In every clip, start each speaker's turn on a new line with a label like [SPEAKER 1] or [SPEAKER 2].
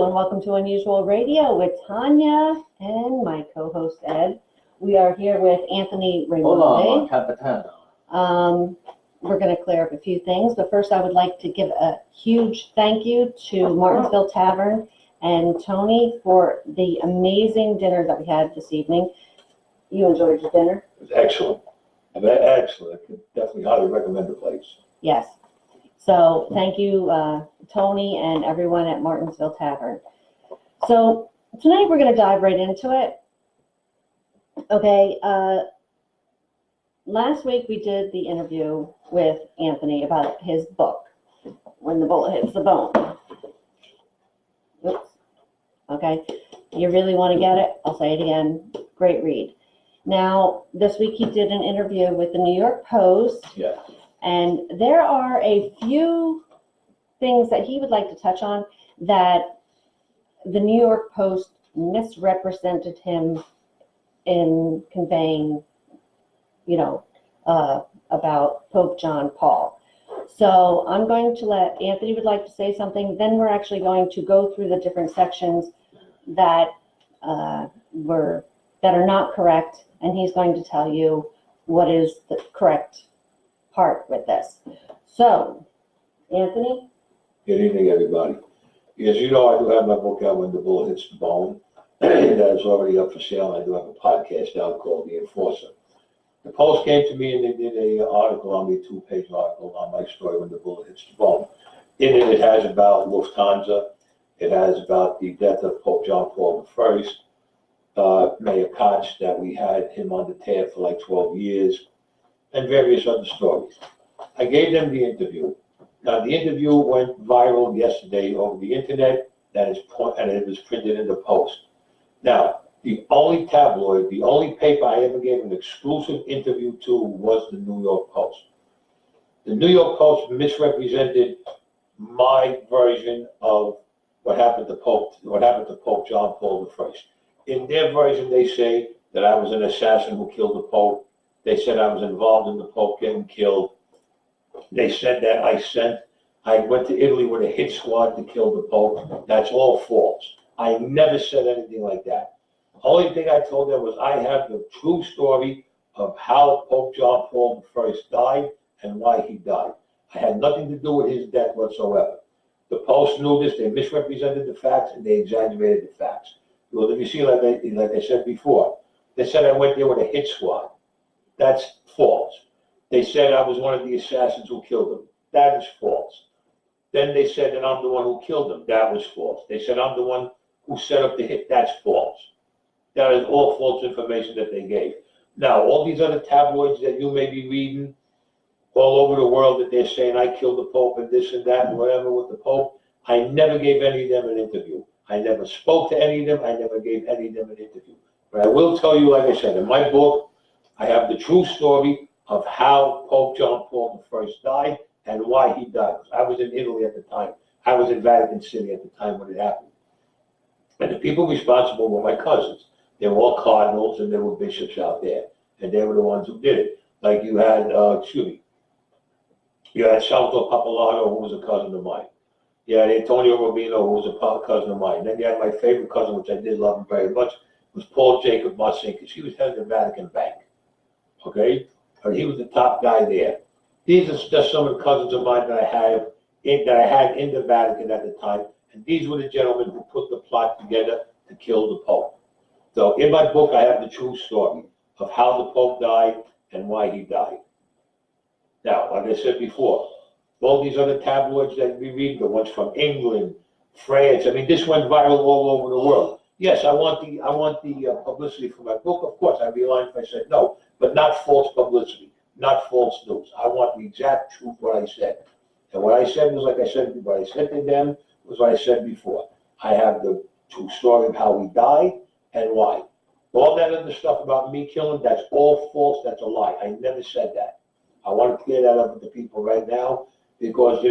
[SPEAKER 1] Hello and welcome to Unusual Radio with Tanya and my co-host Ed. We are here with Anthony Raimodi.
[SPEAKER 2] Hola, Capitano.
[SPEAKER 1] We're going to clear up a few things, but first I would like to give a huge thank you to Martinsville Tavern and Tony for the amazing dinner that we had this evening. You enjoyed your dinner?
[SPEAKER 2] It was excellent. Excellent. I could definitely highly recommend the place.
[SPEAKER 1] Yes. So thank you, Tony and everyone at Martinsville Tavern. So tonight we're going to dive right into it. Okay. Last week we did the interview with Anthony about his book, When the Bullet Hits the Bone. Oops. Okay. You really want to get it? I'll say it again. Great read. Now, this week he did an interview with the New York Post.
[SPEAKER 2] Yeah.
[SPEAKER 1] And there are a few things that he would like to touch on that the New York Post misrepresented him in conveying, about Pope John Paul. So I'm going to let Anthony would like to say something. Then we're actually going to go through the different sections that are not correct, and he's going to tell you what is the correct part with this. So, Anthony?
[SPEAKER 2] Good evening, everybody. As you know, I do have my book out, When the Bullet Hits the Bone. That is already up for sale. I do have a podcast out called The Enforcer. The Post came to me and they did an article on me, a 2-page article on my story, When the Bullet Hits the Bone. In it has about Lufthansa. It has about the death of Pope John Paul I, Mayor Koch, that we had him on the tab for like 12 years, and various other stories. I gave them the interview. Now, the interview went viral yesterday over the internet, and it was printed in the Post. Now, the only tabloid, the only paper I ever gave an exclusive interview to was the New York Post. The New York Post misrepresented my version of what happened to Pope John Paul I. In their version, they say that I was an assassin who killed the Pope. They said I was involved in the Pope getting killed. They said that I went to Italy with a hit squad to kill the Pope. That's all false. I never said anything like that. The only thing I told them was I have the true story of how Pope John Paul I died and why he died. I had nothing to do with his death whatsoever. The Post knew this. They misrepresented the facts and they exaggerated the facts. Well, if you see, like I said before, they said I went there with a hit squad. That's false. They said I was one of the assassins who killed him. That is false. Then they said that I'm the one who killed him. That was false. They said I'm the one who set up the hit. That's false. That is all false information that they gave. Now, all these other tabloids that you may be reading all over the world that they're saying I killed the Pope and this and that and whatever with the Pope, I never gave any of them an interview. I never spoke to any of them. I never gave any of them an interview. But I will tell you, like I said, in my book, I have the true story of how Pope John Paul I died and why he died. I was in Italy at the time. I was in Vatican City at the time when it happened. And the people responsible were my cousins. They were all cardinals and there were bishops out there. And they were the ones who did it. Like you had, you had Salvatore Pappalardo, who was a cousin of mine. You had Antonio Rubino, who was a cousin of mine. Then you had my favorite cousin, which I did love him very much, was Paul Jacob Marcinkus. He was head of the Vatican Bank. Okay? He was the top guy there. These are just some of the cousins of mine that I had in the Vatican at the time. And these were the gentlemen who put the plot together to kill the Pope. So in my book, I have the true story of how the Pope died and why he died. Now, like I said before, all these other tabloids that we read, the ones from England, France, I mean, this went viral all over the world. Yes, I want the publicity for my book. Of course, I'd be lying if I said no, but not false publicity, not false news. I want the exact truth what I said. And what I said was, like I said, what I said to them was what I said before. I have the true story of how he died and why. All that other stuff about me killing, that's all false. That's a lie. I never said that. I want to clear that up with the people right now because,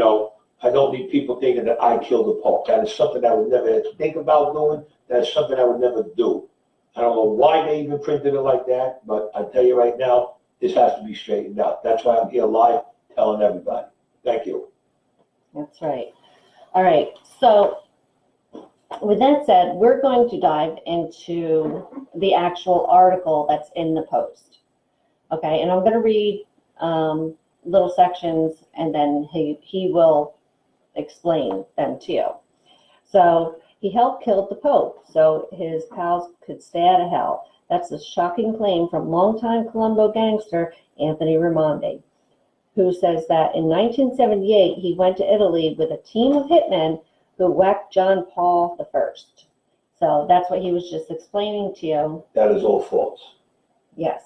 [SPEAKER 2] I don't need people thinking that I killed the Pope. That is something I would never think about doing. That is something I would never do. I don't know why they even printed it like that, but I tell you right now, this has to be straightened out. That's why I'm here live telling everybody. Thank you.
[SPEAKER 1] That's right. All right. So with that said, we're going to dive into the actual article that's in the Post. Okay, and I'm going to read little sections, and then he will explain them to you. So he helped kill the Pope so his pals could stay out of hell. That's a shocking claim from longtime Colombo gangster Anthony Raimondi, who says that in 1978 he went to Italy with a team of hitmen who whacked John Paul I. So that's what he was just explaining to you.
[SPEAKER 2] That is all false.
[SPEAKER 1] Yes.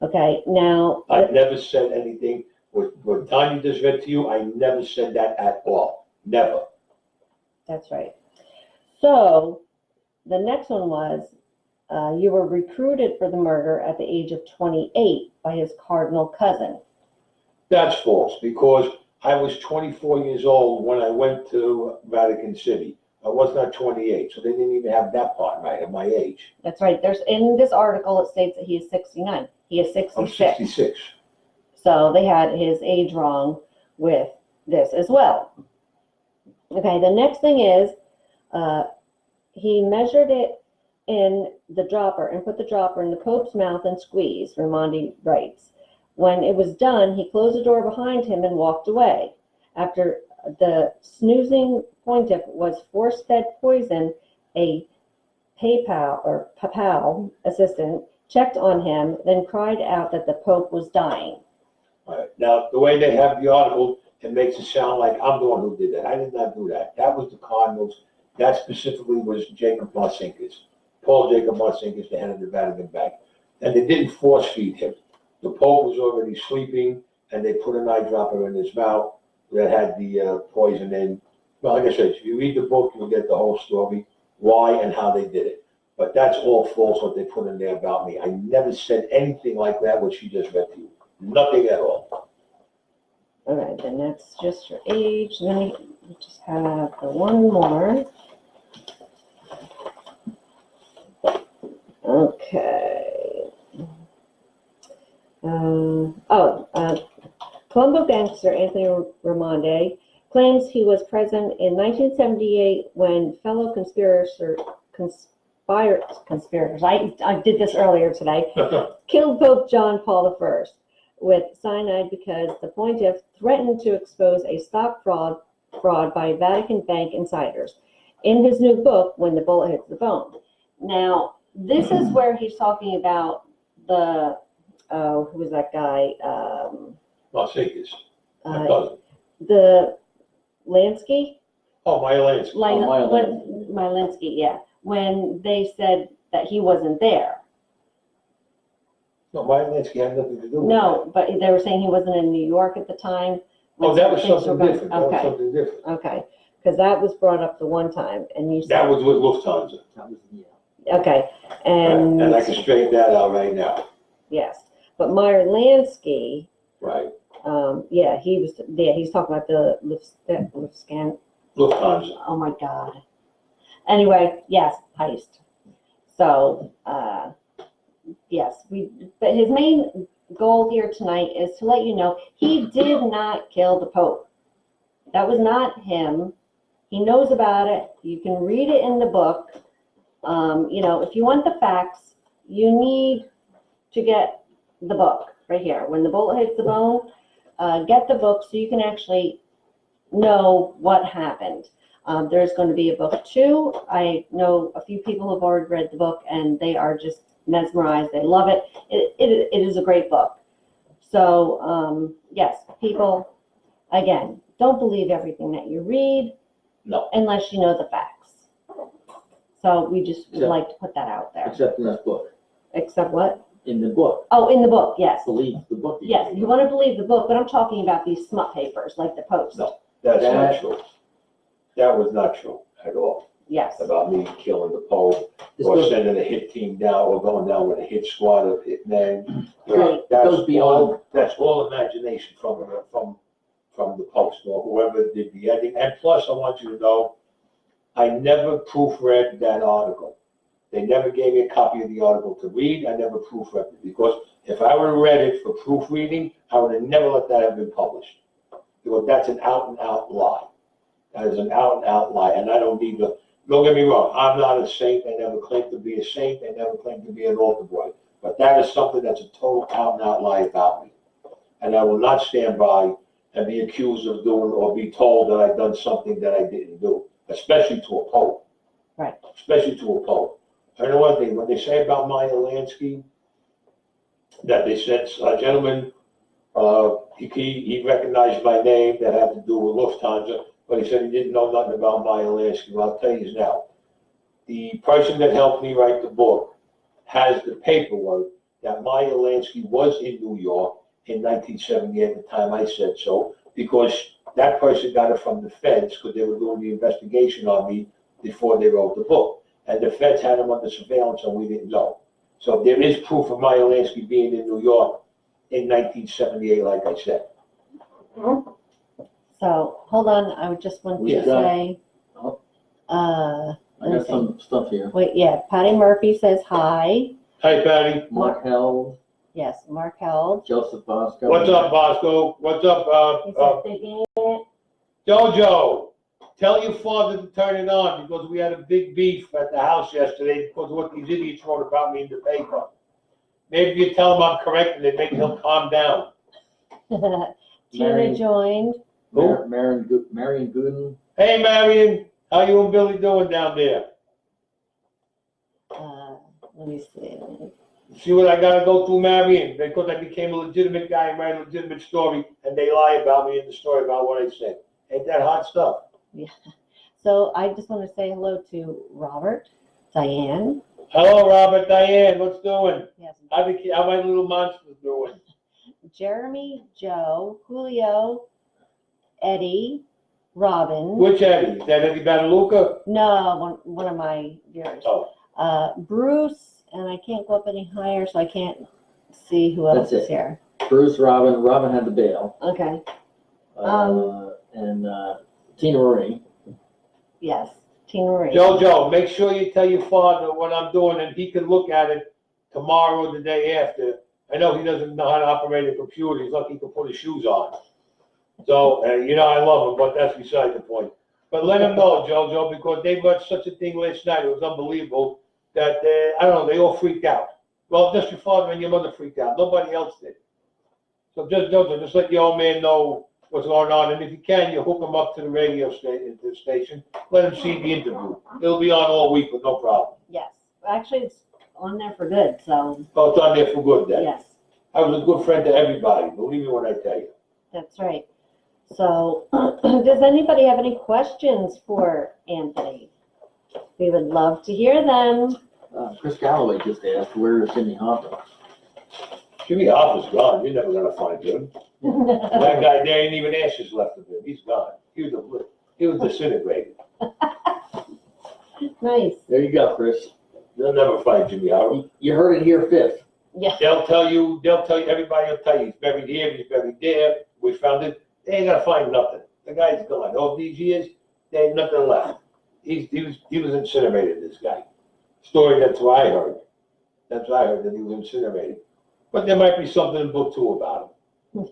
[SPEAKER 1] Okay, now.
[SPEAKER 2] I never said anything. What Tanya just read to you, I never said that at all. Never.
[SPEAKER 1] That's right. So the next one was, you were recruited for the murder at the age of 28 by his cardinal cousin.
[SPEAKER 2] That's false, because I was 24 years old when I went to Vatican City. I was not 28, so they didn't even have that part right at my age.
[SPEAKER 1] That's right. There's in this article, it states that he is 69. He is 66.
[SPEAKER 2] I'm 66.
[SPEAKER 1] So they had his age wrong with this as well. Okay, the next thing is, he measured it in the dropper and put the dropper in the Pope's mouth and squeezed, Raimondi writes. When it was done, he closed the door behind him and walked away. After the snoozing pontiff was force-fed poison, a papal assistant checked on him, then cried out that the Pope was dying.
[SPEAKER 2] All right. Now, the way they have the article, it makes it sound like I'm the one who did that. I did not do that. That was the Cardinals. That specifically was Jacob Marcinkus. Paul Jacob Marcinkus, the head of the Vatican Bank. And they didn't force feed him. The Pope was already sleeping, and they put an eye dropper in his mouth that had the poison in. Well, like I said, if you read the book, you'll get the whole story, why and how they did it. But that's all false what they put in there about me. I never said anything like that, what she just read to you. Nothing at all.
[SPEAKER 1] All right, then that's just your age. Then we just have the one more. Okay. Colombo gangster Anthony Raimondi claims he was present in 1978 when fellow conspirators, I did this earlier today, killed Pope John Paul I with cyanide because the pontiff threatened to expose a stock fraud by Vatican bank insiders in his new book, When the Bullet Hits the Bone. Now, this is where he's talking about the, who was that guy?
[SPEAKER 2] Marcinkus. My cousin.
[SPEAKER 1] The Lansky?
[SPEAKER 2] Oh, Meyer Lansky.
[SPEAKER 1] Lansky, yeah. When they said that he wasn't there.
[SPEAKER 2] No, Meyer Lansky had nothing to do with
[SPEAKER 1] No, but they were saying he wasn't in New York at the time.
[SPEAKER 2] Oh, that was something different. That was
[SPEAKER 1] Okay,
[SPEAKER 2] something different.
[SPEAKER 1] okay. Because that was brought up the one time, and you said.
[SPEAKER 2] That was with Lufthansa.
[SPEAKER 1] Okay,
[SPEAKER 2] And I can straighten that out right now.
[SPEAKER 1] yes. But Meyer Lansky,
[SPEAKER 2] Right.
[SPEAKER 1] he's talking about the Lufthansa.
[SPEAKER 2] Lufthansa.
[SPEAKER 1] Oh my God. Anyway, yes, heist. So, yes, but his main goal here tonight is to let you know he did not kill the Pope. That was not him. He knows about it. You can read it in the book. If you want the facts, you need to get the book right here. When the Bullet Hits the Bone, get the book so you can actually know what happened. There's going to be a book 2. I know a few people have already read the book and they are just mesmerized. They love it. It is a great book. So, yes, people, again, don't believe everything that you read.
[SPEAKER 2] No.
[SPEAKER 1] Unless you know the facts. So we just would like to put that out there.
[SPEAKER 3] Except in this book.
[SPEAKER 1] Except what?
[SPEAKER 3] In the book.
[SPEAKER 1] Oh, in the book, yes.
[SPEAKER 3] Believe the book.
[SPEAKER 1] Yes, you want to believe the book, but I'm talking about these smut papers like the Post.
[SPEAKER 2] No. That's not true. That was not true at all.
[SPEAKER 1] Yes.
[SPEAKER 2] About me killing the Pope or sending a hit team down or going down with a hit squad of hitmen.
[SPEAKER 1] Right.
[SPEAKER 2] That's all imagination from the Post or whoever did the editing. And plus, I want you to know, I never proofread that article. They never gave me a copy of the article to read. I never proofread it because if I would have read it for proofreading, I would have never let that have been published. Because that's an out and out lie. That is an out and out lie, and I don't need Don't get me wrong, I'm not a saint, I never claimed to be a saint, I never claimed to be an altar boy. But that is something that's a total out and out lie about me. And I will not stand by and be accused of doing or be told that I've done something that I didn't do, especially to a pope.
[SPEAKER 1] Right.
[SPEAKER 2] Especially to a pope. I know one thing, when they say about Meyer Lansky, that they said, a gentleman, he recognized my name that had to do with Lufthansa, but he said he didn't know nothing about Meyer Lansky. Well, I'll tell you now, the person that helped me write the book has the paperwork that Meyer Lansky was in New York in 1978 at the time I said so, because that person got it from the feds because they were doing the investigation on me before they wrote the book. And the feds had him under surveillance and we didn't know. So there is proof of Meyer Lansky being in New York in 1978, like I said.
[SPEAKER 1] So, hold on, I would just want to
[SPEAKER 3] Yeah.
[SPEAKER 1] say,
[SPEAKER 3] Oh.
[SPEAKER 1] uh,
[SPEAKER 3] I got some stuff here.
[SPEAKER 1] wait, yeah, Patty Murphy says hi.
[SPEAKER 2] Hi, Patty.
[SPEAKER 3] Mark Held,
[SPEAKER 1] Yes, Mark Held.
[SPEAKER 3] Joseph Bosco.
[SPEAKER 2] What's up, Bosco? What's up,
[SPEAKER 1] He said, thinking it.
[SPEAKER 2] Jojo? Tell your father to turn it on because we had a big beef at the house yesterday because of what these idiots wrote about me in the paper. Maybe you tell him I'm correcting it, maybe he'll calm down.
[SPEAKER 1] Tina
[SPEAKER 3] Mary.
[SPEAKER 1] joined.
[SPEAKER 3] Marion Gooden.
[SPEAKER 2] Hey, Marion, how you and Billy doing down there?
[SPEAKER 1] Let me see.
[SPEAKER 2] See what I gotta go through, Marion? Because I became a legitimate guy and write a legitimate story, and they lie about me in the story about what I said. Ain't that hot stuff?
[SPEAKER 1] Yeah. So I just want to say hello to Robert, Diane.
[SPEAKER 2] Hello, Robert, Diane, what's doing?
[SPEAKER 1] Yes.
[SPEAKER 2] How my little monsters doing?
[SPEAKER 1] Jeremy, Joe, Julio, Eddie, Robin.
[SPEAKER 2] Which Eddie? Is that Eddie Badaluca?
[SPEAKER 1] No, one of my viewers.
[SPEAKER 2] Oh,
[SPEAKER 1] Bruce, and I can't go up any higher, so I can't see who else
[SPEAKER 3] That's
[SPEAKER 1] is
[SPEAKER 3] it.
[SPEAKER 1] here.
[SPEAKER 3] Bruce, Robin had the bail.
[SPEAKER 1] Okay.
[SPEAKER 3] And Tina Marie.
[SPEAKER 1] Yes, Tina Marie.
[SPEAKER 2] Jojo, make sure you tell your father what I'm doing, and he can look at it tomorrow or the day after. I know he doesn't know how to operate a computer. He's lucky he can put his shoes on. So, you know, I love him, but that's beside the point. But let him know, Jojo, because they let such a thing last night. It was unbelievable that, I don't know, they all freaked out. Well, just your father and your mother freaked out. Nobody else did. So just, Jojo, just let your old man know what's going on. And if you can, you hook him up to the radio station. Let him see the interview. It'll be on all week with no problem.
[SPEAKER 1] Yes. Actually, it's on there for good, so
[SPEAKER 2] Oh, it's on there for good then.
[SPEAKER 1] yes,
[SPEAKER 2] I was a good friend to everybody. Believe me when I tell you.
[SPEAKER 1] that's right. So, does anybody have any questions for Anthony? We would love to hear them.
[SPEAKER 3] Chris Galloway just asked, where is Jimmy Hoffa?
[SPEAKER 2] Jimmy Hoffa's gone. You're never gonna find him. That guy, there ain't even ashes left of him. He's gone. He was disintegrated.
[SPEAKER 1] Nice.
[SPEAKER 3] There you go, Chris.
[SPEAKER 2] You'll never find Jimmy Hoffa.
[SPEAKER 3] You heard it here fifth.
[SPEAKER 1] Yeah.
[SPEAKER 2] They'll tell you, everybody will tell you he's buried here, he's buried there. We found it. They ain't gonna find nothing. The guy's gone. All these years, there ain't nothing left. He was incinerated, this guy. Story, that's what I heard. That's what I heard, that he was incinerated. But there might be something in book 2 about him.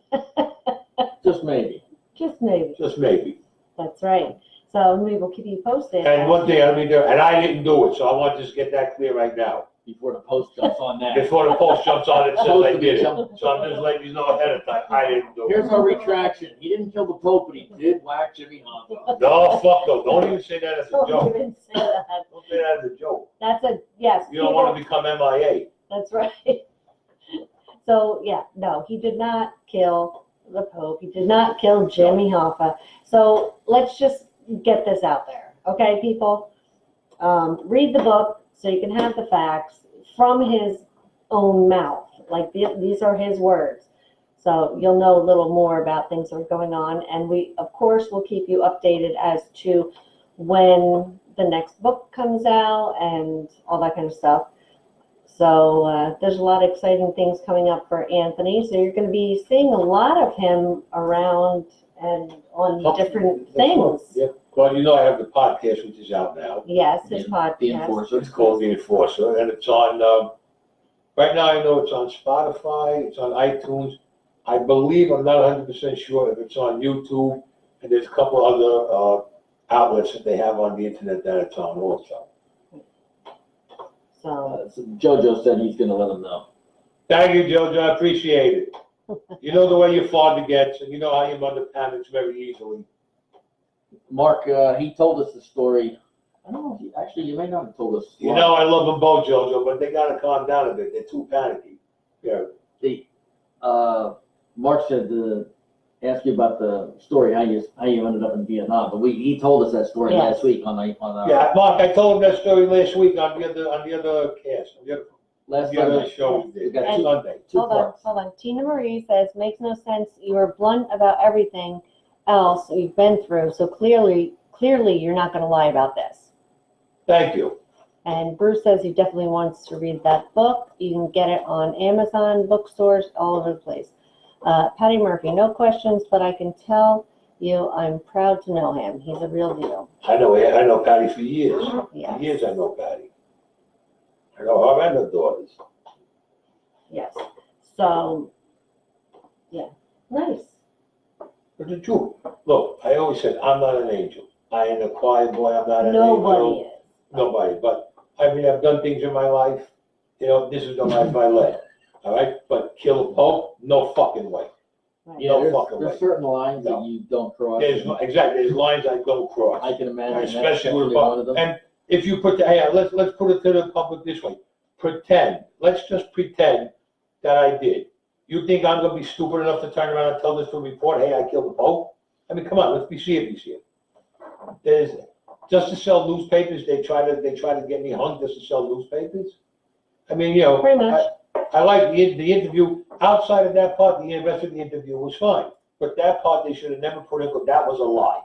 [SPEAKER 3] Just maybe.
[SPEAKER 1] Just maybe.
[SPEAKER 2] Just maybe.
[SPEAKER 1] That's right. So we will keep you posted.
[SPEAKER 2] And one thing, and I didn't do it, so I want to just get that clear right now.
[SPEAKER 3] Before the post jumps on that.
[SPEAKER 2] Before the post jumps on it, says
[SPEAKER 3] Supposed
[SPEAKER 2] I
[SPEAKER 3] to be
[SPEAKER 2] did it.
[SPEAKER 3] jumping.
[SPEAKER 2] So I'm just letting you know ahead of time, I didn't do
[SPEAKER 3] Here's
[SPEAKER 2] it.
[SPEAKER 3] our retraction. He didn't kill the Pope, but he did whack Jimmy Hoffa.
[SPEAKER 2] No, fuck no, don't even say that as a
[SPEAKER 1] Don't
[SPEAKER 2] joke.
[SPEAKER 1] even say that.
[SPEAKER 2] Don't say that as a joke.
[SPEAKER 1] That's a, yes.
[SPEAKER 2] You don't want to become MIA.
[SPEAKER 1] That's right. So, yeah, no, he did not kill the Pope. He did not kill Jimmy Hoffa. So let's just get this out there. Okay, people? Read the book so you can have the facts from his own mouth. Like, these are his words. So you'll know a little more about things that are going on. And we, of course, will keep you updated as to when the next book comes out and all that kind of stuff. So there's a lot of exciting things coming up for Anthony. So you're going to be seeing a lot of him around and on different things.
[SPEAKER 2] Yeah. Well, you know I have the podcast, which is out now.
[SPEAKER 1] Yes, his
[SPEAKER 3] The
[SPEAKER 1] podcast.
[SPEAKER 3] Enforcer.
[SPEAKER 2] It's called The Enforcer, and it's on, right now I know it's on Spotify, it's on iTunes. I believe, I'm not 100% sure if it's on YouTube, and there's a couple other outlets that they have on the internet that it's on also.
[SPEAKER 1] So,
[SPEAKER 3] So JoJo said he's gonna let him know.
[SPEAKER 2] Thank you, Jojo, I appreciate it. You know the way your father gets, and you know how your mother panics very easily.
[SPEAKER 3] Mark, he told us the story. I don't know if actually, you may not have told us.
[SPEAKER 2] You know I love them both, Jojo, but they gotta calm down a bit, they're too panicky. Yeah,
[SPEAKER 3] Mark said to ask you about the story, how you ended up in Vietnam, but he told us that story
[SPEAKER 1] Yes.
[SPEAKER 3] last week on our
[SPEAKER 2] yeah, Mark, I told him that story last week on the other cast,
[SPEAKER 3] last
[SPEAKER 2] the other
[SPEAKER 3] Sunday.
[SPEAKER 2] show we did,
[SPEAKER 3] We got
[SPEAKER 2] last
[SPEAKER 3] two-
[SPEAKER 2] Sunday.
[SPEAKER 3] Two
[SPEAKER 1] hold on,
[SPEAKER 3] parts.
[SPEAKER 1] hold on. Tina Marie says, makes no sense. You are blunt about everything else you've been through, so clearly you're not gonna lie about this.
[SPEAKER 2] Thank you.
[SPEAKER 1] And Bruce says he definitely wants to read that book. You can get it on Amazon, bookstores, all over the place. Patty Murphy, no questions, but I can tell you I'm proud to know him. He's a real deal.
[SPEAKER 2] I know Patty for years.
[SPEAKER 1] Yes.
[SPEAKER 2] For years I know Patty. I know her and her daughters.
[SPEAKER 1] Yes. So, yeah, nice.
[SPEAKER 2] But the truth, look, I always said, I'm not an angel. I ain't a quiet boy, I'm not an angel.
[SPEAKER 1] Nobody is.
[SPEAKER 2] Nobody, but I mean, I've done things in my life, you know, this is the life I led, all right? But kill a pope, no fucking way.
[SPEAKER 1] Right.
[SPEAKER 3] Yeah,
[SPEAKER 2] No fucking
[SPEAKER 3] there's
[SPEAKER 2] way.
[SPEAKER 3] certain lines
[SPEAKER 2] No.
[SPEAKER 3] that you don't cross.
[SPEAKER 2] Exactly, there's lines I don't cross.
[SPEAKER 3] I can imagine that's
[SPEAKER 2] Especially with
[SPEAKER 3] definitely one of them.
[SPEAKER 2] And if you put let's put it to the public this way. Let's just pretend that I did. You think I'm gonna be stupid enough to turn around and tell this to a report, hey, I killed the pope? I mean, come on, let's be serious here. There's, just to sell newspapers, they try to get me hung just to sell newspapers. I mean, you know,
[SPEAKER 1] Pretty much.
[SPEAKER 2] I like the interview. Outside of that part, the rest of the interview was fine. But that part, they should have never put in, because that was a lie.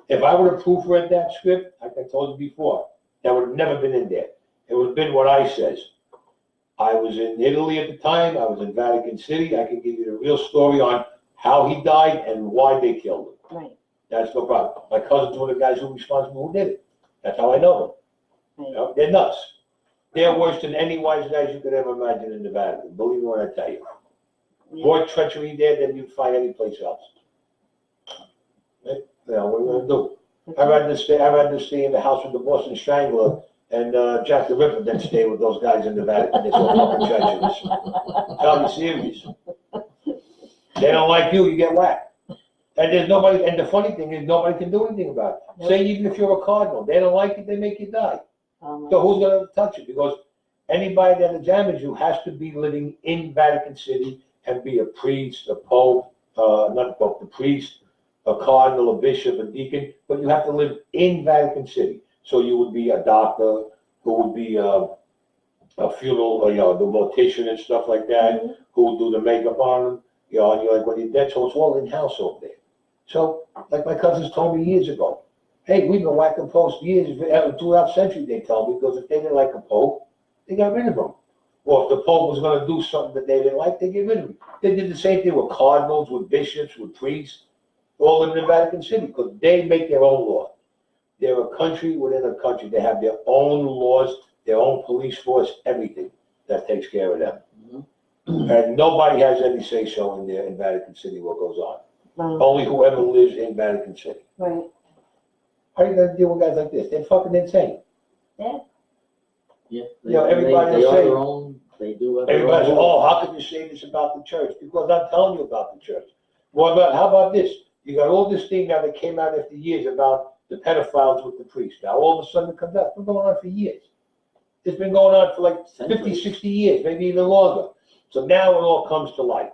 [SPEAKER 2] If I would have proofread that script, like I told you before, that would have never been in there. It would have been what I says. I was in Italy at the time. I was in Vatican City. I can give you the real story on how he died and why they killed him.
[SPEAKER 1] Right.
[SPEAKER 2] That's no problem. My cousins were the guys who were responsible who did it. That's how I know them.
[SPEAKER 1] Right.
[SPEAKER 2] You know, they're nuts. They're worse than any wise guys you could ever imagine in the Vatican. Believe me when I tell you.
[SPEAKER 1] Yeah.
[SPEAKER 2] More treachery there than you'd find anyplace else. You know, what are we gonna do? I'd rather stay in the house with the Boston Strangler and Jack the Ripper than stay with those guys in the Vatican. They're so fucking treacherous. Tell me serious. They don't like you, you get whacked. And there's nobody, and the funny thing is nobody can do anything about it.
[SPEAKER 1] Nope.
[SPEAKER 2] Say even if you're a cardinal, they don't like it, they make you die. So who's gonna touch it? Because anybody that examines you has to be living in Vatican City and be a priest, a pope, not the pope, the priest, a cardinal, a bishop, a deacon, but you have to live in Vatican City. So you would be a doctor, who would be a funeral, you know, the mortician and stuff like that,
[SPEAKER 1] Mhm.
[SPEAKER 2] who would do the makeup on them, you know, and you're like, when you're dead, so it's all in-house over there. So, like my cousins told me years ago, hey, we've been whacking popes years, throughout the century, they tell me, because if they didn't like a pope, they got rid of him. Or if the pope was gonna do something that they didn't like, they get rid of him. They did the same thing with cardinals, with bishops, with priests, all living in Vatican City, because they make their own law. They're a country within a country. They have their own laws, their own police force, everything that takes care of them. And nobody has any say-so in there in Vatican City what goes on.
[SPEAKER 1] Wow.
[SPEAKER 2] Only whoever lives in Vatican City.
[SPEAKER 1] Right.
[SPEAKER 2] How are you gonna deal with guys like this? They're fucking insane.
[SPEAKER 3] Yeah.
[SPEAKER 2] You know, everybody
[SPEAKER 3] they
[SPEAKER 2] will
[SPEAKER 3] are
[SPEAKER 2] say-
[SPEAKER 3] their own, they do have their
[SPEAKER 2] Everybody says,
[SPEAKER 3] own.
[SPEAKER 2] oh, how can you say this about the church? Because I'm telling you about the church. How about this? You got all this thing now that came out after years about the pedophiles with the priests. Now all of a sudden it comes out. It's been going on for years. It's been going on for like 50,
[SPEAKER 3] Centuries.
[SPEAKER 2] 60 years, maybe even longer. So now it all comes to light.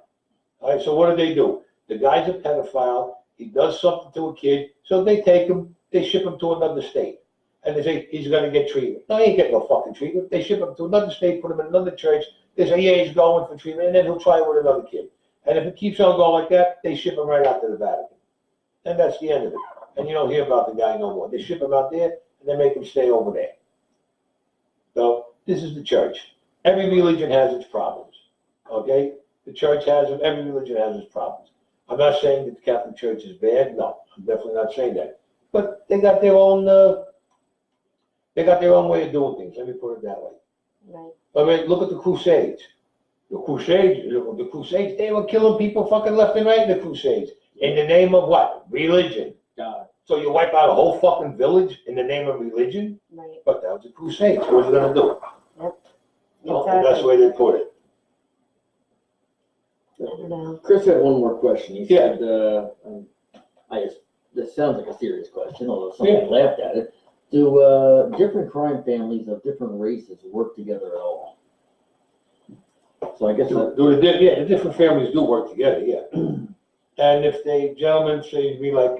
[SPEAKER 2] All right, so what do? The guy's a pedophile. He does something to a kid. So they take him, they ship him to another state. And they say he's going to get treatment. No, he ain't getting no fucking treatment. They ship him to another state, put him in another church. They say, yeah, he's going for treatment, and then he'll try it with another kid. And if it keeps on going like that, they ship him right out to the Vatican. And that's the end of it. And you don't hear about the guy no more. They ship him out there, and they make him stay over there. So this is the church. Every religion has its problems, okay? The church has them. Every religion has its problems. I'm not saying that the Catholic Church is bad. No, I'm definitely not saying that. But they got their own way of doing things. Let me put it that way.
[SPEAKER 1] Right.
[SPEAKER 2] I mean, look at the Crusades. The Crusades, they were killing people fucking left and right in the Crusades. In the name of what? Religion.
[SPEAKER 3] God.
[SPEAKER 2] So you wipe out a whole fucking village in the name of religion?
[SPEAKER 1] Right,
[SPEAKER 2] But that was a crusade, so what are you gonna do? No, and that's the
[SPEAKER 1] exactly.
[SPEAKER 2] way they put it.
[SPEAKER 1] I don't know.
[SPEAKER 3] Chris had one more question. He
[SPEAKER 2] Yeah.
[SPEAKER 3] said, this sounds like a serious question, although somebody laughed at it. Do different crime families of different races work together at all? So I guess that,
[SPEAKER 2] The different families do work together, yeah. And if they, gentlemen, say, be like,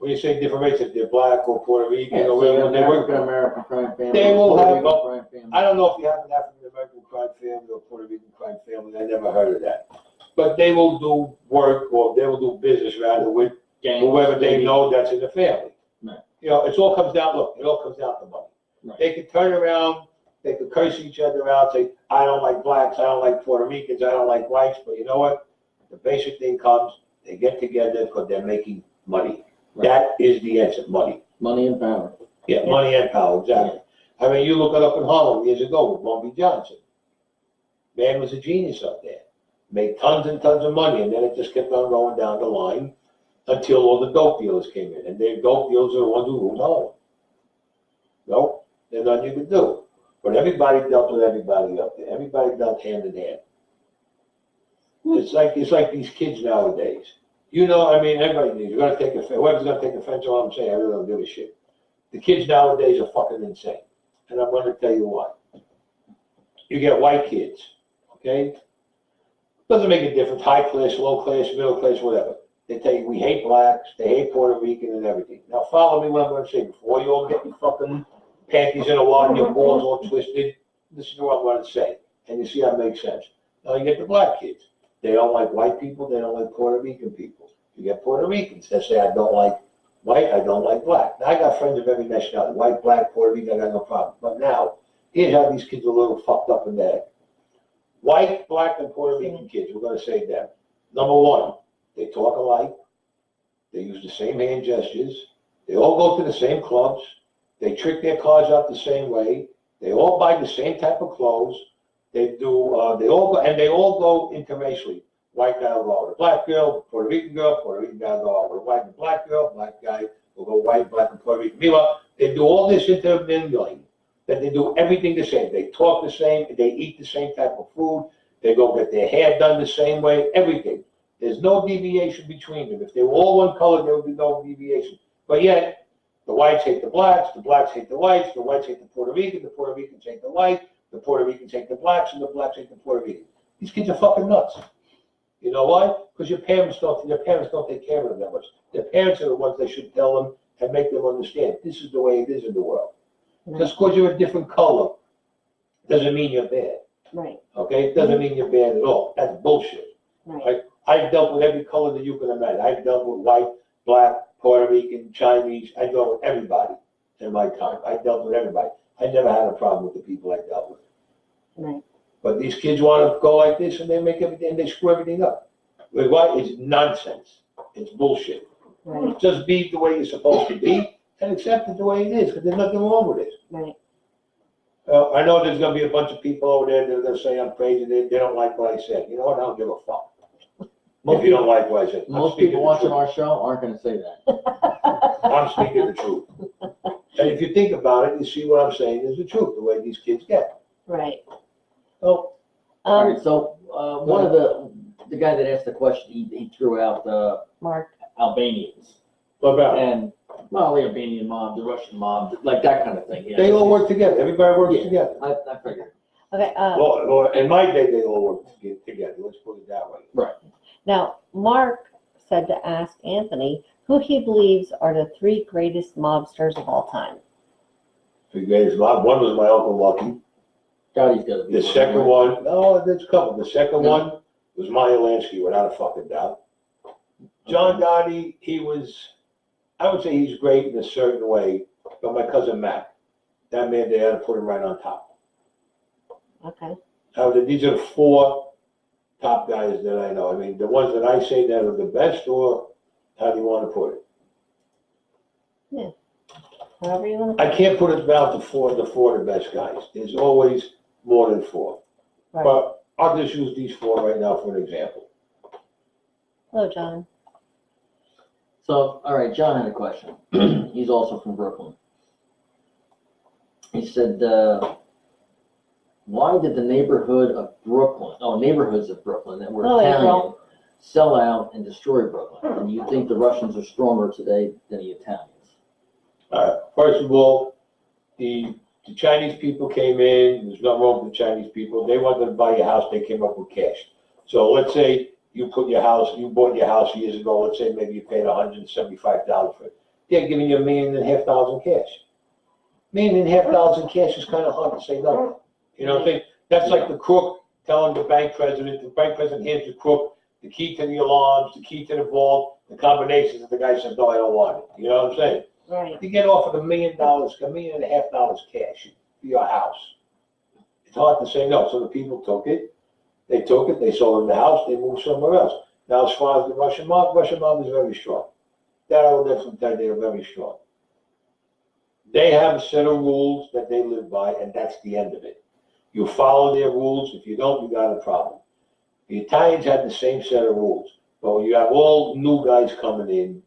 [SPEAKER 2] when you say different races, if they're black or Puerto Rican
[SPEAKER 3] yeah,
[SPEAKER 2] or
[SPEAKER 3] so you
[SPEAKER 2] whatever,
[SPEAKER 3] have
[SPEAKER 2] they work.
[SPEAKER 3] African American crime family.
[SPEAKER 2] They will
[SPEAKER 3] Puerto
[SPEAKER 2] have-
[SPEAKER 3] Rican crime family.
[SPEAKER 2] I don't know if you have an African American crime family or Puerto Rican crime family, I never heard of that. But they will do work, or they will do business rather with
[SPEAKER 3] Gangs,
[SPEAKER 2] whoever they
[SPEAKER 3] maybe.
[SPEAKER 2] know that's in the family.
[SPEAKER 3] Right.
[SPEAKER 2] You know, it all comes down, look, it all comes down to money.
[SPEAKER 3] Right.
[SPEAKER 2] They could turn around, they could curse each other out, say, I don't like blacks, I don't like Puerto Ricans, I don't like whites, but you know what? The basic thing comes, they get together because they're making money.
[SPEAKER 3] Right.
[SPEAKER 2] That is the answer, money.
[SPEAKER 3] Money and power.
[SPEAKER 2] Yeah, money and power, exactly. I mean, you look it up in Harlem years ago with Bumpy Johnson. Man was a genius up there. Made tons and tons of money, and then it just kept on going down the line until all the dope dealers came in. And their dope dealers are the ones who ruled Harlem. No, there's nothing you could do. But everybody dealt with everybody up there. Everybody dealt hand in hand. It's like these kids nowadays. You know, I mean, everybody needs. You're gonna take offense. Whoever's gonna take offense to what I'm saying, I really don't give a shit. The kids nowadays are fucking insane, and I'm gonna tell you why. You get white kids, okay? Doesn't make a difference. High class, low class, middle class, whatever. They tell you we hate blacks, they hate Puerto Rican, and everything. Now follow me what I'm gonna say before you all get your fucking panties in a wad and your balls all twisted. This is what I'm gonna say, and you see how it makes sense. Now you get the black kids. They don't like white people. They don't like Puerto Rican people. You get Puerto Ricans that say, I don't like white, I don't like black. Now, I got friends of every nationality. White, black, Puerto Rican, I got no problem. But now, here's how these kids are a little fucked up in the head. White, black, and Puerto Rican kids, we're going to say them. Number one, they talk alike. They use the same hand gestures. They all go to the same clubs. They trick their cars out the same way. They all buy the same type of clothes. They do. They all go interracially. White guy will go with a black girl, Puerto Rican guy will go out with a white and black girl. Black guy will go white, black, and Puerto Rican. Meanwhile, they do all this intermingling. That they do everything the same. They talk the same. They eat the same type of food. They go get their hair done the same way. Everything. There's no deviation between them. If they were all one color, there would be no deviation. But yet, the whites hate the blacks hate the whites hate the Puerto Ricans hate the whites. The Puerto Ricans hate the blacks, and the blacks hate the Puerto Ricans. These kids are fucking nuts. You know why? Because your parents don't take care of them that much. Their parents are the ones that should tell them and make them understand this is the way it is in the world. Just because you're a different color doesn't mean you're bad.
[SPEAKER 1] Right,
[SPEAKER 2] Okay? It doesn't mean you're bad at all. That's bullshit.
[SPEAKER 1] right,
[SPEAKER 2] I've dealt with every color that you can imagine. I've dealt with white, black, Puerto Rican, Chinese. I dealt with everybody in my time. I dealt with everybody. I never had a problem with the people I dealt with.
[SPEAKER 1] right.
[SPEAKER 2] But these kids want to go like this, and they make everything, they screw everything up. Why? It's nonsense. It's bullshit.
[SPEAKER 1] Right,
[SPEAKER 2] Just be the way you're supposed to be and accept it the way it is, because there's nothing wrong with it.
[SPEAKER 1] right.
[SPEAKER 2] I know there's going to be a bunch of people over there that are going to say I'm crazy. They don't like what I said. You know what? I don't give a fuck. If you don't like what I said,
[SPEAKER 3] Most people watching our show aren't going to say that.
[SPEAKER 2] I'm speaking the truth. And if you think about it, you see what I'm saying is the truth, the way these kids get.
[SPEAKER 1] Right.
[SPEAKER 2] So,
[SPEAKER 3] All right, so one of the guy that asked the question, he threw out
[SPEAKER 1] Mark,
[SPEAKER 3] Albanians
[SPEAKER 2] what about it?
[SPEAKER 3] and well, the Albanian mob, the Russian mob, like that kind of thing. Yeah.
[SPEAKER 2] They all work together. Everybody works
[SPEAKER 3] Yeah.
[SPEAKER 2] together.
[SPEAKER 3] I figured.
[SPEAKER 1] okay,
[SPEAKER 2] Well, in my day, they all worked together. Let's put it that way.
[SPEAKER 1] now, Mark said to ask Anthony who he believes are the three greatest mobsters of all time.
[SPEAKER 2] Three greatest mob. One was my Uncle Lucky.
[SPEAKER 3] God, he's got to be.
[SPEAKER 2] The second one, no, there's a couple. The second one was Meyer Lansky, without a fucking doubt. John Gotti, I would say he's great in a certain way, but my cousin Mac, that man, they had to put him right on top.
[SPEAKER 1] Okay,
[SPEAKER 2] These are the four top guys that I know. I mean, the ones that I say that are the best, or how do you want to put it?
[SPEAKER 1] however you want to.
[SPEAKER 2] I can't put it about the four the best guys. There's always more than four.
[SPEAKER 1] Right.
[SPEAKER 2] But I'll just use these four right now for an example.
[SPEAKER 1] Hello, John.
[SPEAKER 3] So, all right, John had a question. He's also from Brooklyn. He said, why did the neighborhoods of Brooklyn that were
[SPEAKER 1] Oh,
[SPEAKER 3] Italian
[SPEAKER 1] April.
[SPEAKER 3] sell out and destroy Brooklyn? And you think the Russians are stronger today than the Italians?
[SPEAKER 2] First of all, the Chinese people came in, there's nothing wrong with the Chinese people. They wanted to buy your house, they came up with cash. So let's say you bought your house years ago, let's say maybe you paid $175 for it. They're giving you $1.5 million cash. $1.5 million cash is kind of hard to say no. You know what I'm saying? That's like the crook telling the bank president hands the crook the key to the alarms, the key to the vault, the combinations, and the guy says, no, I don't want it. You know what I'm saying?
[SPEAKER 1] Right.
[SPEAKER 2] You get offered $1 million, $1.5 million cash for your house. It's hard to say no. So the people took it. They sold the house, they moved somewhere else. Now, as far as the Russian mob is very strong. That I will definitely tell you, they are very strong. They have a set of rules that they live by, and that's the end of it. You follow their rules. If you don't, you got a problem. The Italians had the same set of rules. But when you have all new guys coming in,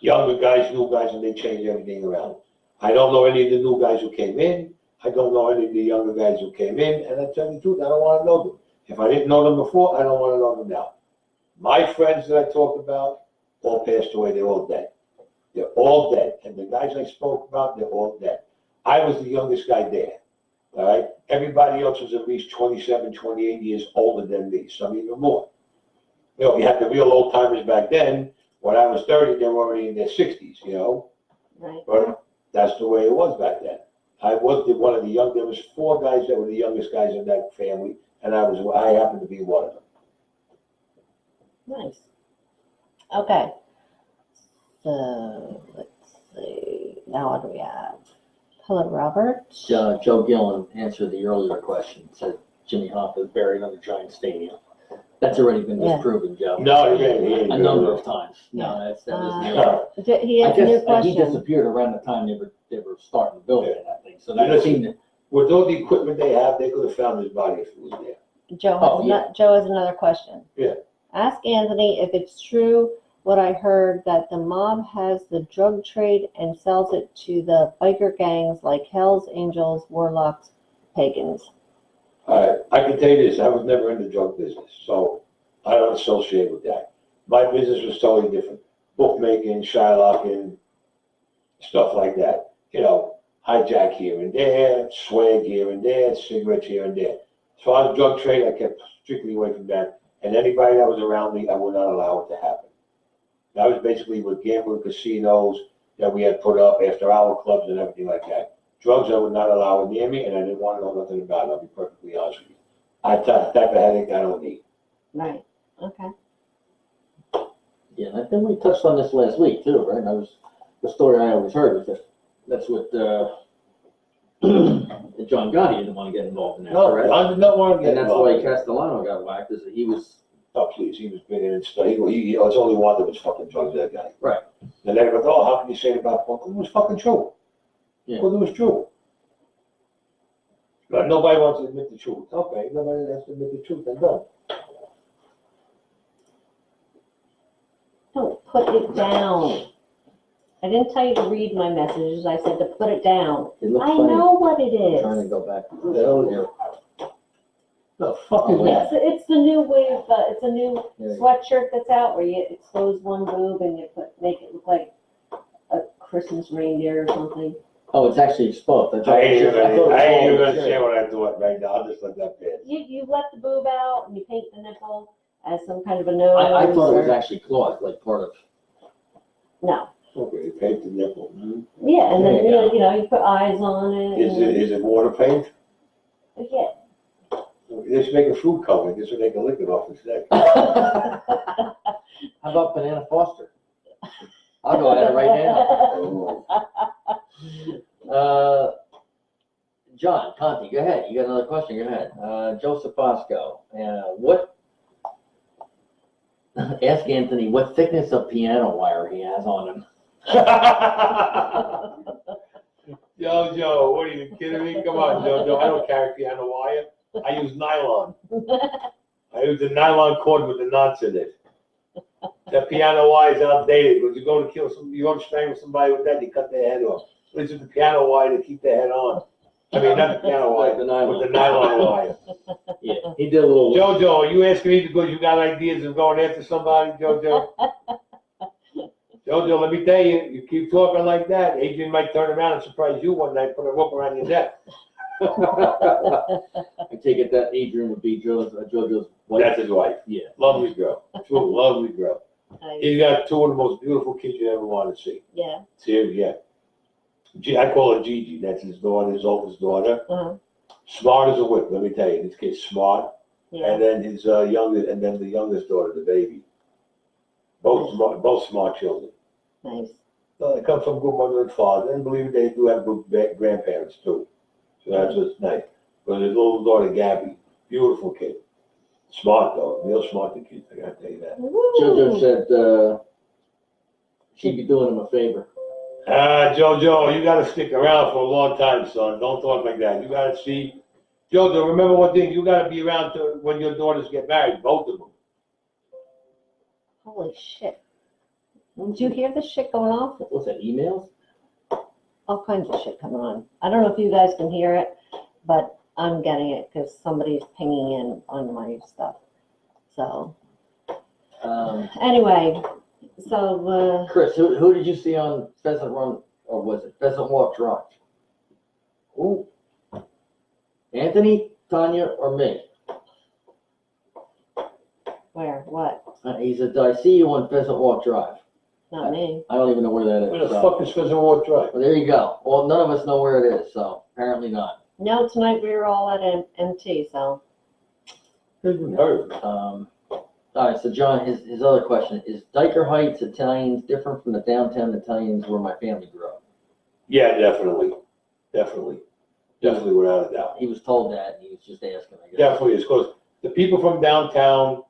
[SPEAKER 2] younger guys, new guys, and they change everything around. I don't know any of the new guys who came in. I don't know any of the younger guys who came in. And I tell you the truth, I don't want to know them. If I didn't know them before, I don't want to know them now. My friends that I talked about all passed away. They're all dead. They're all dead. And the guys I spoke about, they're all dead. I was the youngest guy there. All right? Everybody else was at least 27, 28 years older than me, some even more. You know, you had the real old timers back then. When I was 30, they were already in their 60s, you know?
[SPEAKER 1] Right.
[SPEAKER 2] But that's the way it was back then. I was one of the young, there was 4 guys that were the youngest guys in that family, and I happened to be one of them.
[SPEAKER 1] Nice. Okay. So let's see. Now what do we have? Hello, Robert.
[SPEAKER 3] Joe Gillen answered the earlier question, said Jimmy Hoffa is buried under Giant Stadium. That's already been
[SPEAKER 1] Yeah.
[SPEAKER 3] disproven, Joe.
[SPEAKER 2] No, he ain't
[SPEAKER 3] A number of times. No, that was new.
[SPEAKER 1] He has a new
[SPEAKER 3] He
[SPEAKER 1] question.
[SPEAKER 3] disappeared around the time they were starting to build it, I think. So that
[SPEAKER 2] Listen,
[SPEAKER 3] seemed to.
[SPEAKER 2] With all the equipment they have, they could have found his body if it was there.
[SPEAKER 1] Joe has another question.
[SPEAKER 2] Yeah.
[SPEAKER 1] Ask Anthony if it's true what I heard that the mob has the drug trade and sells it to the biker gangs like Hells Angels, Warlocks, Pagans.
[SPEAKER 2] I can tell you this, I was never in the drug business, so I don't associate with that. My business was totally different. Bookmaking, Shylocking, stuff like that. You know, hijack here and there, swag here and there, cigarettes here and there. As far as drug trade, I kept strictly away from that. And anybody that was around me, I would not allow it to happen. That was basically with gambling casinos that we had put up, after-hour clubs and everything like that. Drugs, I would not allow it near me, and I didn't want to know nothing about it. I'll be perfectly honest with you. That type of headache I don't need.
[SPEAKER 1] Right. Okay.
[SPEAKER 3] Yeah, I think we touched on this last week too, right? That was the story I always heard was that that's what John Gotti didn't want to get involved in that,
[SPEAKER 2] No,
[SPEAKER 3] correct?
[SPEAKER 2] I did not want to get
[SPEAKER 3] And that's
[SPEAKER 2] involved.
[SPEAKER 3] why Castellano got whacked, is that he was.
[SPEAKER 2] Oh, please, he was bigger than stuff. It's only one that was fucking drugs, that guy.
[SPEAKER 3] Right.
[SPEAKER 2] And they go, oh, how can you say it about Paul? It was fucking true.
[SPEAKER 3] Yeah.
[SPEAKER 2] Well, it was true. But nobody wants to admit the truth. Okay, nobody has to admit the truth, then don't.
[SPEAKER 1] Don't put it down. I didn't tell you to read my messages. I said to put it down.
[SPEAKER 3] It looks
[SPEAKER 1] I
[SPEAKER 3] funny.
[SPEAKER 1] know what it
[SPEAKER 3] I'm trying to
[SPEAKER 1] is.
[SPEAKER 3] go back.
[SPEAKER 2] The fuck is that?
[SPEAKER 1] It's the new wave. It's a new
[SPEAKER 3] Yeah.
[SPEAKER 1] sweatshirt that's out where you expose one boob and you make it look like a Christmas reindeer or something.
[SPEAKER 3] Oh, it's actually exposed.
[SPEAKER 2] I ain't even gonna say what I'm doing right now. I'll just let that pass.
[SPEAKER 1] You let the boob out and you paint the nipple as some kind of a nose.
[SPEAKER 3] I thought it was
[SPEAKER 1] or-
[SPEAKER 3] actually cloth, like part of.
[SPEAKER 1] No.
[SPEAKER 2] Okay, paint the nipple.
[SPEAKER 1] Yeah, and then
[SPEAKER 3] There you
[SPEAKER 1] you put eyes on it.
[SPEAKER 2] Is it water paint?
[SPEAKER 1] Yeah.
[SPEAKER 2] They should make a food coloring, just so they can lick it off his neck.
[SPEAKER 3] How about Banana Foster? I'll go at it right now. John Conti, go ahead. You got another question? Go ahead. Joseph Bosco, what? Ask Anthony what thickness of piano wire he has on him.
[SPEAKER 2] Joe, what are you kidding me? Come on, Joe. I don't carry piano wire. I use nylon. I use a nylon cord with the knots in it. That piano wire is outdated. When you go to kill some, you go to strangle somebody with that, you cut their head off. It's just the piano wire to keep their head on. I mean, not the piano wire,
[SPEAKER 3] The nylon.
[SPEAKER 2] but the nylon wire.
[SPEAKER 3] Yeah, he did a little.
[SPEAKER 2] Jojo, are you asking me because you got ideas of going after somebody, Jojo? Jojo, let me tell you, you keep talking like that, Adrian might turn around and surprise you one night, put a rope around your neck.
[SPEAKER 3] I take it that Adrian would be JoJo's wife.
[SPEAKER 2] That's his wife.
[SPEAKER 3] Yeah.
[SPEAKER 2] Lovely girl. True, lovely girl.
[SPEAKER 1] Nice.
[SPEAKER 2] He's got two of the most beautiful kids you ever want to see.
[SPEAKER 1] Yeah.
[SPEAKER 2] Seriously, yeah. I call her Gigi. That's his daughter, his oldest daughter.
[SPEAKER 1] Uh-huh.
[SPEAKER 2] Smart as a whip, let me tell you. This kid's smart.
[SPEAKER 1] Yeah.
[SPEAKER 2] And then his youngest, and then the youngest daughter, the baby. Both smart children.
[SPEAKER 1] Nice.
[SPEAKER 2] They come from good mother and father, and believe me, they do have good grandparents too. So that's what's nice. But his little daughter, Gabby, beautiful kid. Smart though, real smart the kid, I gotta tell you that.
[SPEAKER 3] JoJo said she'd be doing him a favor.
[SPEAKER 2] Jojo, you gotta stick around for a long time, son. Don't talk like that. You gotta see. Jojo, remember one thing, you gotta be around to when your daughters get married, both of them.
[SPEAKER 1] Holy shit. Did you hear the shit going off?
[SPEAKER 3] What's that, emails?
[SPEAKER 1] All kinds of shit coming on. I don't know if you guys can hear it, but I'm getting it because somebody's pinging in on my stuff. So, anyway, so,
[SPEAKER 3] Chris, who did you see on Pheasant Run, or was it Pheasant Walk Drive? Who? Anthony, Tanya, or me?
[SPEAKER 1] where, what?
[SPEAKER 3] He said, I see you on Pheasant Walk Drive.
[SPEAKER 1] Not me.
[SPEAKER 3] I don't even know where that is.
[SPEAKER 2] Where the
[SPEAKER 3] so-
[SPEAKER 2] fuck is Pheasant Walk Drive?
[SPEAKER 3] Well, there you go. Well, none of us know where it is, so apparently not.
[SPEAKER 1] No, tonight we were all at MT, so.
[SPEAKER 2] Didn't hurt.
[SPEAKER 3] All right, so John, his other question is Diker Heights Italians different from the downtown Italians where my family grew up?
[SPEAKER 2] Yeah, definitely. Definitely without a doubt.
[SPEAKER 3] He was told that, and he was just asking, I guess.
[SPEAKER 2] Definitely is, because the people from downtown,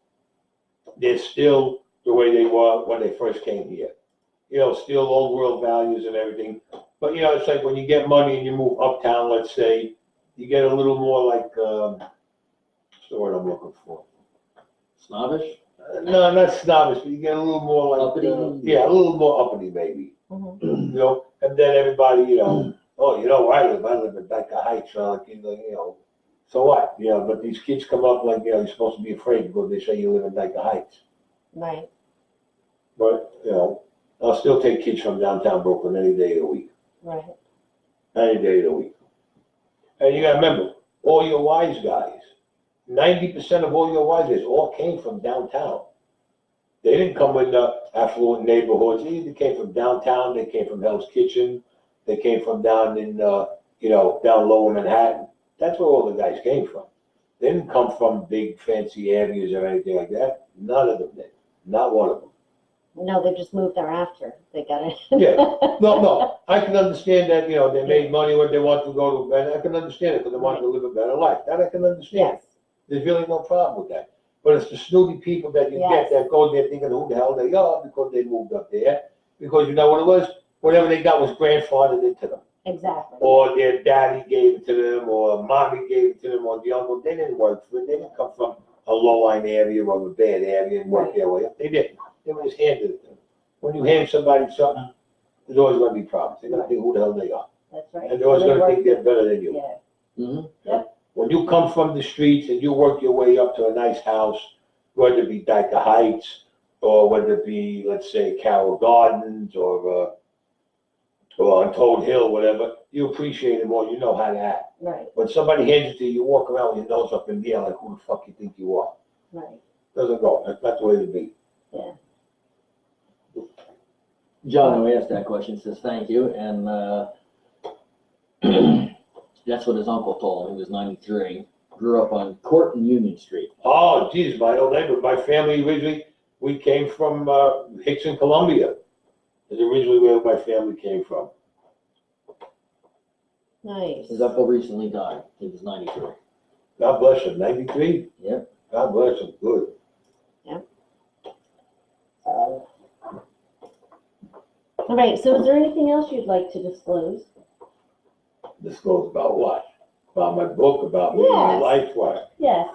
[SPEAKER 2] they're still the way they were when they first came here. You know, still old world values and everything. But, you know, it's like when you get money and you move uptown, let's say, you get a little more like, what's the word I'm looking for?
[SPEAKER 3] Snobbish?
[SPEAKER 2] No, not snobbish, but you get a little more like,
[SPEAKER 3] Uppity?
[SPEAKER 2] yeah, a little more uppity maybe.
[SPEAKER 1] Mhm.
[SPEAKER 2] You know, and then everybody, you know, oh, you know where I live in Dyker Heights, you know, so what? You know, but these kids come up like, you know, you're supposed to be afraid because they say you live in Dyker Heights.
[SPEAKER 1] Right.
[SPEAKER 2] But, you know, I'll still take kids from downtown Brooklyn any day of the week.
[SPEAKER 1] Right.
[SPEAKER 2] Any day of the week. And you gotta remember, all your wise guys, 90% of all your wise guys all came from downtown. They didn't come in the affluent neighborhoods. They either came from downtown, they came from Hell's Kitchen, they came from down in, you know, down lower Manhattan. That's where all the guys came from. They didn't come from big fancy avenues or anything like that. None of them did. Not one of them.
[SPEAKER 1] No, they just moved there after they got it.
[SPEAKER 2] Yeah. No, I can understand that, you know, they made money when they want to go to bed. I can understand it because they want to live a better life. That I can understand.
[SPEAKER 1] Yes.
[SPEAKER 2] There's really no problem with that. But it's the snooty people that you
[SPEAKER 1] Yes.
[SPEAKER 2] get that go there thinking who the hell they are because they moved up there. Because you know what it was? Whatever they got was grandfathered into them.
[SPEAKER 1] Exactly.
[SPEAKER 2] Or their daddy gave it to them, or mommy gave it to them, or the uncle. They didn't work for it. They didn't come from a low-line area or a bad area and work their way up. They didn't. They were just handed it to them. When you hand somebody something, there's always going to be problems. They're going to think who the hell they are.
[SPEAKER 1] That's right.
[SPEAKER 2] And they're always going to think they're better than you.
[SPEAKER 1] Yeah.
[SPEAKER 3] Mm-hmm.
[SPEAKER 2] When you come from the streets and you work your way up to a nice house, whether it be Dyker Heights, or whether it be, let's say, Carroll Gardens, or on Toad Hill, whatever, you appreciate it more. You know how to act.
[SPEAKER 1] Right.
[SPEAKER 2] When somebody hands it to you, you walk around with your nose up in the air like, who the fuck you think you are?
[SPEAKER 1] Right.
[SPEAKER 2] Doesn't go. That's not the way to be.
[SPEAKER 1] Yeah.
[SPEAKER 3] John, who asked that question, says thank you, and that's what his uncle told him. He was 93, grew up on Court and Union Street.
[SPEAKER 2] Oh, geez, my old neighbor. My family originally, we came from Hickson, Columbia. Is originally where my family came from.
[SPEAKER 1] Nice.
[SPEAKER 3] His uncle recently died. He was 93.
[SPEAKER 2] God bless him. 93?
[SPEAKER 3] Yep.
[SPEAKER 2] God bless him. Good.
[SPEAKER 1] All right, so is there anything else you'd like to disclose?
[SPEAKER 2] This goes about what? About my book, about me, my
[SPEAKER 1] Yes.
[SPEAKER 2] life, what?
[SPEAKER 1] Yes.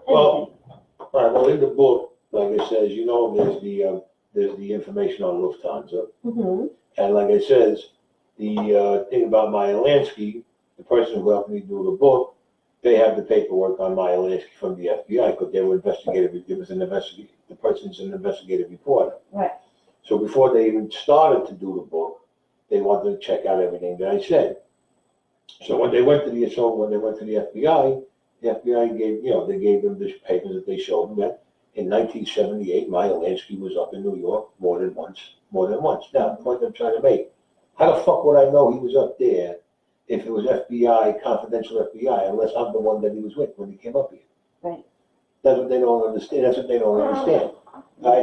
[SPEAKER 2] Well, all right, well, in the book, like it says, you know, there's the there's the information on Lufthansa.
[SPEAKER 1] Mm-hmm.
[SPEAKER 2] And like I says, the thing about Maya Lansky, the person who helped me do the book, they have the paperwork on Maya Lansky from the FBI because they were investigative. It was an investigative. The person's an investigative reporter.
[SPEAKER 1] Right.
[SPEAKER 2] So before they even started to do the book, they wanted to check out everything that I said. So when they went to the FBI, the FBI gave them the papers that they showed them that in 1978, Maya Lansky was up in New York more than once. Now, the point I'm trying to make, how the fuck would I know he was up there if it was FBI, confidential FBI, unless I'm the one that he was with when he came up here?
[SPEAKER 1] Right.
[SPEAKER 2] That's what they don't understand. That's what they don't understand.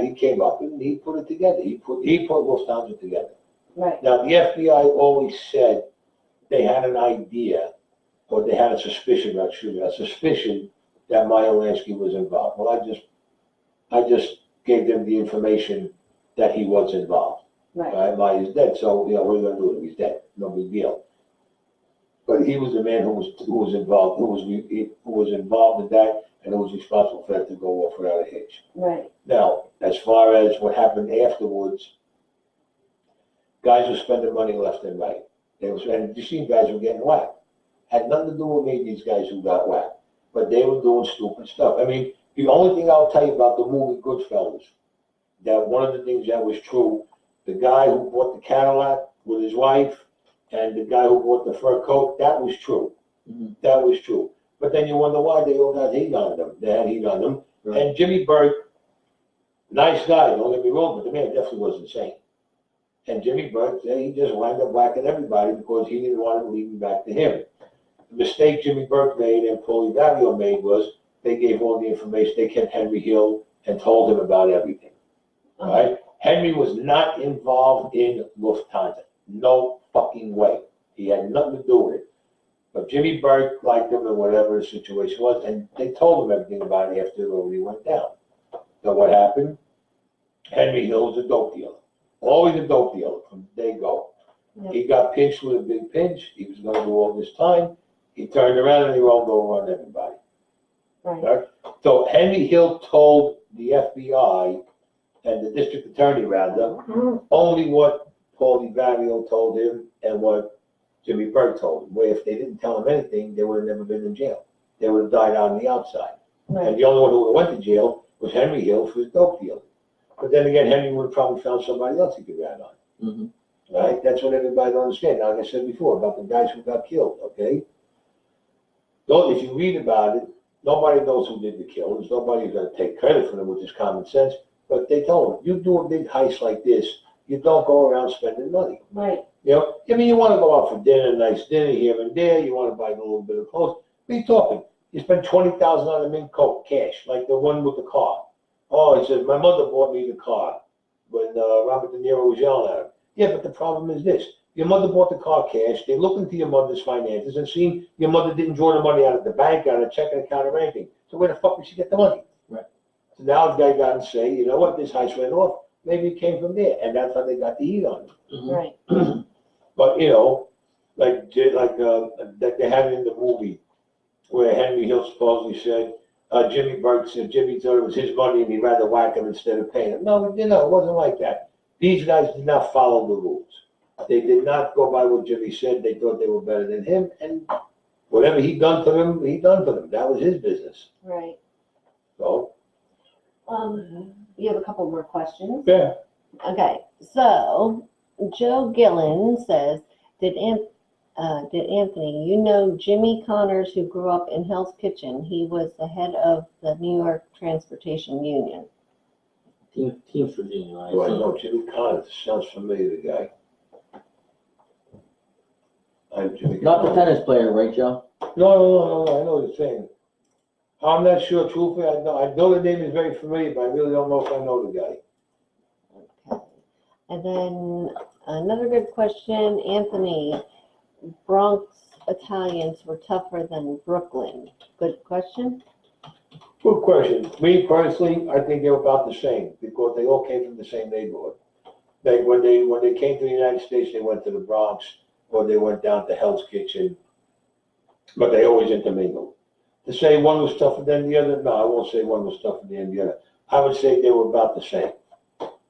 [SPEAKER 2] He came up and he put it together. He put Lufthansa together.
[SPEAKER 1] Right.
[SPEAKER 2] Now, the FBI always said they had an idea, or they had a suspicion that Maya Lansky was involved. Well, I just gave them the information that he was involved.
[SPEAKER 1] Right.
[SPEAKER 2] Maya's dead, so what are you gonna do? He's dead. No big deal. But he was the man who was involved in that, and who was responsible for that to go off without a hitch.
[SPEAKER 1] Right.
[SPEAKER 2] Now, as far as what happened afterwards, guys were spending money left and right. And you see, guys were getting whacked. Had nothing to do with me, these guys who got whacked. But they were doing stupid stuff. I mean, the only thing I'll tell you about the movie Goodfellas, that one of the things that was true, the guy who bought the Cadillac with his wife and the guy who bought the fur coat, that was true.
[SPEAKER 3] Mhm.
[SPEAKER 2] That was true. But then you wonder why they all got heat on them. They had heat on them.
[SPEAKER 3] Right.
[SPEAKER 2] And Jimmy Burke, nice guy, don't get me wrong, but the man definitely was insane. And Jimmy Burke, he just wound up whacking everybody because he didn't want to leave him back to him. The mistake Jimmy Burke made and Paulie Vario made was they gave all the information. They kept Henry Hill and told him about everything.
[SPEAKER 1] Uh-huh.
[SPEAKER 2] Right? Henry was not involved in Lufthansa. No fucking way. He had nothing to do with it. But Jimmy Burke liked him and whatever the situation was, and they told him everything about it after he went down. So what happened? Henry Hill was a dope dealer. Always a dope dealer from the day go.
[SPEAKER 1] Yep.
[SPEAKER 2] He got pinched with a big pinch. He was going to do all this time. He turned around and he rolled over on everybody.
[SPEAKER 1] Right.
[SPEAKER 2] Right? So Henry Hill told the FBI and the district attorney rather only what Paulie Vario told him and what Jimmy Burke told him. Where if they didn't tell him anything, they would have never been in jail. They would have died out on the outside.
[SPEAKER 1] Right.
[SPEAKER 2] And the only one who went to jail was Henry Hill for his dope dealing. But then again, Henry would have probably found somebody else he could rat on.
[SPEAKER 3] Mm-hmm.
[SPEAKER 2] Right? That's what everybody don't understand. Now, like I said before, about the guys who got killed, okay? So if you read about it, nobody knows who did the killings. Nobody's going to take credit for them, which is common sense. But they told him, you do a big heist like this, you don't go around spending money.
[SPEAKER 1] Right.
[SPEAKER 2] You know, I mean, you want to go out for dinner, nice dinner here and there. You want to buy a little bit of clothes. What are you talking? You spend $20,000 on a mint coat, cash, like the one with the car. Oh, he said, my mother bought me the car when Robert De Niro was yelling at him. Yeah, but the problem is this. Your mother bought the car cash. They look into your mother's finances and see your mother didn't draw the money out of the bank, out of a checking account or anything. So where the fuck did she get the money?
[SPEAKER 3] Right.
[SPEAKER 2] So now the guy got and say, you know what, this heist went off. Maybe it came from there. And that's how they got the heat on him.
[SPEAKER 3] Mm-hmm.
[SPEAKER 1] Right.
[SPEAKER 2] But, you know, like that they had it in the movie where Henry Hill supposedly said, Jimmy Burke said Jimmy thought it was his money and he'd rather whack him instead of paying him. No, you know, it wasn't like that. These guys did not follow the rules. They did not go by what Jimmy said. They thought they were better than him. And whatever he done for them, he done for them. That was his business.
[SPEAKER 1] Right.
[SPEAKER 2] So,
[SPEAKER 1] You have a couple more questions.
[SPEAKER 2] yeah.
[SPEAKER 1] Okay. So Joe Gillen says, did Anthony, you know Jimmy Connors, who grew up in Hell's Kitchen? He was the head of the New York Transportation Union.
[SPEAKER 3] Teamster Union, right?
[SPEAKER 2] Do I know Jimmy Connors? Sounds familiar, the guy. I'm Jimmy
[SPEAKER 3] Not the
[SPEAKER 2] Connors.
[SPEAKER 3] tennis player, right, Joe?
[SPEAKER 2] No, I know what you're saying. I'm not sure, truthfully. I know the name is very familiar, but I really don't know if I know the guy.
[SPEAKER 1] Okay. And then another good question, Anthony, Bronx Italians were tougher than Brooklyn. Good question.
[SPEAKER 2] Good question. Me personally, I think they're about the same because they all came from the same neighborhood. When they came to the United States, they went to the Bronx or they went down to Hell's Kitchen, but they always intermingled. To say one was tougher than the other, no, I won't say one was tougher than the other. I would say they were about the same.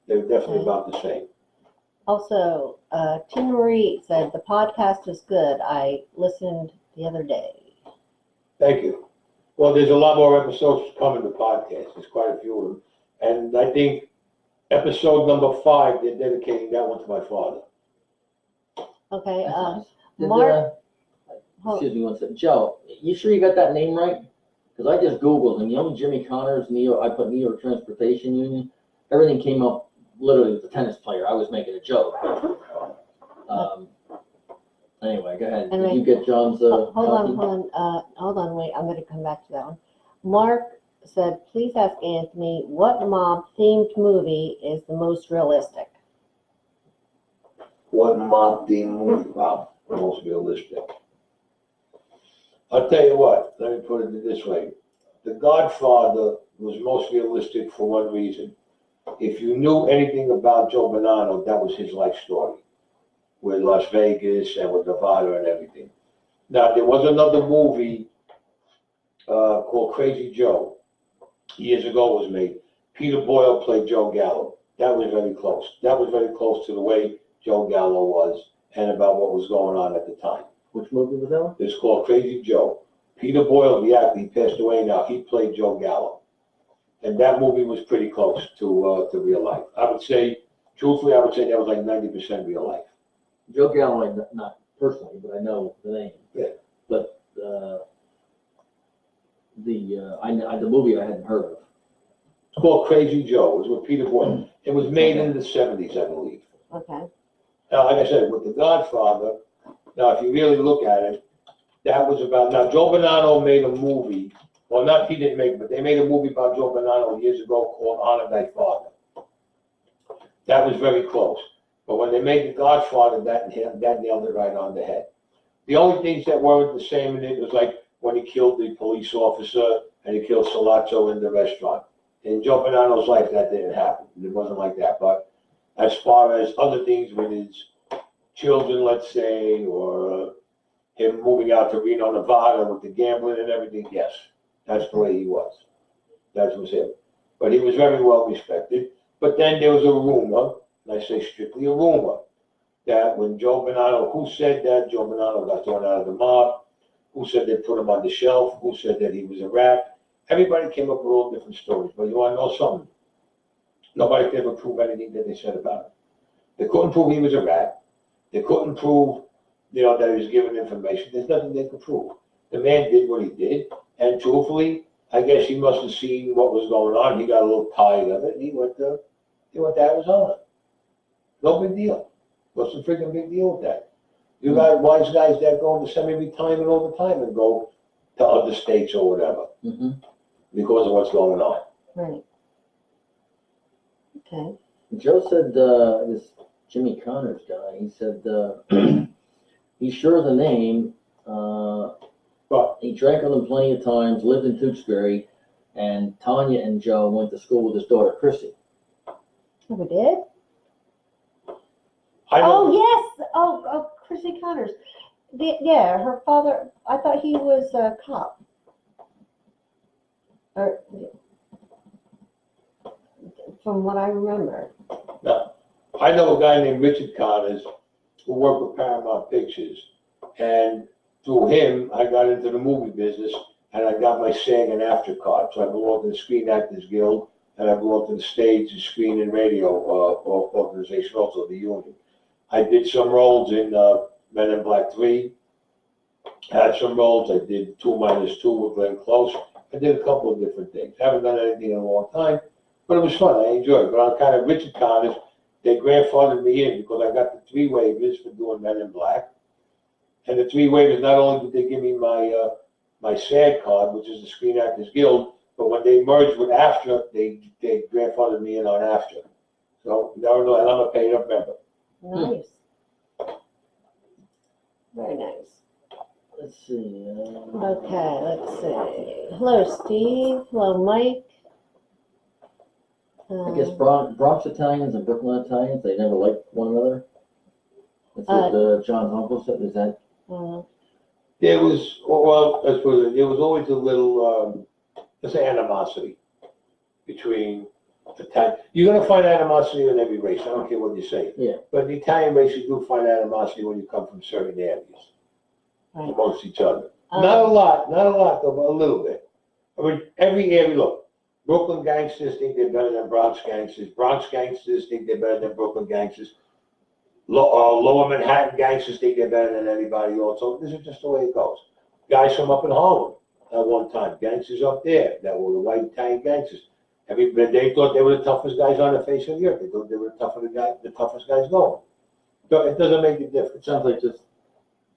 [SPEAKER 2] They're definitely
[SPEAKER 1] Okay.
[SPEAKER 2] about the same.
[SPEAKER 1] Also, Tina Marie said, the podcast is good. I listened the other day.
[SPEAKER 2] Thank you. Well, there's a lot more episodes coming to podcast. There's quite a few of them. And I think episode number 5, they're dedicating that one to my father.
[SPEAKER 1] Okay,
[SPEAKER 3] That's nice. Did,
[SPEAKER 1] Mark,
[SPEAKER 3] excuse me one second. Joe, you sure you got that name right? Because I just Googled, and the only Jimmy Connors, I put New York Transportation Union, everything came up literally with the tennis player. I was making a joke. Anyway, go ahead. Did you get John's
[SPEAKER 1] hold
[SPEAKER 3] copy?
[SPEAKER 1] on, wait, I'm gonna come back to that one. Mark said, please ask Anthony, what mob-themed movie is the most realistic?
[SPEAKER 2] What mob theme movie? Wow, most realistic. I'll tell you what, let me put it this way. The Godfather was most realistic for one reason. If you knew anything about Joe Bonanno, that was his life story with Las Vegas and with Nevada and everything. Now, there was another movie called Crazy Joe. Years ago it was made. Peter Boyle played Joe Gallo. That was very close. That was very close to the way Joe Gallo was and about what was going on at the time.
[SPEAKER 3] Which movie was that one?
[SPEAKER 2] It's called Crazy Joe. Peter Boyle, the actor, he passed away now. He played Joe Gallo. And that movie was pretty close to real life. I would say, truthfully, I would say that was like 90% real life.
[SPEAKER 3] Joe Gallo, not personally, but I know the name.
[SPEAKER 2] Yeah.
[SPEAKER 3] But the movie I hadn't heard of.
[SPEAKER 2] It's called Crazy Joe. It was with Peter Boyle. It was made in the 70s, I believe.
[SPEAKER 1] Okay,
[SPEAKER 2] Now, like I said, with The Godfather, now if you really look at it, that was about, now Joe Bonanno made a movie, well, not he didn't make it, but they made a movie about Joe Bonanno years ago called Honor Thy Father. That was very close. But when they made The Godfather, that nailed it right on the head. The only things that weren't the same in it was like when he killed the police officer and he killed Salazzo in the restaurant. In Joe Bonanno's life, that didn't happen. It wasn't like that. But as far as other things with his children, let's say, or him moving out to Reno, Nevada with the gambling and everything, yes, that's the way he was. That was him. But he was very well respected. But then there was a rumor, and I say strictly a rumor, that when Joe Bonanno, who said that Joe Bonanno got thrown out of the mob, who said they put him on the shelf, who said that he was a rat. Everybody came up with all different stories. But you want to know something? Nobody could ever prove anything that they said about him. They couldn't prove he was a rat. They couldn't prove, that he was given information. There's nothing they could prove. The man did what he did, and truthfully, I guess he must have seen what was going on. He got a little tired of it, and he went to Arizona. No big deal. What's the freaking big deal with that? You got wise guys that go into semi-retirement all the time and go to other states or whatever because of what's going on.
[SPEAKER 1] right. Okay,
[SPEAKER 3] Joe said, this Jimmy Connors guy, he said, he's sure of the name.
[SPEAKER 2] But
[SPEAKER 3] He drank with him plenty of times, lived in Tewksbury, and Tanya and Joe went to school with his daughter, Chrissy.
[SPEAKER 1] we did?
[SPEAKER 2] I know.
[SPEAKER 1] Oh, yes, oh, Chrissy Connors. Yeah, her father, I thought he was a cop. Or, from what I remember.
[SPEAKER 2] Now, I know a guy named Richard Connors who worked with Paramount Pictures, and through him, I got into the movie business, and I got my SAG and AFTRA card. So I belong to the Screen Actors Guild, and I belong to the Stage, the Screen and Radio organization, also the union. I did some roles in Men in Black 3. Had some roles. I did 2-2 with Glenn Close. I did a couple of different things. Haven't done anything in a long time, but it was fun. I enjoyed it. But I'm kind of Richard Connors. They grandfathered me in because I got the 3 waivers for doing Men in Black. And the 3 waivers, not only did they give me my SAG card, which is the Screen Actors Guild, but when they merged with AFTRA, they grandfathered me in on AFTRA. So, and I'm a paid up member.
[SPEAKER 1] Nice. Very nice.
[SPEAKER 3] Let's see.
[SPEAKER 1] Okay, let's see. Hello, Steve. Hello, Mike.
[SPEAKER 3] I guess Bronx Italians and Brooklyn Italians, they never liked one another. That's what John's uncle said. Is that?
[SPEAKER 2] There was, well, let's put it, there was always a little, let's say, animosity between You're gonna find animosity in every race, I don't care what you say.
[SPEAKER 3] Yeah.
[SPEAKER 2] But the Italian race, you do find animosity when you come from certain areas
[SPEAKER 1] Right.
[SPEAKER 2] amongst each other. Not a lot, though, but a little bit. I mean, every area, look, Brooklyn gangsters think they're better than Bronx gangsters. Bronx gangsters think they're better than Brooklyn gangsters. Lower Manhattan gangsters think they're better than anybody else. So this is just the way it goes. Guys from up in Harlem at one time, gangsters up there that were the white Italian gangsters. They thought they were the toughest guys on the face of the earth. They thought they were the toughest guys going. So it doesn't make a
[SPEAKER 3] It
[SPEAKER 2] difference.
[SPEAKER 3] sounds like just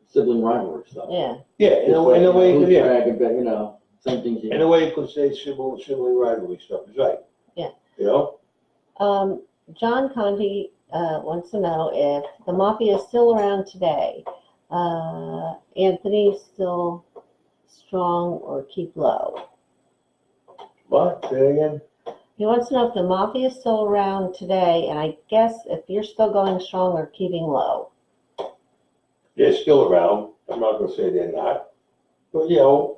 [SPEAKER 3] sibling rivalry stuff.
[SPEAKER 1] Yeah,
[SPEAKER 2] Yeah, in a way,
[SPEAKER 3] Who's
[SPEAKER 2] yeah.
[SPEAKER 3] dragging back, you know, same things.
[SPEAKER 2] In a way, you could say sibling rivalry stuff is right.
[SPEAKER 1] Yeah.
[SPEAKER 2] You know?
[SPEAKER 1] John Conti wants to know if the mafia is still around today. Anthony still strong or keep low?
[SPEAKER 2] What? Say it again?
[SPEAKER 1] He wants to know if the mafia is still around today, and I guess if you're still going strong or keeping low.
[SPEAKER 2] They're still around. I'm not gonna say they're not. But, you know,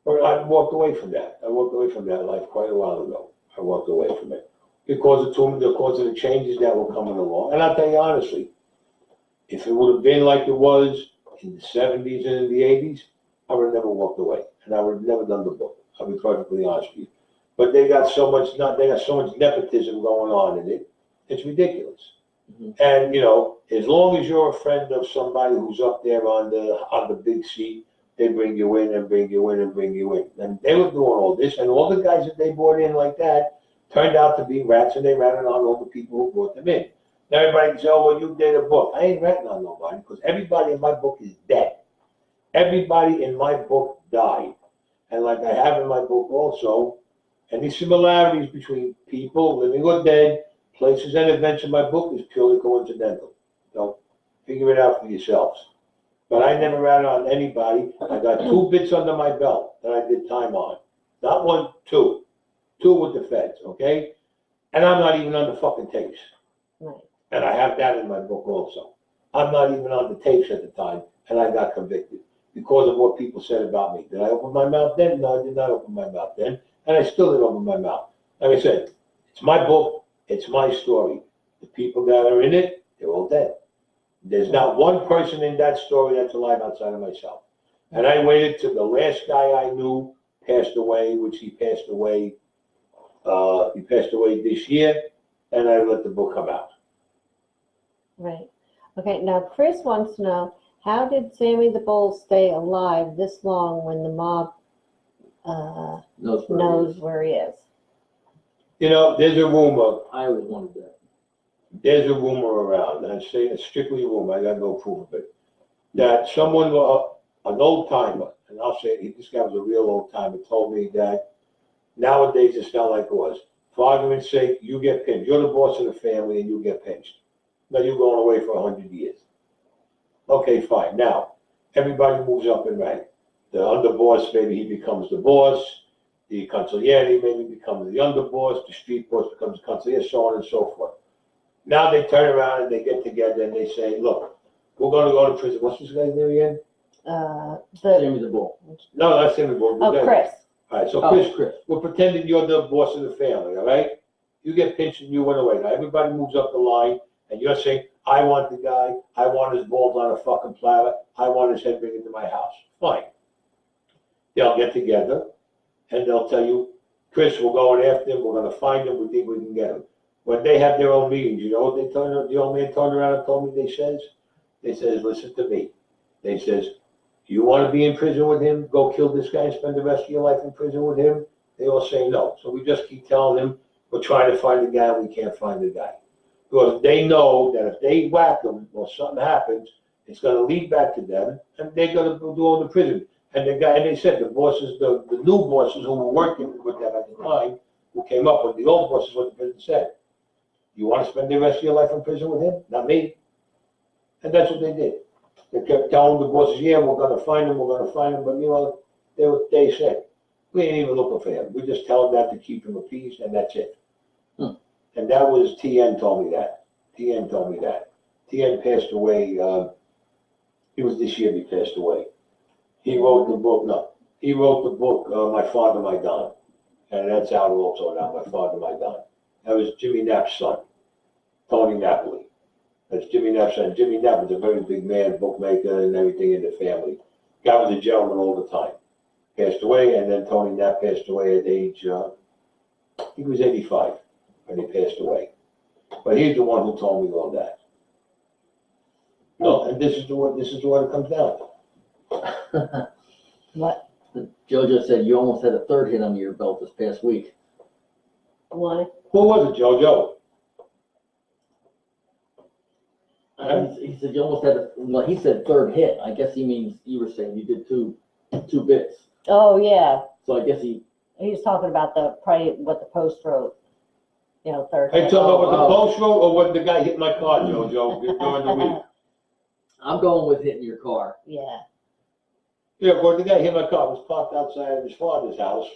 [SPEAKER 2] but I walked away from that. I walked away from that life quite a while ago. I walked away from it. Because of the changes that were coming along. And I'll tell you honestly, if it would have been like it was in the 70s and in the 80s, I would have never walked away. And I would have never done the book. I'll be perfectly honest with you. But they got so much nepotism going on in it. It's ridiculous.
[SPEAKER 3] Mhm.
[SPEAKER 2] And, you know, as long as you're a friend of somebody who's up there on the big seat, they bring you in and bring you in and bring you in. And they were doing all this, and all the guys that they brought in like that turned out to be rats, and they ratted on all the people who brought them in. Now everybody can say, oh, well, you did a book. I ain't ratting on nobody, because everybody in my book is dead. Everybody in my book died. And like I have in my book also, any similarities between people, living or dead, places and events in my book is purely coincidental. So figure it out for yourselves. But I never ran on anybody. I got 2 bits under my belt that I did time on. Not 1, 2. 2 with the feds, okay? And I'm not even on the fucking tapes.
[SPEAKER 1] Right.
[SPEAKER 2] And I have that in my book also. I'm not even on the tapes at the time, and I got convicted because of what people said about me. Did I open my mouth then? No, I did not open my mouth then. And I still didn't open my mouth. Like I said, it's my book. It's my story. The people that are in it, they're all dead. There's not one person in that story that's alive outside of myself. And I waited till the last guy I knew passed away, which he passed away this year, and I let the book come out.
[SPEAKER 1] Right. Okay, now Chris wants to know, how did Sammy the Bull stay alive this long when the mob knows where he is?
[SPEAKER 2] You know, there's a rumor.
[SPEAKER 3] I always wanted that.
[SPEAKER 2] There's a rumor around, and I'm saying it's strictly a rumor, I got no proof of it, that someone, an old timer, and I'll say this guy was a real old timer, told me that nowadays it's not like it was. For argument's sake, you get pinched. You're the boss of the family and you get pinched. Now you're going away for 100 years. Okay, fine. Now, everybody moves up in rank. The underboss, maybe he becomes the boss. The consigliere maybe becomes the underboss. The street boss becomes the consigliere, so on and so forth. Now they turn around and they get together and they say, look, we're going to go to prison. What's this guy's name again?
[SPEAKER 3] Sammy the Bull.
[SPEAKER 2] No, that's him.
[SPEAKER 1] Chris.
[SPEAKER 2] All right, so
[SPEAKER 3] Chris.
[SPEAKER 2] we're pretending you're the boss of the family, all right? You get pinched and you went away. Now everybody moves up the line and you're saying, I want the guy, I want his balls on a fucking platter, I want his head bring into my house. Fine. They'll get together and they'll tell you, Chris, we're going after him, we're going to find him, we think we can get him. When they have their own meetings, you know what they told the old man turned around and told me they says, listen to me. They says, you want to be in prison with him? Go kill this guy and spend the rest of your life in prison with him? They all say no. So we just keep telling them we're trying to find the guy and we can't find the guy. Because they know that if they whack them or something happens, it's going to lead back to them and they're going to go into prison. And they said the bosses, the new bosses who were working with them at the time, who came up with the old bosses, what the prison said. You want to spend the rest of your life in prison with him? Not me. And that's what they did. They kept telling the bosses, yeah, we're going to find him, but you know, they said, we ain't even looking for him. We just tell him that to keep him appeased, and that's it. And that was, TN told me that. TN passed away, it was this year he passed away. He wrote the book, My Father, My Don. And that's out also now, My Father, My Don. That was Jimmy Knapp's son, Tony Napoli. That's Jimmy Knapp's son. Jimmy Knapp was a very big man, bookmaker and everything in the family. Guy was a gentleman all the time. Passed away, and then Tony Knapp passed away at age, he was 85 when he passed away. But he's the one who told me all that. No, and this is what it comes down to.
[SPEAKER 1] What?
[SPEAKER 3] JoJo said you almost had a third hit under your belt this past week.
[SPEAKER 1] Why?
[SPEAKER 2] Who was it, JoJo?
[SPEAKER 3] He said you almost had well, he said third hit. I guess he means you were saying you did two bits.
[SPEAKER 1] Oh, yeah.
[SPEAKER 3] So I guess he.
[SPEAKER 1] He's talking about probably what the post wrote. You know, third.
[SPEAKER 2] Are you
[SPEAKER 1] hit.
[SPEAKER 2] talking about what the post wrote or what the guy hit my car, JoJo, during the week?
[SPEAKER 3] I'm going with hitting your car.
[SPEAKER 1] Yeah.
[SPEAKER 2] Yeah, well, the guy hit my car. It was parked outside of his father's house.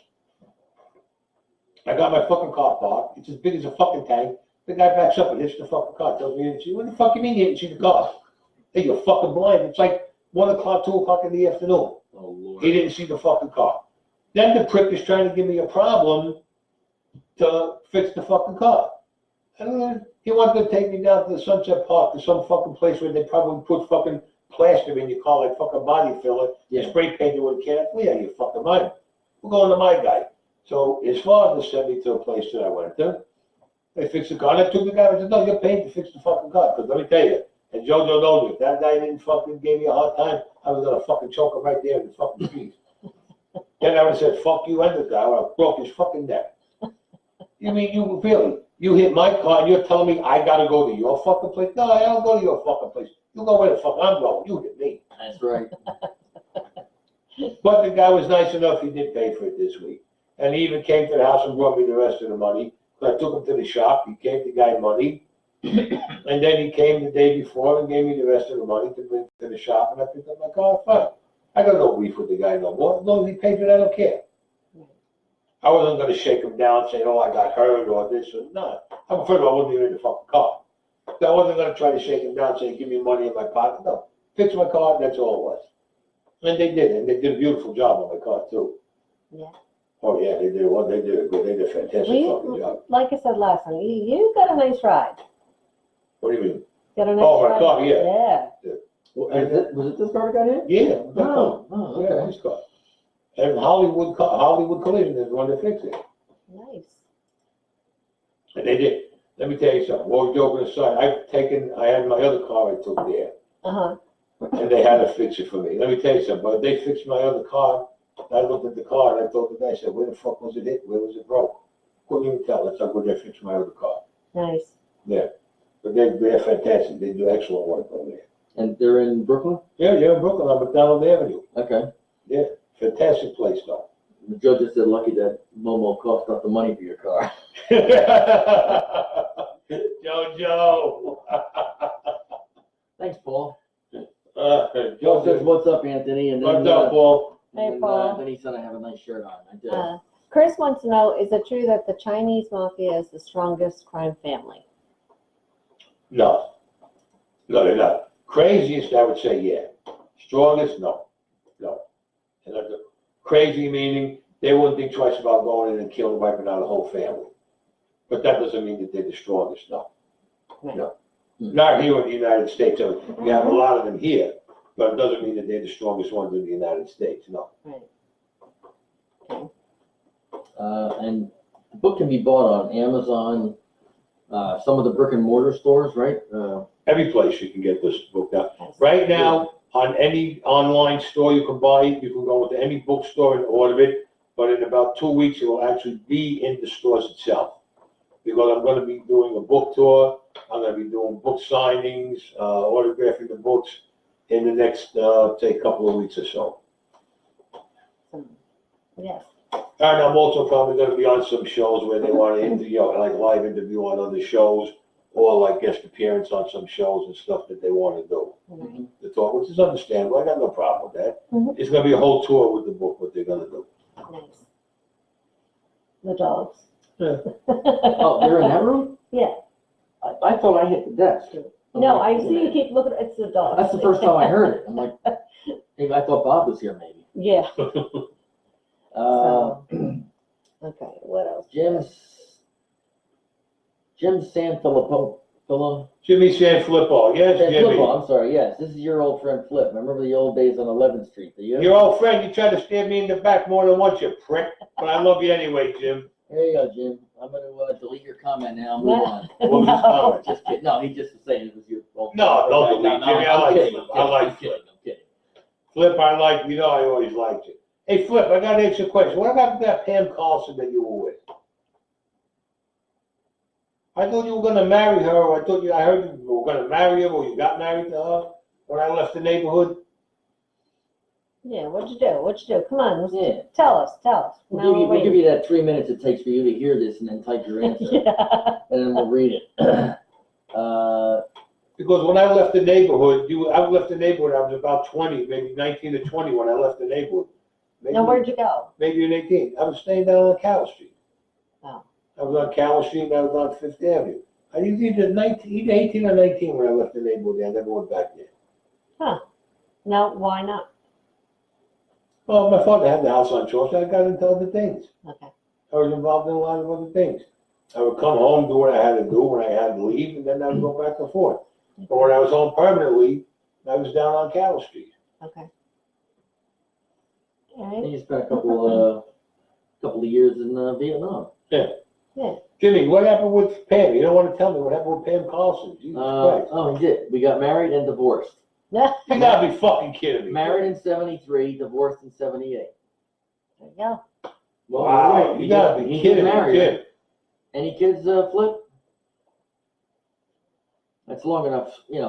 [SPEAKER 2] I got my fucking car parked. It's as big as a fucking tank. The guy backs up and hits the fucking car. Tells me he didn't see. What the fuck you mean you didn't see the car? Hey, you're fucking blind. It's like 1 o'clock, 2 o'clock in the afternoon.
[SPEAKER 3] Oh Lord.
[SPEAKER 2] He didn't see the fucking car. Then the prick is trying to give me a problem to fix the fucking car. And he wanted to take me down to the Sunset Park to some fucking place where they probably put fucking plaster in your car like fucking body filler.
[SPEAKER 3] Yeah.
[SPEAKER 2] Spray paint you with a can. Well, yeah, you fucking mind. We're going to my guy. So his father sent me to a place that I went to. They fixed the car. And I took the guy and said, no, you're paying to fix the fucking car. Because let me tell you, and JoJo knows it, if that guy didn't fucking give me a hard time, I was going to fucking choke him right there in the fucking street. Then I would have said, fuck you and the guy. I would have broke his fucking neck. You mean, you really, you hit my car and you're telling me I got to go to your fucking place? No, I don't go to your fucking place. You go where the fuck I'm going. You hit me.
[SPEAKER 3] That's right.
[SPEAKER 2] But the guy was nice enough, he did pay for it this week. And he even came to the house and brought me the rest of the money. So I took him to the shop, he gave the guy money. And then he came the day before and gave me the rest of the money to bring to the shop, and I picked up my car, fine. I got no beef with the guy no more. As long as he paid for it, I don't care. I wasn't going to shake him down saying, oh, I got hurt or this or no. First of all, I wasn't even in the fucking car. So I wasn't going to try to shake him down saying, give me money in my pocket. No, fix my car, and that's all it was. And they did, and they did a beautiful job on my car, too.
[SPEAKER 1] Yeah.
[SPEAKER 2] Oh, yeah, they did. Well, they did a good, they did a fantastic fucking job.
[SPEAKER 1] Like I said last time, you got a nice ride.
[SPEAKER 2] What do you mean?
[SPEAKER 1] Got a nice
[SPEAKER 2] Oh, my
[SPEAKER 1] ride.
[SPEAKER 2] car, yeah.
[SPEAKER 1] Yeah.
[SPEAKER 3] Was it this car that got hit?
[SPEAKER 2] Yeah.
[SPEAKER 3] Oh,
[SPEAKER 2] Yeah,
[SPEAKER 3] okay.
[SPEAKER 2] nice car. And Hollywood Collision is the one that fixed it.
[SPEAKER 1] Nice.
[SPEAKER 2] And they did. Let me tell you something. Well, joking aside, I had my other car I took there,
[SPEAKER 1] Uh-huh.
[SPEAKER 2] and they had to fix it for me. Let me tell you something. But they fixed my other car. I looked at the car and I told the guy, I said, where the fuck was it hit? Where was it broke? Couldn't even tell. That's how good they fixed my other car.
[SPEAKER 1] Nice.
[SPEAKER 2] Yeah. But they're fantastic. They do excellent work over there.
[SPEAKER 3] And they're in Brooklyn?
[SPEAKER 2] Yeah, in Brooklyn on McDonald Avenue.
[SPEAKER 3] Okay.
[SPEAKER 2] Yeah. Fantastic place, though.
[SPEAKER 3] The judge just said lucky that Momo coughed up the money for your car.
[SPEAKER 2] Joe.
[SPEAKER 3] Thanks, Paul.
[SPEAKER 2] Joe
[SPEAKER 3] Paul says,
[SPEAKER 2] says,
[SPEAKER 3] what's up, Anthony? And then,
[SPEAKER 2] what's up, Paul?
[SPEAKER 1] Hey,
[SPEAKER 3] and,
[SPEAKER 1] Paul.
[SPEAKER 3] then he said I have a nice shirt on. I did.
[SPEAKER 1] Chris wants to know, is it true that the Chinese mafia is the strongest crime family?
[SPEAKER 2] No. No, they're not. Craziest, I would say, yeah. Strongest, no. No. And crazy meaning they wouldn't think twice about going in and killing, wiping out a whole family. But that doesn't mean that they're the strongest, no.
[SPEAKER 1] Right.
[SPEAKER 2] No. Not here in the United States. I mean, we have a lot of them here, but it doesn't mean that they're the strongest ones in the United States, no.
[SPEAKER 1] Right.
[SPEAKER 3] And the book can be bought on Amazon, some of the brick and mortar stores, right?
[SPEAKER 2] Every place you can get this book now. Right now, on any online store you can buy it, you can go to any bookstore and order it, but in about 2 weeks it will actually be in the stores itself. Because I'm going to be doing a book tour, I'm going to be doing book signings, autographing the books in the next, say, couple of weeks or so.
[SPEAKER 1] Yes.
[SPEAKER 2] And I'm also probably going to be on some shows where they want to interview, like live interview on other shows, or like guest appearance on some shows and stuff that they want to do.
[SPEAKER 1] Mhm.
[SPEAKER 2] The talk, which is understandable. I got no problem with that.
[SPEAKER 1] Mhm.
[SPEAKER 2] It's going to be a whole tour with the book, what they're going to do.
[SPEAKER 1] Nice. The dogs.
[SPEAKER 2] Yeah.
[SPEAKER 3] Oh, they're in that room?
[SPEAKER 1] Yeah.
[SPEAKER 3] I thought I hit the desk.
[SPEAKER 1] No, I see you keep looking, it's the dogs.
[SPEAKER 3] That's the first time I heard it. I'm like, maybe I thought Bob was here, maybe.
[SPEAKER 1] Yeah.
[SPEAKER 3] Uh,
[SPEAKER 1] Okay, what else?
[SPEAKER 3] Jim's Jim Sanfilippo.
[SPEAKER 2] Jimmy Sanfilippo, yes, Jimmy.
[SPEAKER 3] Flippo, I'm sorry, yes. This is your old friend Flip. Remember the old days on 11th Street, do you?
[SPEAKER 2] Your old friend, you tried to stab me in the back more than once, you prick. But I love you anyway, Jim.
[SPEAKER 3] There you go, Jim. I'm going to delete your comment now. Move on.
[SPEAKER 2] What was his comment?
[SPEAKER 3] Just kidding. No, he just was saying it was your old
[SPEAKER 2] No,
[SPEAKER 3] friend.
[SPEAKER 2] don't delete Jimmy. I like
[SPEAKER 3] kidding,
[SPEAKER 2] Flip.
[SPEAKER 3] I'm
[SPEAKER 2] I like
[SPEAKER 3] kidding,
[SPEAKER 2] Flip.
[SPEAKER 3] I'm kidding.
[SPEAKER 2] Flip, I like, you know I always liked you. Hey, Flip, I gotta ask you a question. What about that Pam Carlson that you were with? I thought you were gonna marry her, or I heard you were gonna marry her, or you got married to her when I left the neighborhood.
[SPEAKER 1] Yeah, what'd you do? What'd you do? Come on,
[SPEAKER 3] Yeah.
[SPEAKER 1] tell us.
[SPEAKER 3] We'll give you that 3 minutes it takes for you to hear this and then type your answer.
[SPEAKER 1] Yeah.
[SPEAKER 3] And then we'll read it.
[SPEAKER 2] Because when I left the neighborhood, I left the neighborhood, I was about 20, maybe 19 or 20 when I left the neighborhood. Maybe,
[SPEAKER 1] Now, where'd you go?
[SPEAKER 2] maybe in 18. I was staying down on Carroll Street.
[SPEAKER 1] Oh.
[SPEAKER 2] I was on Carroll Street and I was on Fifth Avenue. I was either 18 or 19 when I left the neighborhood. I never went back there.
[SPEAKER 1] No, why not?
[SPEAKER 2] Well, my father had the house on Church. I got into other things.
[SPEAKER 1] Okay.
[SPEAKER 2] I was involved in a lot of other things. I would come home, do what I had to do when I had to leave, and then I would go back and forth. But when I was home permanently, I was down on Carroll Street.
[SPEAKER 1] Okay. All right.
[SPEAKER 3] you spent a couple of years in Vietnam.
[SPEAKER 2] Jimmy, what happened with Pam? You don't want to tell me what happened with Pam Carlson. Jesus Christ.
[SPEAKER 3] Oh, he did. We got married and divorced.
[SPEAKER 2] You gotta be fucking kidding me.
[SPEAKER 3] Married in 73, divorced in 78.
[SPEAKER 1] There you go.
[SPEAKER 3] Well,
[SPEAKER 2] Wow,
[SPEAKER 3] you're right.
[SPEAKER 2] you gotta be
[SPEAKER 3] He did
[SPEAKER 2] kidding me,
[SPEAKER 3] marry her.
[SPEAKER 2] Jim.
[SPEAKER 3] Any kids, Flip? That's long enough,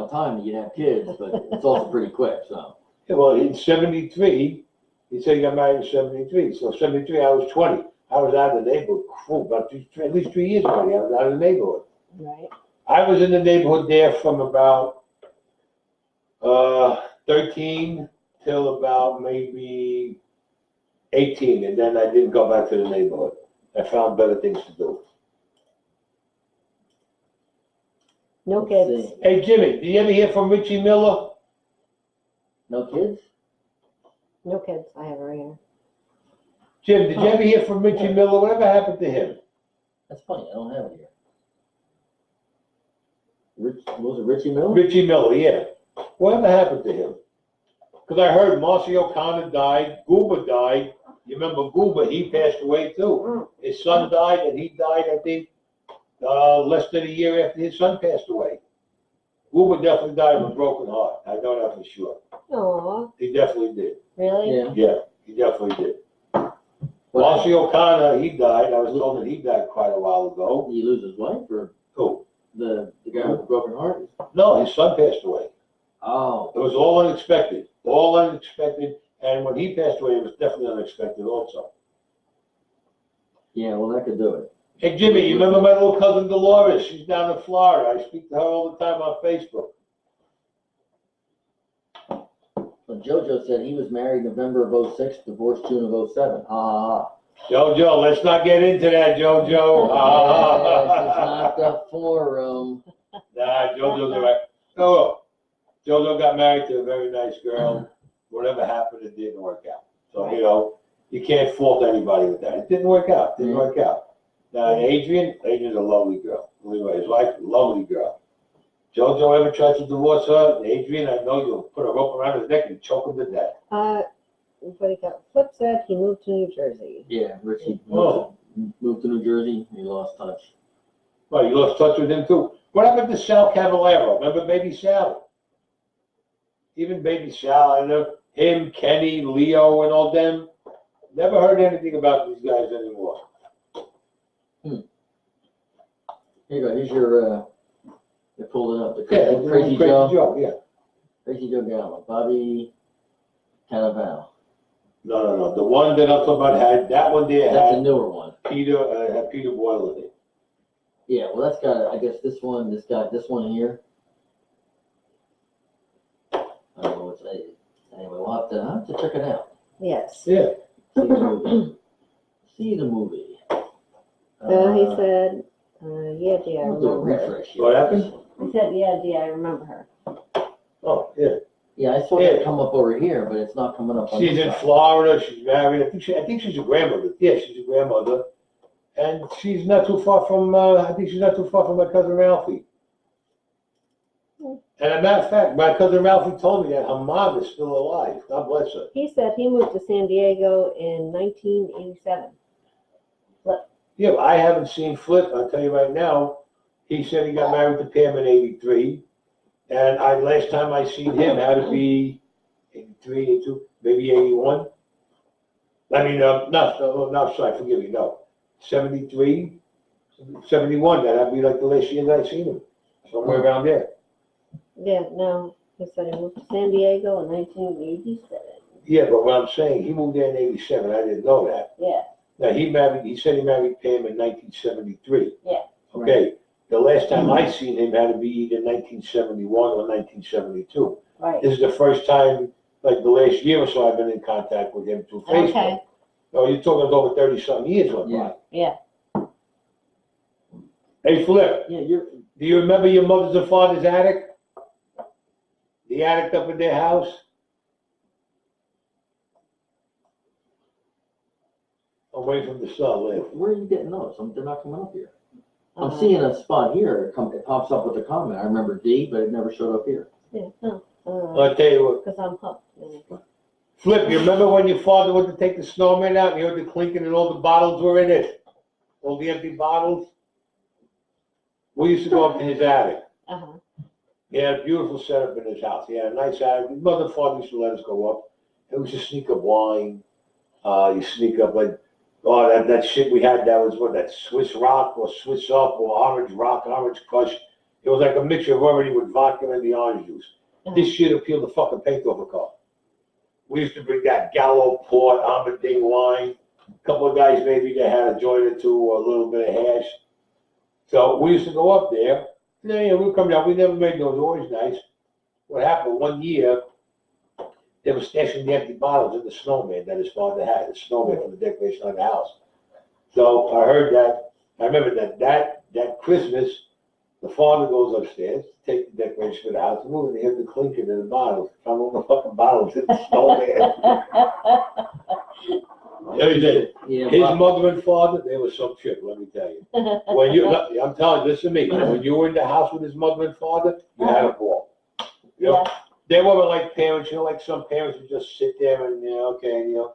[SPEAKER 3] time that you'd have kids, but it's also pretty quick, so.
[SPEAKER 2] Yeah, well, in 73, he said he got married in 73. So 73, I was 20. I was out of the neighborhood about at least 3 years already. I was out of the neighborhood.
[SPEAKER 1] Right.
[SPEAKER 2] I was in the neighborhood there from about 13 till about maybe 18, and then I didn't go back to the neighborhood. I found better things to do.
[SPEAKER 1] No
[SPEAKER 3] Let's
[SPEAKER 1] kids.
[SPEAKER 3] see.
[SPEAKER 2] Hey, Jimmy, did you ever hear from Richie Miller?
[SPEAKER 3] No kids?
[SPEAKER 1] No kids. I have her here.
[SPEAKER 2] Jim, did you ever hear from Richie Miller? Whatever happened to him?
[SPEAKER 3] That's funny. I don't have it here. Was it Richie Miller?
[SPEAKER 2] Richie Miller, yeah. Whatever happened to him? Because I heard Marcy O'Connor died, Goober died. You remember Goober? He passed away too. His son died, and he died, I think, less than a year after his son passed away. Goober definitely died of a broken heart. I know that for sure.
[SPEAKER 1] Aw,
[SPEAKER 2] He definitely did.
[SPEAKER 1] really?
[SPEAKER 3] Yeah.
[SPEAKER 2] Yeah, he definitely did.
[SPEAKER 3] What
[SPEAKER 2] Marcy O'Connor, he died. I was told that he died quite a while ago.
[SPEAKER 3] Did he lose his wife or
[SPEAKER 2] Who?
[SPEAKER 3] the guy with the broken heart?
[SPEAKER 2] No, his son passed away.
[SPEAKER 3] Oh.
[SPEAKER 2] It was all unexpected. All unexpected. And when he passed away, it was definitely unexpected also.
[SPEAKER 3] Yeah, well, that could do it.
[SPEAKER 2] Hey, Jimmy, you remember my little cousin Dolores? She's down in Florida. I speak to her all the time on Facebook.
[SPEAKER 3] Well, JoJo said he was married November of 06, divorced June of 07.
[SPEAKER 2] Jojo, let's not get into that, Jojo.
[SPEAKER 3] This is not the forum.
[SPEAKER 2] Nah, Jojo's all right. Oh, Jojo got married to a very nice girl. Whatever happened, it didn't work out. So, you can't fault anybody with that. It didn't work out. Didn't work out. Now, Adrian's a lovely girl. Believe me, his wife, lovely girl. Jojo ever tried to divorce her? Adrian, I know you'll put a rope around his neck and choke him to death.
[SPEAKER 1] What he got? Flip said he moved to New Jersey.
[SPEAKER 3] Yeah, Richie
[SPEAKER 2] Oh.
[SPEAKER 3] moved to New Jersey. He lost touch.
[SPEAKER 2] Well, you lost touch with him too. What happened to Sal Cavallero? Remember Baby Sal? Even Baby Sal, I know him, Kenny, Leo, and all them. Never heard anything about these guys anymore.
[SPEAKER 3] Here you go. Here's your, you pulled it up. The
[SPEAKER 2] Yeah,
[SPEAKER 3] Crazy
[SPEAKER 2] Crazy
[SPEAKER 3] Joe.
[SPEAKER 2] Joe, yeah.
[SPEAKER 3] Crazy Joe Gallo. Bobby Cannavale.
[SPEAKER 2] No. The one that I'm talking about that one there
[SPEAKER 3] That's a
[SPEAKER 2] had
[SPEAKER 3] newer one.
[SPEAKER 2] Peter Boyle in it.
[SPEAKER 3] Yeah, well, that's got, I guess, this one here. I don't know what's it. Anyway, we'll have to check it out.
[SPEAKER 1] Yes.
[SPEAKER 2] Yeah.
[SPEAKER 3] See the movie. See the movie.
[SPEAKER 1] He said, yeah, Dee, I
[SPEAKER 3] We'll do a
[SPEAKER 1] remember her.
[SPEAKER 3] refresh here.
[SPEAKER 2] What happened?
[SPEAKER 1] He said, yeah, Dee, I remember her.
[SPEAKER 2] Oh, yeah.
[SPEAKER 3] Yeah, I saw
[SPEAKER 2] Yeah.
[SPEAKER 3] that come up over here, but it's not coming up on
[SPEAKER 2] She's
[SPEAKER 3] this
[SPEAKER 2] in
[SPEAKER 3] side.
[SPEAKER 2] Florida. She's married. I think she's a grandmother. Yeah, she's a grandmother. And she's not too far from, I think she's not too far from my cousin Ralphie. And as a matter of fact, my cousin Ralphie told me that her mom is still alive. God bless her.
[SPEAKER 1] He said he moved to San Diego in 1987.
[SPEAKER 2] Yeah, but I haven't seen Flip. I'll tell you right now. He said he got married to Pam in '83, and last time I seen him had to be '83, '82, maybe '81. I mean, no, sorry, forgive me, no, '73, '71. That'd be like the last year that I seen him, somewhere around there.
[SPEAKER 1] Yeah, no, he said he moved to San Diego in 1987.
[SPEAKER 2] Yeah, but what I'm saying, he moved there in '87. I didn't know that.
[SPEAKER 1] Yeah.
[SPEAKER 2] Now he said he married Pam in 1973.
[SPEAKER 1] Yeah.
[SPEAKER 2] Okay. The last time I seen him had to be either 1971 or 1972.
[SPEAKER 1] Right.
[SPEAKER 2] This is the first time, like the last year or so, I've been in contact with him through Facebook.
[SPEAKER 1] Okay.
[SPEAKER 2] Oh, you're talking over 30-something years went by.
[SPEAKER 1] Yeah.
[SPEAKER 2] Hey, Flip,
[SPEAKER 3] Yeah,
[SPEAKER 2] do you remember your mother's and father's attic? The attic up in their house? I'm waiting for the sun, live.
[SPEAKER 3] where are you getting those? They're not coming up here. I'm seeing a spot here, it pops up with a comment. I remember D, but it never showed up here.
[SPEAKER 1] Yeah, no.
[SPEAKER 2] I'll tell you what.
[SPEAKER 1] Because I'm hooked.
[SPEAKER 2] Flip, you remember when your father went to take the snowman out and you heard the clinking and all the bottles were in it? All the empty bottles? We used to go up to his attic.
[SPEAKER 1] Uh-huh.
[SPEAKER 2] He had a beautiful setup in his house. He had a nice attic. His mother and father used to let us go up. It was just sneak up wine. You sneak up like, oh, that shit we had, that was what, that Swiss Rock or Swiss Up or Orange Rock, Orange Crush. It was like a mixture of already with vodka and the orange juice. This shit will peel the fucking paint off a car. We used to bring that Gallo Port, Almerding wine. A couple of guys maybe that had a joint or two or a little bit of hash. So we used to go up there. Yeah, we'd come down. We never made those always nice. What happened one year, they were stashing the empty bottles in the snowman that his father had, the snowman for the decoration of the house. So I heard that. I remember that Christmas, the father goes upstairs, take the decoration for the house, and move, and they hear the clinking in the bottles. Found all the fucking bottles in the snowman.
[SPEAKER 3] Yeah,
[SPEAKER 2] His mother and father, they were some trip, let me tell you. When I'm telling you, listen to me. When you were in the house with his mother and father, you had a ball. You know?
[SPEAKER 1] Yeah.
[SPEAKER 2] They weren't like parents, like some parents would just sit there and, okay, you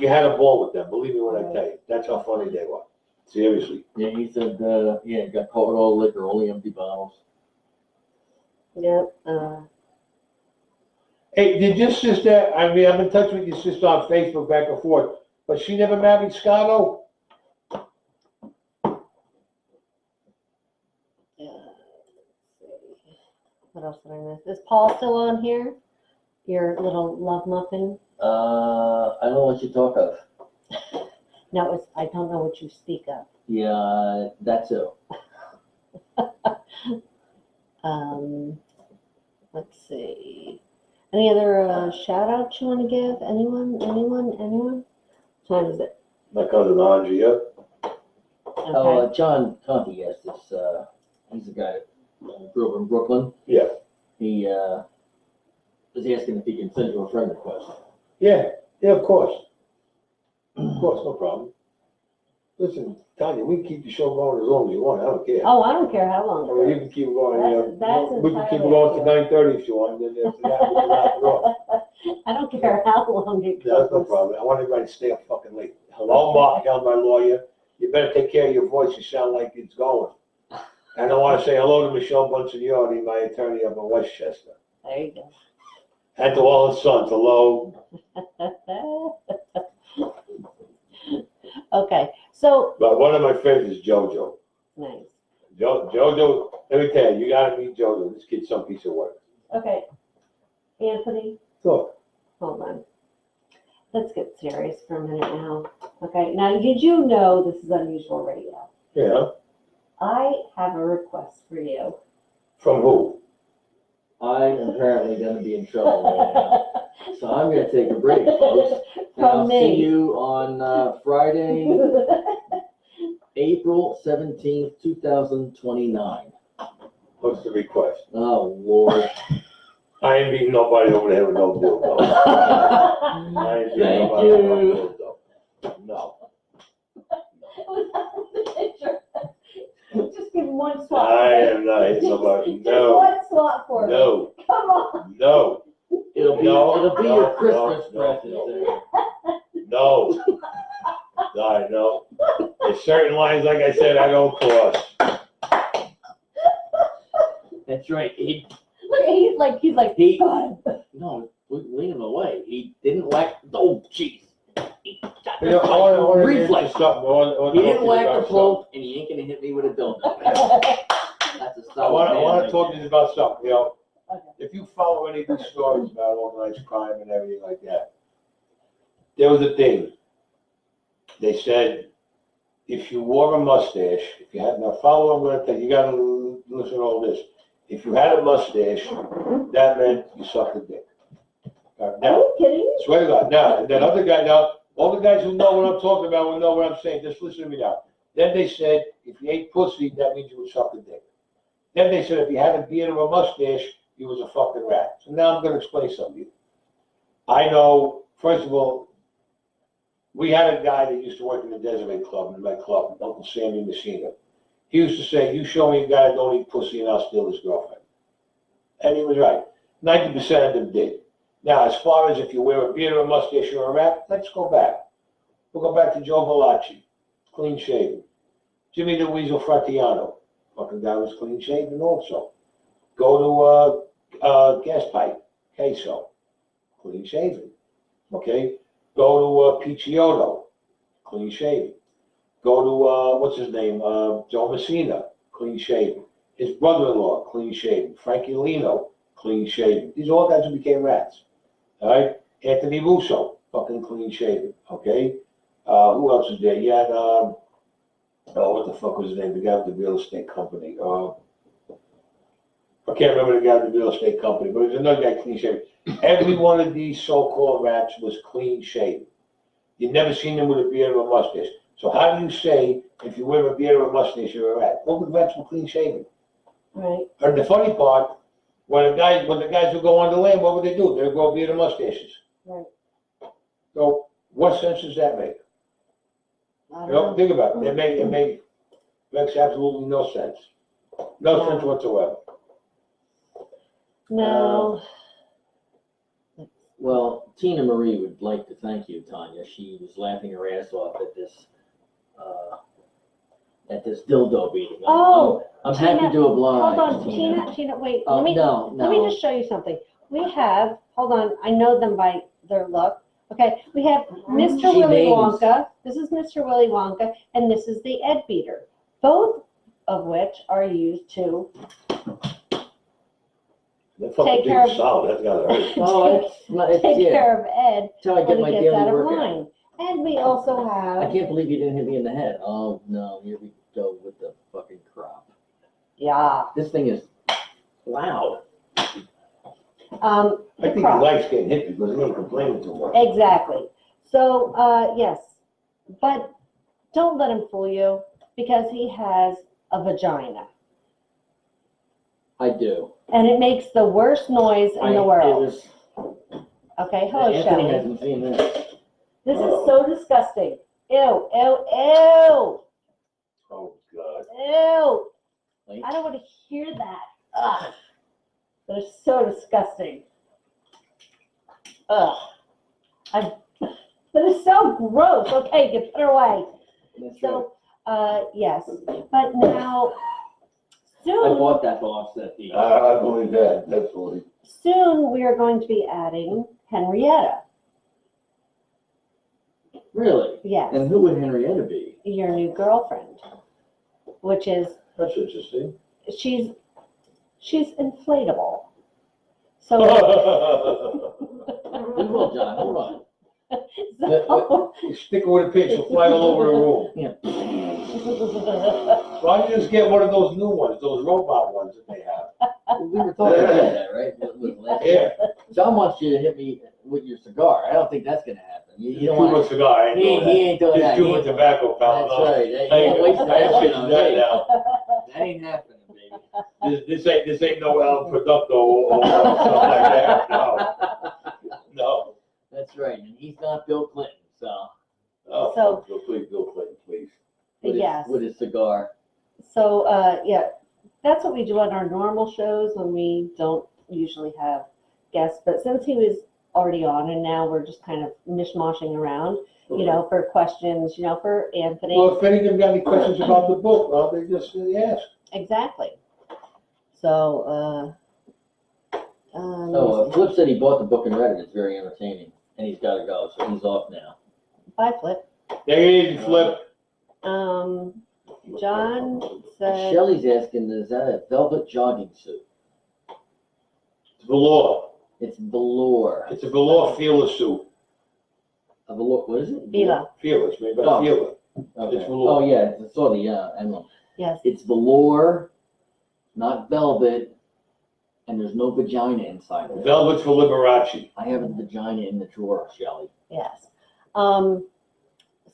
[SPEAKER 2] had a ball with them. Believe me when I tell you. That's how funny they were. Seriously.
[SPEAKER 3] Yeah, he said, got caught with all liquor, only empty bottles.
[SPEAKER 1] Yep.
[SPEAKER 2] Hey, did your sister, I've been in touch with your sister on Facebook back and forth, but she never married Scotto?
[SPEAKER 1] What else did I miss? Is Paul still on here? Your little love muffin?
[SPEAKER 3] I don't know what you talk of.
[SPEAKER 1] No, I don't know what you speak of.
[SPEAKER 3] Yeah, that too.
[SPEAKER 1] Let's see. Any other shout outs you want to give? Anyone? What time is it?
[SPEAKER 2] My cousin Andrea.
[SPEAKER 1] Okay.
[SPEAKER 3] John Conti asked this. He's the guy that grew up in Brooklyn.
[SPEAKER 2] Yeah.
[SPEAKER 3] He was asking if he can send you a friend request.
[SPEAKER 2] Yeah, of course. Of course, no problem. Listen, Tanya, we can keep the show going as long as you want. I don't care.
[SPEAKER 1] Oh, I don't care how long.
[SPEAKER 2] Well, you can keep it going.
[SPEAKER 1] That's
[SPEAKER 2] we can keep it
[SPEAKER 1] entirely
[SPEAKER 2] going to 9:30 if you want. And then after that, we can wrap it off.
[SPEAKER 1] I don't care how long it
[SPEAKER 2] That's no
[SPEAKER 1] goes.
[SPEAKER 2] problem. I want everybody to stay up fucking late. Hello, Mark. Hell, my lawyer. You better take care of your voice. You sound like it's going. And I want to say hello to Michelle Bonsignori, my attorney up in Westchester.
[SPEAKER 1] There you go.
[SPEAKER 2] And to all his sons, hello.
[SPEAKER 1] Okay, so
[SPEAKER 2] But one of my friends is JoJo.
[SPEAKER 1] nice.
[SPEAKER 2] JoJo, let me tell you, you got to meet JoJo. This kid's some piece of work.
[SPEAKER 1] Okay, Anthony,
[SPEAKER 2] So,
[SPEAKER 1] hold on. Let's get serious for a minute now. Okay, now did you know this is unusual radio?
[SPEAKER 2] yeah.
[SPEAKER 1] I have a request for you.
[SPEAKER 2] From who?
[SPEAKER 3] I'm apparently going to be in trouble right now. So I'm going to take a break, folks. And I'll
[SPEAKER 1] From
[SPEAKER 3] see
[SPEAKER 1] me.
[SPEAKER 3] you on Friday, April 17th, 2029.
[SPEAKER 2] What's the request?
[SPEAKER 3] Oh, Lord.
[SPEAKER 2] I ain't beating nobody over the head with no dildo. I ain't beating
[SPEAKER 3] Thank
[SPEAKER 2] nobody with no
[SPEAKER 3] you.
[SPEAKER 2] dildo. No.
[SPEAKER 1] one swap.
[SPEAKER 2] I am not hitting somebody.
[SPEAKER 1] Just
[SPEAKER 2] No,
[SPEAKER 1] one swap for me.
[SPEAKER 2] no,
[SPEAKER 1] Come on.
[SPEAKER 2] no,
[SPEAKER 3] It'll be
[SPEAKER 2] No,
[SPEAKER 3] your
[SPEAKER 2] no,
[SPEAKER 3] Christmas
[SPEAKER 2] no,
[SPEAKER 3] present
[SPEAKER 2] no.
[SPEAKER 3] there.
[SPEAKER 2] no. I know. There's certain lines, like I said, I don't cross.
[SPEAKER 3] That's right. He
[SPEAKER 1] Look, he's like,
[SPEAKER 3] He-
[SPEAKER 1] God.
[SPEAKER 3] no, lean him away. He didn't whack. Oh, jeez. He got
[SPEAKER 2] You know, I want to get into
[SPEAKER 3] reflex.
[SPEAKER 2] something. I wanna
[SPEAKER 3] He didn't
[SPEAKER 2] talk to you
[SPEAKER 3] whack the
[SPEAKER 2] about
[SPEAKER 3] float, and he ain't gonna hit me with a dildo. That's a
[SPEAKER 2] something. I
[SPEAKER 3] solid
[SPEAKER 2] want
[SPEAKER 3] man
[SPEAKER 2] to
[SPEAKER 3] right
[SPEAKER 2] talk to
[SPEAKER 3] there.
[SPEAKER 2] you about something. You know,
[SPEAKER 1] Okay.
[SPEAKER 2] if you follow any of these stories about organized crime and everything like that, there was a thing. They said if you wore a mustache, if you had, now follow what I'm going to tell you, you got to listen to all this. If you had a mustache, that meant you sucked a dick.
[SPEAKER 1] Are
[SPEAKER 2] Now,
[SPEAKER 1] you kidding?
[SPEAKER 2] swear to God. Now, and that other guy, now, all the guys who know what I'm talking about will know what I'm saying. Just listen to me now. Then they said, if you ate pussy, that means you would suck a dick. Then they said, if you had a beard or a mustache, you was a fucking rat. So now I'm going to explain something to you. I know, first of all, we had a guy that used to work in the Desiree Club, in my club, Uncle Sammy Messina. He used to say, you show me a guy that don't eat pussy and I'll steal his girlfriend. And he was right. 90% of them did. Now, as far as if you wear a beard or a mustache or a rat, let's go back. We'll go back to Joe Valachi, clean shaven. Jimmy the Weasel Fratiano, fucking guy was clean shaven also. Go to Gas Pipe, Queso, clean shaven. Okay? Go to Picciotto, clean shaven. Go to, what's his name, Joe Messina, clean shaven. His brother-in-law, clean shaven. Frankie Lino, clean shaven. These are all guys who became rats. All right? Anthony Russo, fucking clean shaven. Okay? Who else is there? You had, what the fuck was his name? The guy with the real estate company. I can't remember the guy with the real estate company, but there's another guy clean shaven. Every one of these so-called rats was clean shaven. You've never seen them with a beard or a mustache. So how do you say if you wear a beard or a mustache, you're a rat? All the rats were clean shaven.
[SPEAKER 1] Right.
[SPEAKER 2] And the funny part, when the guys would go on the land, what would they do? They'd grow beard and mustaches.
[SPEAKER 1] Right.
[SPEAKER 2] So what sense does that make?
[SPEAKER 1] I don't
[SPEAKER 2] You know,
[SPEAKER 1] know.
[SPEAKER 2] think about it. It makes absolutely no sense. No sense whatsoever.
[SPEAKER 1] No.
[SPEAKER 3] Well, Tina Marie would like to thank you, Tanya. She was laughing her ass off at this dildo beating.
[SPEAKER 1] Oh,
[SPEAKER 3] I'm
[SPEAKER 1] Tina,
[SPEAKER 3] happy to oblige.
[SPEAKER 1] Hold on, Tina, wait,
[SPEAKER 3] Oh,
[SPEAKER 1] let me
[SPEAKER 3] no.
[SPEAKER 1] just show you something. We have, hold on, I know them by their look. Okay, we have Mr.
[SPEAKER 3] She
[SPEAKER 1] Willy
[SPEAKER 3] names.
[SPEAKER 1] Wonka, this is Mr. Willy Wonka, and this is the Ed Beater. Both of which are used to
[SPEAKER 2] That fucking
[SPEAKER 1] Take
[SPEAKER 2] thing
[SPEAKER 1] care
[SPEAKER 2] is
[SPEAKER 1] of-
[SPEAKER 2] solid. That's gotta hurt.
[SPEAKER 3] Oh, it's
[SPEAKER 1] take
[SPEAKER 3] yeah.
[SPEAKER 1] care of Ed
[SPEAKER 3] That's how I
[SPEAKER 1] when
[SPEAKER 3] get
[SPEAKER 1] he
[SPEAKER 3] my
[SPEAKER 1] gets
[SPEAKER 3] daily
[SPEAKER 1] out of
[SPEAKER 3] workout.
[SPEAKER 1] line. And we also
[SPEAKER 3] I
[SPEAKER 1] have,
[SPEAKER 3] can't believe you didn't hit me in the head. Oh no, here we go with the fucking crop.
[SPEAKER 1] yeah,
[SPEAKER 3] This thing is loud.
[SPEAKER 2] I
[SPEAKER 1] the
[SPEAKER 2] think he
[SPEAKER 1] crop.
[SPEAKER 2] likes getting hit because he ain't complaining too much.
[SPEAKER 1] Exactly. So, yes, but don't let him fool you because he has a vagina.
[SPEAKER 3] I do.
[SPEAKER 1] And it makes the worst noise in the world. Okay, hello,
[SPEAKER 3] Anthony
[SPEAKER 1] Shelley.
[SPEAKER 3] hasn't seen this.
[SPEAKER 1] This is so disgusting. Ew, ew, ew,
[SPEAKER 2] Oh, God.
[SPEAKER 1] ew.
[SPEAKER 3] Like,
[SPEAKER 1] I don't want to hear that. Ugh. That is so disgusting. Ugh. That is so gross. Okay, get it away.
[SPEAKER 3] that's right.
[SPEAKER 1] So, yes, but now,
[SPEAKER 3] I
[SPEAKER 1] soon,
[SPEAKER 3] bought that to offset the.
[SPEAKER 2] I believe that, definitely.
[SPEAKER 1] soon we are going to be adding Henrietta.
[SPEAKER 3] Really?
[SPEAKER 1] Yes,
[SPEAKER 3] And who would Henrietta be?
[SPEAKER 1] your new girlfriend, which is,
[SPEAKER 2] That's interesting.
[SPEAKER 1] she's inflatable. So,
[SPEAKER 3] We will, John. Hold on.
[SPEAKER 1] so
[SPEAKER 2] You stick it with a pitch, you'll fly all over the room.
[SPEAKER 3] Yeah.
[SPEAKER 2] Why don't you just get one of those new ones, those robot ones that they have?
[SPEAKER 3] We were talking about that, right? With last
[SPEAKER 2] Yeah.
[SPEAKER 3] John wants you to hit me with your cigar. I don't think that's gonna happen. You don't
[SPEAKER 2] Cuban
[SPEAKER 3] want.
[SPEAKER 2] cigar, I ain't
[SPEAKER 3] He
[SPEAKER 2] doing that.
[SPEAKER 3] ain't doing that.
[SPEAKER 2] Just
[SPEAKER 3] He
[SPEAKER 2] Cuban
[SPEAKER 3] ain't-
[SPEAKER 2] tobacco, pal.
[SPEAKER 3] That's
[SPEAKER 2] No.
[SPEAKER 3] right. You
[SPEAKER 2] I
[SPEAKER 3] ain't wasting that
[SPEAKER 2] ain't
[SPEAKER 3] shit on
[SPEAKER 2] that
[SPEAKER 3] me.
[SPEAKER 2] now.
[SPEAKER 3] That ain't happening, baby.
[SPEAKER 2] This ain't no El Producto or something like that. No.
[SPEAKER 3] That's right. And he's not Bill Clinton, so
[SPEAKER 2] Oh,
[SPEAKER 1] So-
[SPEAKER 2] Bill Clinton, please.
[SPEAKER 3] with his,
[SPEAKER 1] yes.
[SPEAKER 3] with his cigar.
[SPEAKER 1] So, yeah, that's what we do on our normal shows when we don't usually have guests. But since he was already on and now we're just kind of mishmashing around, for questions, for Anthony.
[SPEAKER 2] Well, if any of them got any questions about the book, well, they just ask.
[SPEAKER 1] Exactly. So,
[SPEAKER 3] Flip said he bought the book and read it. It's very entertaining. And he's got to go, so he's off now.
[SPEAKER 1] bye, Flip.
[SPEAKER 2] Take it easy, Flip.
[SPEAKER 1] John said,
[SPEAKER 3] Shelley's asking, is that a velvet jogging suit?
[SPEAKER 2] It's velour.
[SPEAKER 3] It's velour.
[SPEAKER 2] It's a velour feeler suit.
[SPEAKER 3] A velour, what is it?
[SPEAKER 1] Vila.
[SPEAKER 2] Feeler, it's made by
[SPEAKER 3] Oh.
[SPEAKER 2] Feeler.
[SPEAKER 3] Okay.
[SPEAKER 2] It's velour.
[SPEAKER 3] Oh, yeah, I saw the emblem.
[SPEAKER 1] yes.
[SPEAKER 3] It's velour, not velvet, and there's no vagina inside of it.
[SPEAKER 2] Velvet's for Liberace.
[SPEAKER 3] I have a vagina in the drawer, Shelley.
[SPEAKER 1] Yes.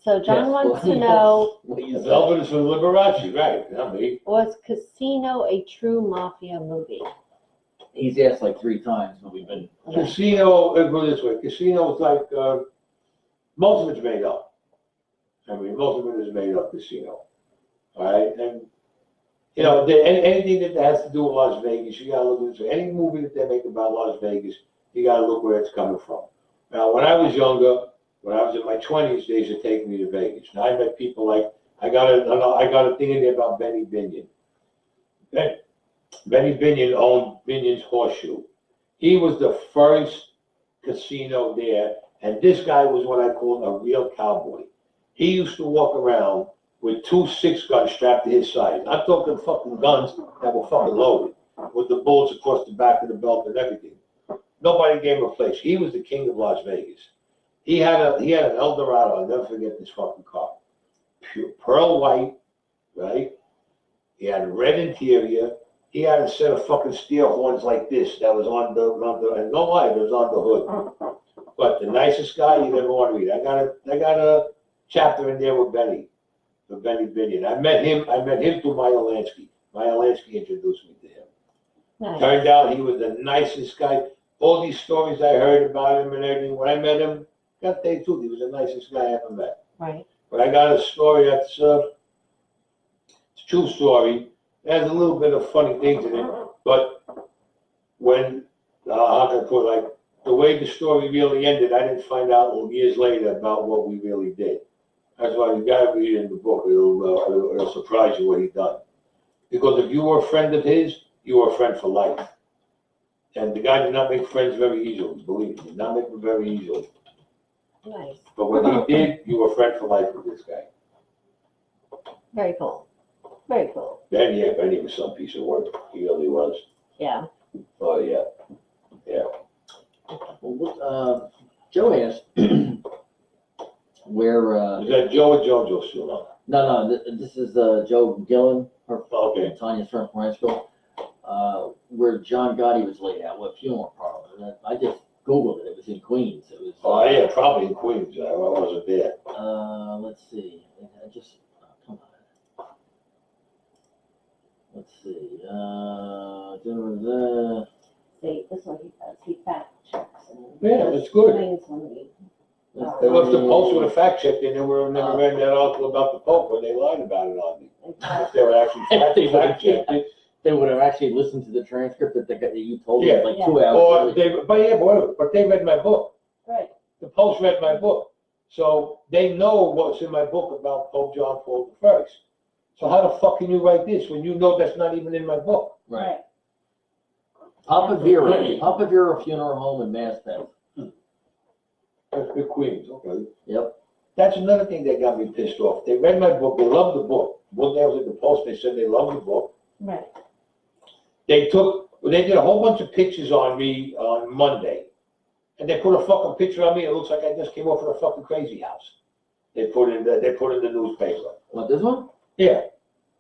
[SPEAKER 1] So John
[SPEAKER 3] Yes,
[SPEAKER 1] wants to
[SPEAKER 3] yes.
[SPEAKER 1] know,
[SPEAKER 3] What you said.
[SPEAKER 2] Velvet is for Liberace, right? Not me.
[SPEAKER 1] was Casino a true mafia movie?
[SPEAKER 3] He's asked like 3 times, but we've been.
[SPEAKER 2] Casino, let's put it this way, Casino is like, most of it's made up. I mean, most of it is made up, Casino. All right, and, anything that has to do with Las Vegas, you gotta look at this. Any movie that they make about Las Vegas, you gotta look where it's coming from. Now, when I was younger, when I was in my 20s, they used to take me to Vegas. Now, I met people like, I got a thing in there about Benny Binion. Benny Binion owned Binion's Horseshoe. He was the first casino there, and this guy was what I call a real cowboy. He used to walk around with 2 6-guns strapped to his side. I'm talking fucking guns that were fucking loaded, with the bullets across the back of the belt and everything. Nobody gave him a place. He was the king of Las Vegas. He had an Eldorado. I'll never forget this fucking car. Pure pearl white, right? He had a red interior. He had a set of fucking steel horns like this that was on the and no lie, it was on the hood. But the nicest guy you ever want to read. I got a chapter in there with Benny Binion. I met him through Maya Lansky. Maya Lansky introduced me to him.
[SPEAKER 1] Nice.
[SPEAKER 2] Turned out he was the nicest guy. All these stories I heard about him and everything. When I met him, got to tell you the truth, he was the nicest guy I ever met.
[SPEAKER 1] Right.
[SPEAKER 2] But I got a story that's it's a true story. It has a little bit of funny things in it, but when how can I put it, like the way the story really ended, I didn't find out until years later about what we really did. That's why you gotta read it in the book. It'll surprise you what he done. Because if you were a friend of his, you were a friend for life. And the guy did not make friends very easily. Believe me, did not make them very easily.
[SPEAKER 1] Nice.
[SPEAKER 2] But when he did, you were a friend for life with this guy.
[SPEAKER 1] Very cool. Very cool.
[SPEAKER 2] Benny was some piece of work. He really was.
[SPEAKER 1] Yeah.
[SPEAKER 2] Oh yeah. Yeah.
[SPEAKER 3] Well, Joe asked where.
[SPEAKER 2] Is that Joe or JoJo still on?
[SPEAKER 3] No, this is Joe Gillen, her
[SPEAKER 2] Okay.
[SPEAKER 3] Tanya's friend from high school, where John Gotti was laid out, what funeral parlor. And I just Googled it. It was in Queens. It was.
[SPEAKER 2] Oh yeah, probably in Queens. I wasn't there.
[SPEAKER 3] Let's see. I just come on. Let's see.
[SPEAKER 1] See, this is what he does. He fact checks. And
[SPEAKER 2] Yeah, that's good.
[SPEAKER 1] explains when we-
[SPEAKER 2] They left the Post with a fact check, they never read that article about the Pope when they lied about it on me. If they were actually fact checked it.
[SPEAKER 3] They would have actually listened to the transcript that you told
[SPEAKER 2] Yeah.
[SPEAKER 3] them like
[SPEAKER 1] Yeah.
[SPEAKER 3] 2 hours.
[SPEAKER 2] Or
[SPEAKER 3] earlier.
[SPEAKER 2] but they read my book.
[SPEAKER 1] Right.
[SPEAKER 2] The Post read my book. So they know what's in my book about Pope John Paul I. So how the fuck can you write this when you know that's not even in my book?
[SPEAKER 3] Right. Papa Vera Funeral Home in Maspeth.
[SPEAKER 2] That's the Queens, okay.
[SPEAKER 3] Yep.
[SPEAKER 2] That's another thing that got me pissed off. They read my book, they loved the book. One day I was at the Post, they said they loved the book.
[SPEAKER 1] Right.
[SPEAKER 2] They did a whole bunch of pictures on me on Monday. And they put a fucking picture on me, it looks like I just came off of a fucking crazy house. They put in the newspaper.
[SPEAKER 3] What, this one?
[SPEAKER 2] Yeah.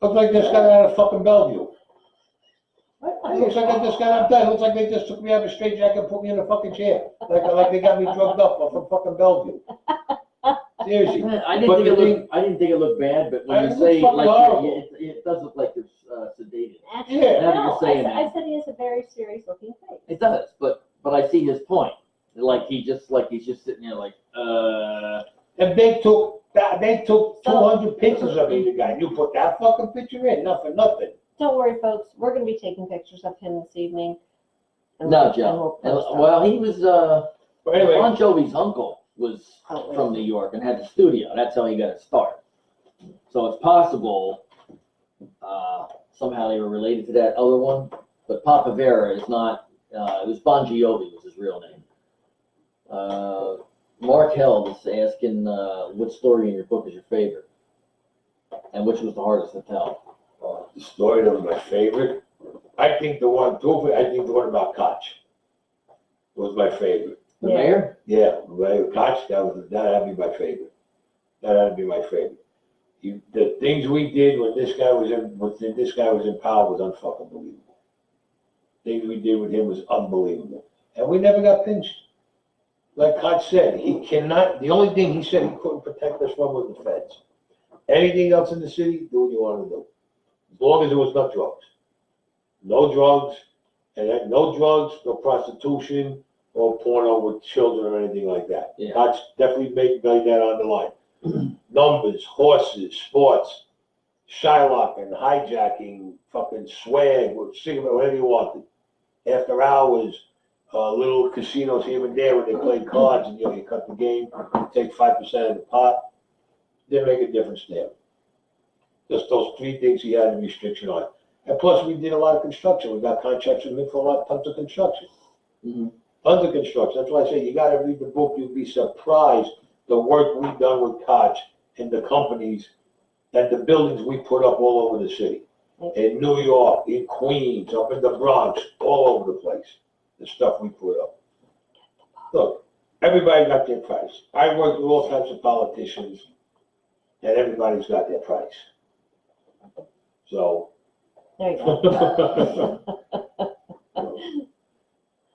[SPEAKER 2] Looks like they just got out of fucking Bellevue. It looks like I just got out of bed. It looks like they just took me out of a straitjacket and put me in a fucking chair. Like they got me drugged up from fucking Bellevue. Seriously.
[SPEAKER 3] I didn't think it looked bad, but when you
[SPEAKER 2] It
[SPEAKER 3] say
[SPEAKER 2] looks
[SPEAKER 3] like
[SPEAKER 2] fucking horrible.
[SPEAKER 3] it does look like it's sedated.
[SPEAKER 1] Actually,
[SPEAKER 2] Yeah.
[SPEAKER 3] Now that
[SPEAKER 1] no,
[SPEAKER 3] you're saying
[SPEAKER 1] I
[SPEAKER 3] that.
[SPEAKER 1] said he has a very serious looking face.
[SPEAKER 3] It does, but I see his point. Like he's just sitting there like
[SPEAKER 2] And they took They took 200 pictures of me, the guy. You put that fucking picture in, not for nothing.
[SPEAKER 1] Don't worry, folks, we're gonna be taking pictures of him this evening. and
[SPEAKER 3] No,
[SPEAKER 1] we'll-
[SPEAKER 3] Joe.
[SPEAKER 1] and we'll post them.
[SPEAKER 3] Well, he was,
[SPEAKER 2] But anyway,
[SPEAKER 3] Bon Jovi's uncle was
[SPEAKER 1] Oh,
[SPEAKER 3] from New York and had the studio. That's how he got his start. So it's possible, somehow they were related to that other one, but Papa Vera is not, it was Bon Jovi was his real name. Mark Held is asking, what story in your book is your favorite? And which was the hardest to tell?
[SPEAKER 2] the story that was my favorite, I think the one about Koch was my favorite.
[SPEAKER 3] The
[SPEAKER 1] Yeah.
[SPEAKER 3] mayor?
[SPEAKER 2] Yeah, Koch, that'd be my favorite. That'd be my favorite. The things we did when this guy was in power was unfucking believable. Things we did with him was unbelievable. And we never got pinched. Like Koch said, the only thing he said he couldn't protect us from was the feds. Anything else in the city, do what you want to do. As long as there was not drugs. No drugs, and then no drugs, no prostitution, or porno with children or anything like that.
[SPEAKER 3] Yeah.
[SPEAKER 2] Koch definitely made that on the line. Numbers, horses, sports, shylocking, hijacking, fucking swag, cigarette, whatever you wanted. After hours, little casinos here and there where they played cards and you cut the game, you take 5% of the pot. Didn't make a difference to him. Just those three things he had a restriction on. And plus, we did a lot of construction. We got contracts with him for tons of construction.
[SPEAKER 3] Mm-hmm.
[SPEAKER 2] Tons of construction. That's why I say you got to read the book. You'll be surprised the work we've done with Koch and the companies and the buildings we put up all over the city. In New York, in Queens, up in the Bronx, all over the place. The stuff we put up. Look, everybody got their price. I worked with all types of politicians, and everybody's got their price. So.
[SPEAKER 1] There you go.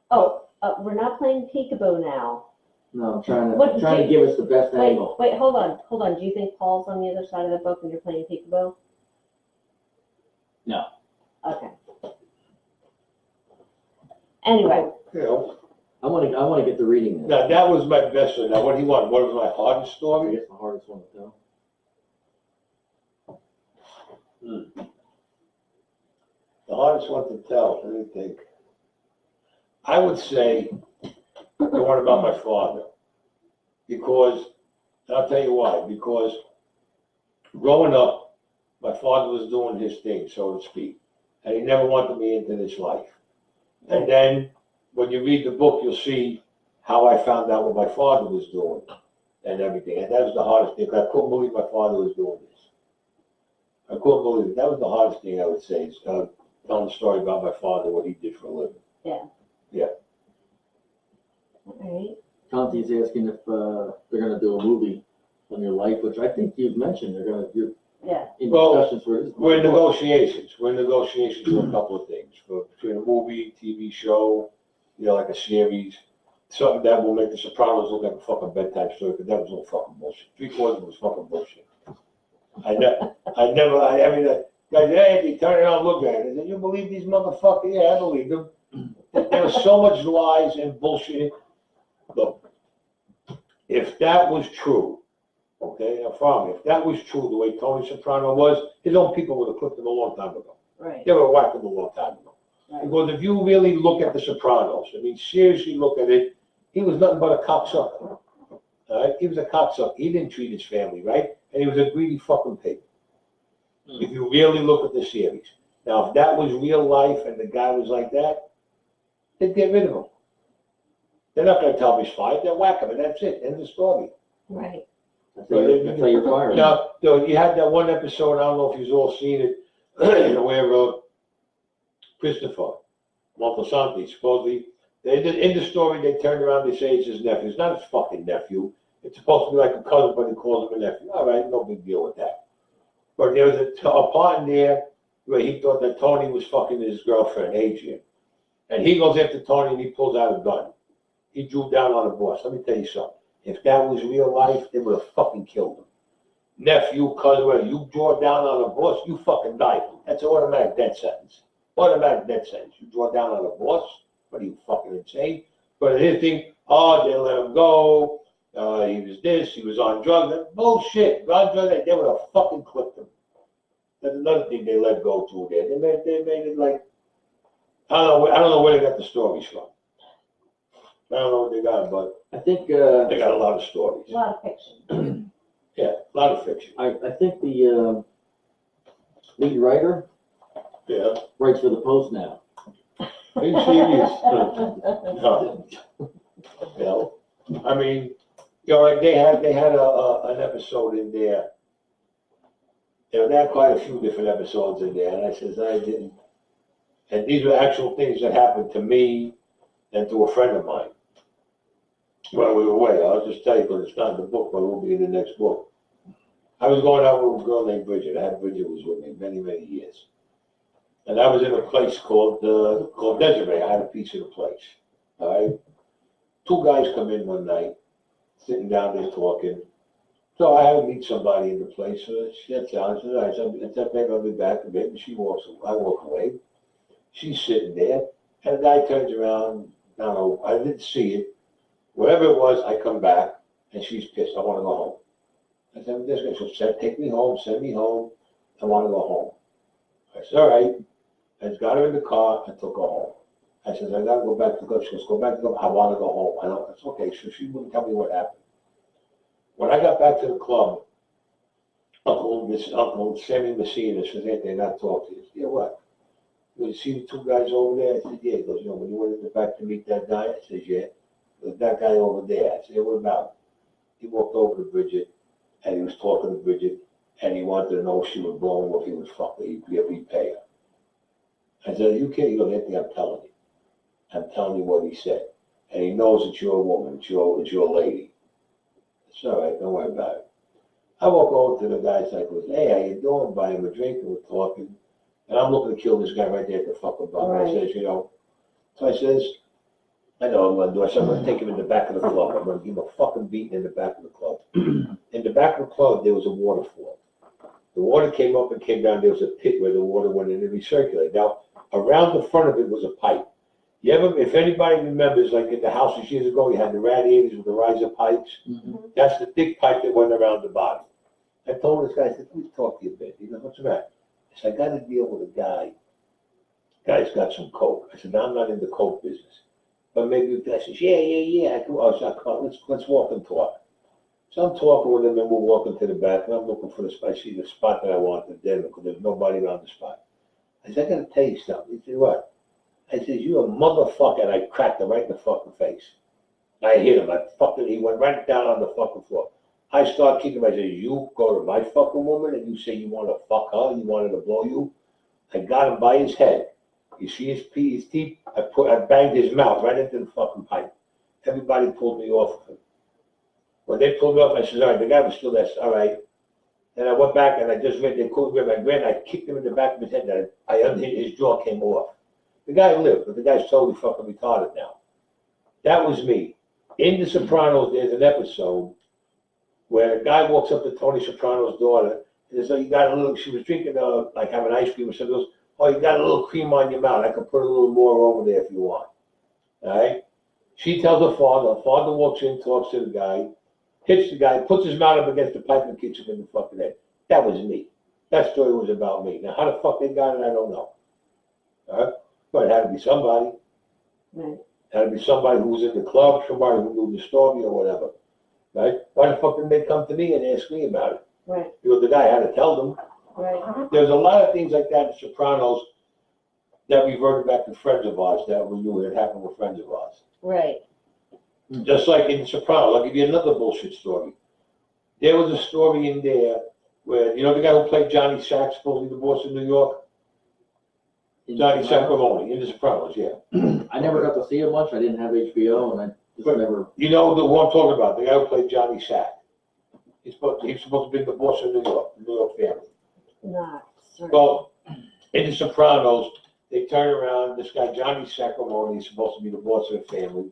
[SPEAKER 1] Oh, we're not playing peekaboo now.
[SPEAKER 3] No, I'm trying
[SPEAKER 1] What
[SPEAKER 3] to, trying to give us the best
[SPEAKER 1] Wait,
[SPEAKER 3] angle.
[SPEAKER 1] hold on. Do you think Paul's on the other side of the book and you're playing peekaboo?
[SPEAKER 3] No.
[SPEAKER 1] Okay. Anyway,
[SPEAKER 2] You know,
[SPEAKER 3] I want to get to reading this.
[SPEAKER 2] now that was my best one. Now, what do you want? What was my hardest
[SPEAKER 3] I
[SPEAKER 2] story?
[SPEAKER 3] guess the hardest one to tell.
[SPEAKER 2] The hardest one to tell, let me think. I would say the one about my father. Because, and I'll tell you why. Because growing up, my father was doing his thing, so to speak. And he never wanted me into this life. And then when you read the book, you'll see how I found out what my father was doing and everything. And that was the hardest thing. I couldn't believe my father was doing this. I couldn't believe it. That was the hardest thing I would say, is telling the story about my father, what he did for a living.
[SPEAKER 1] all right.
[SPEAKER 3] Conti's asking if they're going to do a movie on your life, which I think you've mentioned you're
[SPEAKER 1] Yeah.
[SPEAKER 3] in
[SPEAKER 2] Well,
[SPEAKER 3] discussions for this.
[SPEAKER 2] We're in negotiations. We're in negotiations for a couple of things. Between a movie, TV show, like a series. Something that will make The Sopranos look like a fucking bedtime story, because that was all fucking bullshit. 3/4 of it was fucking bullshit. Guys, hey, turn around and look at it. Did you believe these motherfuckers? Yeah, I believe them. There was so much lies and bullshit. Look, if that was true, okay, now follow me, if that was true, the way Tony Soprano was, his own people would have clipped him a long time ago.
[SPEAKER 1] Right.
[SPEAKER 2] They would have whacked him a long time ago.
[SPEAKER 1] Right.
[SPEAKER 2] Because if you really look at The Sopranos, seriously look at it, he was nothing but a cocksucker. All right? He was a cocksucker. He didn't treat his family right, and he was a greedy fucking pig. If you really look at the series. Now, if that was real life and the guy was like that, they'd get rid of him. They're not going to tell him he's fired. They'll whack him, and that's it. End of story.
[SPEAKER 1] Right.
[SPEAKER 3] That's how you're fired.
[SPEAKER 2] Now, you had that one episode, I don't know if you've all seen it, where Christopher Montesanti, supposedly, in the story, they turned around, they say it's his nephew. It's not his fucking nephew. It's supposed to be like a cousin, but he calls him a nephew. All right, no big deal with that. But there was a part in there where he thought that Tony was fucking his girlfriend, Adrian. And he goes after Tony and he pulls out a gun. He drew down on the boss. Let me tell you something. If that was real life, they would have fucking killed him. Nephew, cousin, whatever, you draw down on a boss, you fucking die. That's an automatic death sentence. Automatic death sentence. You draw down on a boss? What are you, fucking insane? But his thing, they let him go. He was this, he was on drugs. Bullshit. On drugs, they would have fucking clipped him. That's another thing they let go to there. They made it like, I don't know where they got the stories from. I don't know what they got, but
[SPEAKER 3] I think,
[SPEAKER 2] they got a lot of stories.
[SPEAKER 1] A lot of fiction.
[SPEAKER 2] Yeah, a lot of fiction.
[SPEAKER 3] I think the, lead writer
[SPEAKER 2] Yeah.
[SPEAKER 3] writes for the Post now.
[SPEAKER 2] Are you serious? No. You know, I mean, you know, like they had an episode in there. You know, they had quite a few different episodes in there, and I says I didn't. And these were actual things that happened to me and to a friend of mine when we were away. I'll just tell you because it's not in the book, but it will be in the next book. I was going out with a girl named Bridget. I had Bridget was with me many, many years. And I was in a place called Desiree. I had a piece of the place. All right. Two guys come in one night, sitting down there talking. So I had to meet somebody in the place. So she had challenged her. I said, babe, I'll be back. And maybe she walks away. I walk away. She's sitting there. And the guy turns around. I don't know. I didn't see it. Whatever it was, I come back. And she's pissed. I want to go home. I said, this guy. So said, take me home. Send me home. I want to go home. I said, all right. I just got her in the car. I took her home. I said, I got to go back to the club. She goes, go back to the club. I want to go home. I know. It's okay. So she wouldn't tell me what happened. When I got back to the club, Uncle Sammy Messina says, Anthony, not talk to you. Yeah, what? You see the two guys over there? I said, yeah. He goes, when you went in the back to meet that guy? I said, yeah. There's that guy over there. I said, yeah, what about? He walked over to Bridget, and he was talking to Bridget, and he wanted to know if she would blow him or if he would fuck her, if he'd pay her. I said, are you kidding? He goes, Anthony, I'm telling you. I'm telling you what he said. And he knows it's your woman, it's your lady. It's all right, don't worry about it. I walk over to the guy, I goes, hey, how you doing? Buy him a drink, and we're talking. And I'm looking to kill this guy right there at the fucking bar.
[SPEAKER 1] Right.
[SPEAKER 2] I says, so I says, I know I'm going to do it. So I'm going to take him in the back of the club. I'm going to give him a fucking beating in the back of the club. In the back of the club, there was a waterfall. The water came up and came down. There was a pit where the water went in and recirculated. Now, around the front of it was a pipe. You ever, if anybody remembers, like at the houses years ago, you had the radiators with the riser pipes.
[SPEAKER 3] Mm-hmm.
[SPEAKER 2] That's the thick pipe that went around the bottom. I told this guy, I said, let me talk to you a bit. He goes, what's the matter? I said, I got to deal with a guy. Guy's got some coke. I said, no, I'm not in the coke business. But maybe the guy says, yeah. I go, let's walk and talk. So I'm talking with him and we're walking to the back and I'm looking for the spot. I see the spot that I want to den because there's nobody around the spot. I said, I got to tell you something. He said, what? I said, you a motherfucker. And I cracked him right in the fucking face. I hit him. He went right down on the fucking floor. I started kicking him. I said, you go to my fucking woman and you say you want to fuck her, you wanted to blow you? I got him by his head. You see his teeth? I banged his mouth right into the fucking pipe. Everybody pulled me off of him. When they pulled me off, I said, all right, the guy was still there. All right. And I went back and I just went, they couldn't grab my grin. I kicked him in the back of his head and his jaw came off. The guy lived, but the guy's totally fucking retarded now. That was me. In The Sopranos, there's an episode where a guy walks up to Tony Soprano's daughter and says, you got a little, she was drinking, like having ice cream or something. Goes, oh, you got a little cream on your mouth. I could put a little more over there if you want. All right? She tells her father. Her father walks in, talks to the guy, hits the guy, puts his mouth up against the pipe and kicks him in the fucking head. That was me. That story was about me. Now, how the fuck they got it, I don't know. All right? But it had to be somebody.
[SPEAKER 1] Right.
[SPEAKER 2] It had to be somebody who was in the club, somebody who knew the story or whatever. Right? Why the fuck didn't they come to me and ask me about it?
[SPEAKER 1] Right.
[SPEAKER 2] Because the guy had to tell them.
[SPEAKER 1] Right.
[SPEAKER 2] There's a lot of things like that in Sopranos that reverted back to friends of ours that we knew had happened with friends of ours.
[SPEAKER 1] Right.
[SPEAKER 2] Just like in Sopranos, I'll give you another bullshit story. There was a story in there where, you know the guy who played Johnny Sack, supposedly the boss of New York? Johnny Sacramone, in The Sopranos, yeah.
[SPEAKER 3] I never got to see it much. I didn't have HBO, and I just never.
[SPEAKER 2] You know the one I'm talking about, the guy who played Johnny Sack. He's supposed to be the boss of New York family.
[SPEAKER 1] Not certain.
[SPEAKER 2] Well, in The Sopranos, they turn around, this guy Johnny Sacramone, he's supposed to be the boss of the family.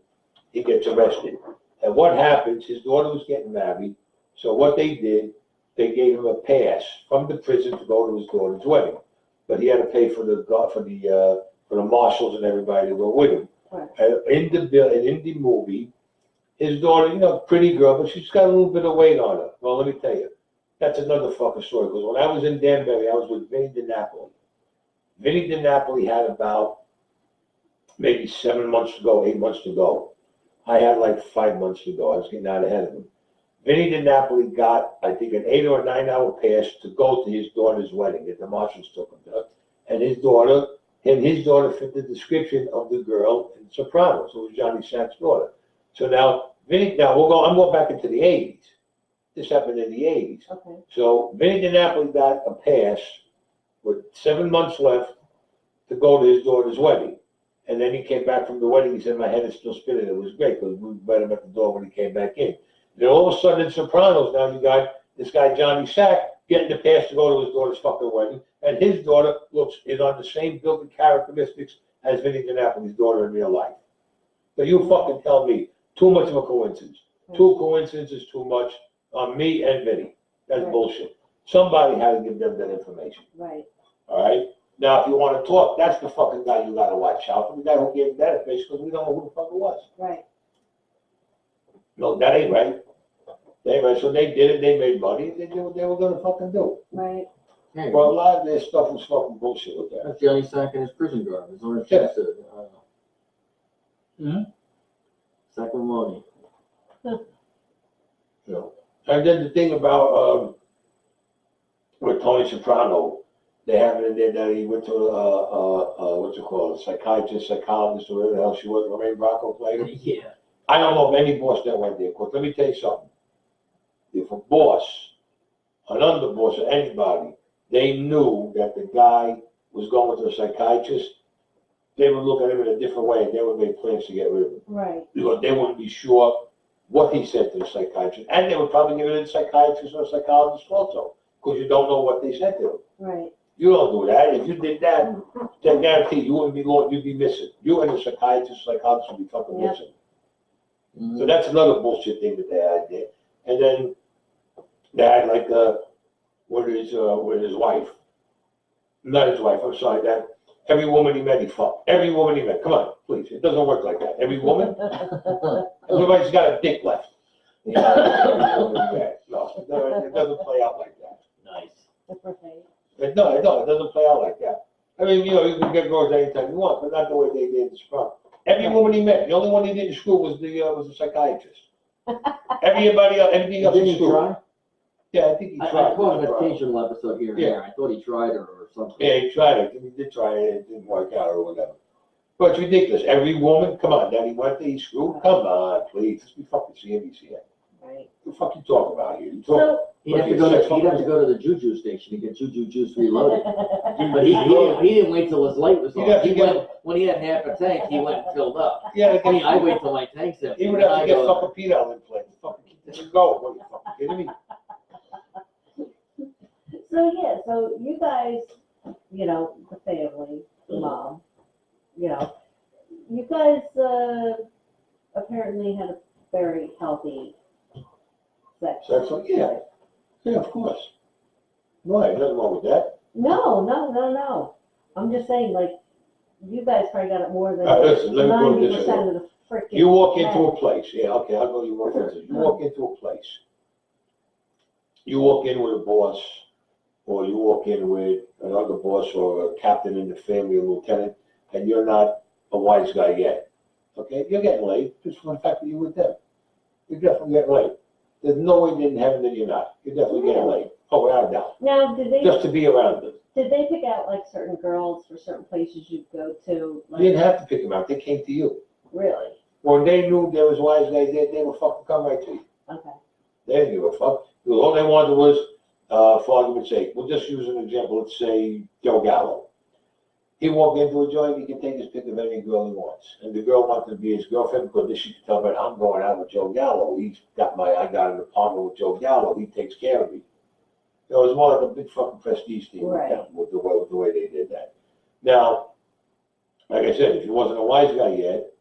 [SPEAKER 2] He gets arrested. And what happens, his daughter was getting married, so what they did, they gave him a pass from the prison to go to his daughter's wedding. But he had to pay for the marshals and everybody to go with him.
[SPEAKER 1] Right.
[SPEAKER 2] In the movie, His daughter, pretty girl, but she's got a little bit of weight on her. Well, let me tell you, that's another fucking story. Because when I was in Danbury, I was with Vinny DiNapoli. Vinny DiNapoli had about maybe 7 months to go, 8 months to go. I had like 5 months to go. I was getting out ahead of him. Vinny DiNapoli got, I think, an 8 or 9 hour pass to go to his daughter's wedding that the Marshals took him to. And his daughter fit the description of the girl in Sopranos. It was Johnny Sack's daughter. So now, I'm going back into the 80s. This happened in the 80s.
[SPEAKER 1] Okay.
[SPEAKER 2] So Vinny DiNapoli got a pass with 7 months left to go to his daughter's wedding. And then he came back from the wedding. He said, my head is still spinning. It was great because we met him at the door when he came back in. Then all of a sudden in Sopranos, now you got this guy, Johnny Sack, getting the pass to go to his daughter's fucking wedding. And his daughter is on the same building characteristics as Vinny DiNapoli's daughter in real life. So you fucking tell me, too much of a coincidence.
[SPEAKER 1] Right.
[SPEAKER 2] 2 coincidences too much on me and Vinny. That's
[SPEAKER 1] Right.
[SPEAKER 2] bullshit. Somebody had to give them that information.
[SPEAKER 1] Right.
[SPEAKER 2] All right? Now, if you want to talk, that's the fucking guy you got to watch out for. The guy who gave that information because we don't know who the fuck it was.
[SPEAKER 1] Right.
[SPEAKER 2] No, that ain't right. That ain't right. So they did it. They made money. They did what they were going to fucking do.
[SPEAKER 1] Right.
[SPEAKER 3] Hey,
[SPEAKER 2] Well, a lot of their stuff was fucking bullshit with that.
[SPEAKER 3] that's Johnny Sack in his prison garb. His orange
[SPEAKER 2] Yeah.
[SPEAKER 3] jumpsuit. Sack Raimodi.
[SPEAKER 2] And then the thing about with Tony Soprano, they have it in there that he went to what's it called, a psychiatrist, psychologist, or whatever the hell she was. Lorraine Bracco played him.
[SPEAKER 3] Yeah.
[SPEAKER 2] I don't know of any boss that went there. Because let me tell you something. If a boss, an underboss, or anybody, they knew that the guy was going to a psychiatrist, they would look at him in a different way, and they would make plans to get rid of him.
[SPEAKER 1] Right.
[SPEAKER 2] Because they wouldn't be sure what he said to the psychiatrist, and they would probably give it to the psychiatrist or psychologist also, because you don't know what they said to him.
[SPEAKER 1] Right.
[SPEAKER 2] You don't do that. If you did that, then guarantee you wouldn't be long. You'd be missing. You and the psychiatrist, psychologist would be fucking
[SPEAKER 1] Yeah.
[SPEAKER 2] missing.
[SPEAKER 3] Mhm.
[SPEAKER 2] So that's another bullshit thing that they had there. And then they had like with his wife, not his wife. I'm sorry. That every woman he met, he fucked. Every woman he met. Come on, please. It doesn't work like that. Every woman. Everybody's got a dick left. You know, every woman he met. No, it doesn't play out like that.
[SPEAKER 3] Nice.
[SPEAKER 1] Right.
[SPEAKER 2] No, it doesn't play out like that. I mean, you can get girls anytime you want, but not the way they did this problem. Every woman he met, the only one he didn't screw was the psychiatrist. Everybody else, everything else
[SPEAKER 3] Didn't
[SPEAKER 2] he
[SPEAKER 3] he
[SPEAKER 2] screwed.
[SPEAKER 3] try?
[SPEAKER 2] Yeah, I think he
[SPEAKER 3] I
[SPEAKER 2] tried.
[SPEAKER 3] caught him an occasional episode here and
[SPEAKER 2] Yeah.
[SPEAKER 3] there. I thought he tried her or something.
[SPEAKER 2] Yeah, he tried it. He did try it. It didn't work out or whatever. But it's ridiculous. Every woman, come on, Daddy went there, he screwed. Come on, please. Let's be fucking serious here.
[SPEAKER 1] Right.
[SPEAKER 2] What the fuck you talking about here? You talk.
[SPEAKER 1] So.
[SPEAKER 3] He'd have to go to the Juju station to get Juju Juice reloaded. But he didn't wait till his light was
[SPEAKER 2] You'd have
[SPEAKER 3] on.
[SPEAKER 2] to
[SPEAKER 3] He
[SPEAKER 2] get-
[SPEAKER 3] went, when he had half a tank, he went and filled up.
[SPEAKER 2] Yeah,
[SPEAKER 3] I wait till my tank's empty.
[SPEAKER 2] he would
[SPEAKER 3] and
[SPEAKER 2] have
[SPEAKER 3] I
[SPEAKER 2] to get
[SPEAKER 3] go,
[SPEAKER 2] fucking Pete out in place. Fucking keep this going. What are you fucking kidding me?
[SPEAKER 1] So yeah, so you guys, the family, the mom, you guys apparently had a very healthy sex.
[SPEAKER 2] Sex life? Yeah. Yeah, of course. Why? Nothing wrong with that.
[SPEAKER 1] No. I'm just saying, like, you guys probably got it more than
[SPEAKER 2] Listen, let me put it this way.
[SPEAKER 1] 90% of the freaking.
[SPEAKER 2] You walk into a place, yeah, okay, I'll go, you walk into, you walk into a place. You walk in with a boss, or you walk in with another boss, or a captain in the family, a lieutenant, and you're not a wise guy yet, okay? You're getting laid, just for the fact that you're with them. You're definitely getting laid. There's no way in heaven that you're not. You're definitely getting laid. Oh, without a doubt.
[SPEAKER 1] Now, did
[SPEAKER 2] Just to be around them.
[SPEAKER 1] they pick out like certain girls for certain places you go to? Like,
[SPEAKER 2] You didn't have to pick them out, they came to you.
[SPEAKER 1] really?
[SPEAKER 2] When they knew there was wise guys there, they would fucking come right to you.
[SPEAKER 1] Okay.
[SPEAKER 2] They didn't give a fuck. All they wanted was, for argument's sake, we'll just use an example. Let's say Joe Gallo. He walked into a joint, he can take his pick of any girl he wants. And the girl wanted to be his girlfriend because then she could tell me, I'm going out with Joe Gallo. I got an apartment with Joe Gallo. He takes care of me. It was more like a big fucking prestige thing with
[SPEAKER 1] Right.
[SPEAKER 2] them, with the way they did that. Now, like I said, if you wasn't a wise guy yet,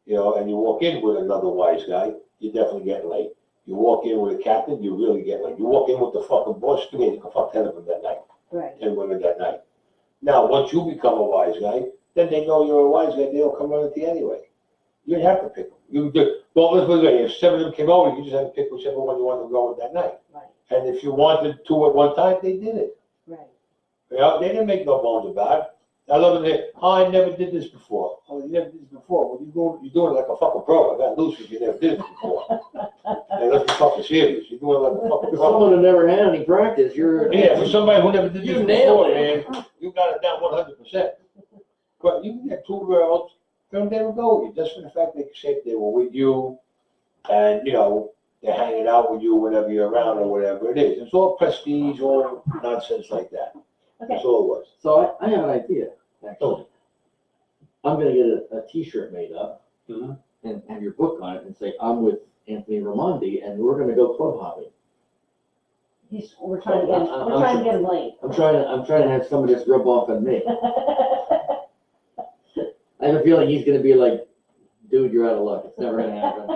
[SPEAKER 2] and you walk in with another wise guy, you're definitely getting laid. You walk in with a captain, you really get laid. You walk in with the fucking boss, you can fuck 10 of them that night,
[SPEAKER 1] Right.
[SPEAKER 2] 10 women that night. Now, once you become a wise guy, then they know you're a wise guy, they'll come run at you anyway. You didn't have to pick them. You did, well, let's put it this way, if 7 of them came over, you just had to pick whichever one you wanted to go with that night.
[SPEAKER 1] Right.
[SPEAKER 2] And if you wanted 2 at one time, they did it.
[SPEAKER 1] Right.
[SPEAKER 2] You know, they didn't make no bones about it. I love it. Oh, I never did this before. Oh, you never did this before. Well, you're doing it like a fucking pro. I got news for you. You never did this before. Hey, let's be fucking serious. You're doing it like a fucking
[SPEAKER 3] For
[SPEAKER 2] pro.
[SPEAKER 3] someone who never had any practice, you're.
[SPEAKER 2] Yeah, for somebody who never did
[SPEAKER 3] You
[SPEAKER 2] this
[SPEAKER 3] nailed
[SPEAKER 2] before,
[SPEAKER 3] it.
[SPEAKER 2] man, you got it down 100%. But you can get 2 girls, they'll never go with you, just for the fact they said they were with you, and, you know, they're hanging out with you whenever you're around or whatever it is. It's all prestige, all nonsense like that.
[SPEAKER 1] Okay.
[SPEAKER 2] That's all it was.
[SPEAKER 3] So I have an idea, actually. I'm gonna get a T-shirt made up
[SPEAKER 2] Mhm.
[SPEAKER 3] and have your book on it and say, I'm with Anthony Raimondi and we're gonna go club hopping.
[SPEAKER 1] We're trying to get him late.
[SPEAKER 3] I'm trying to have some of this rub off on me. I have a feeling he's gonna be like, dude, you're out of luck. It's never gonna happen.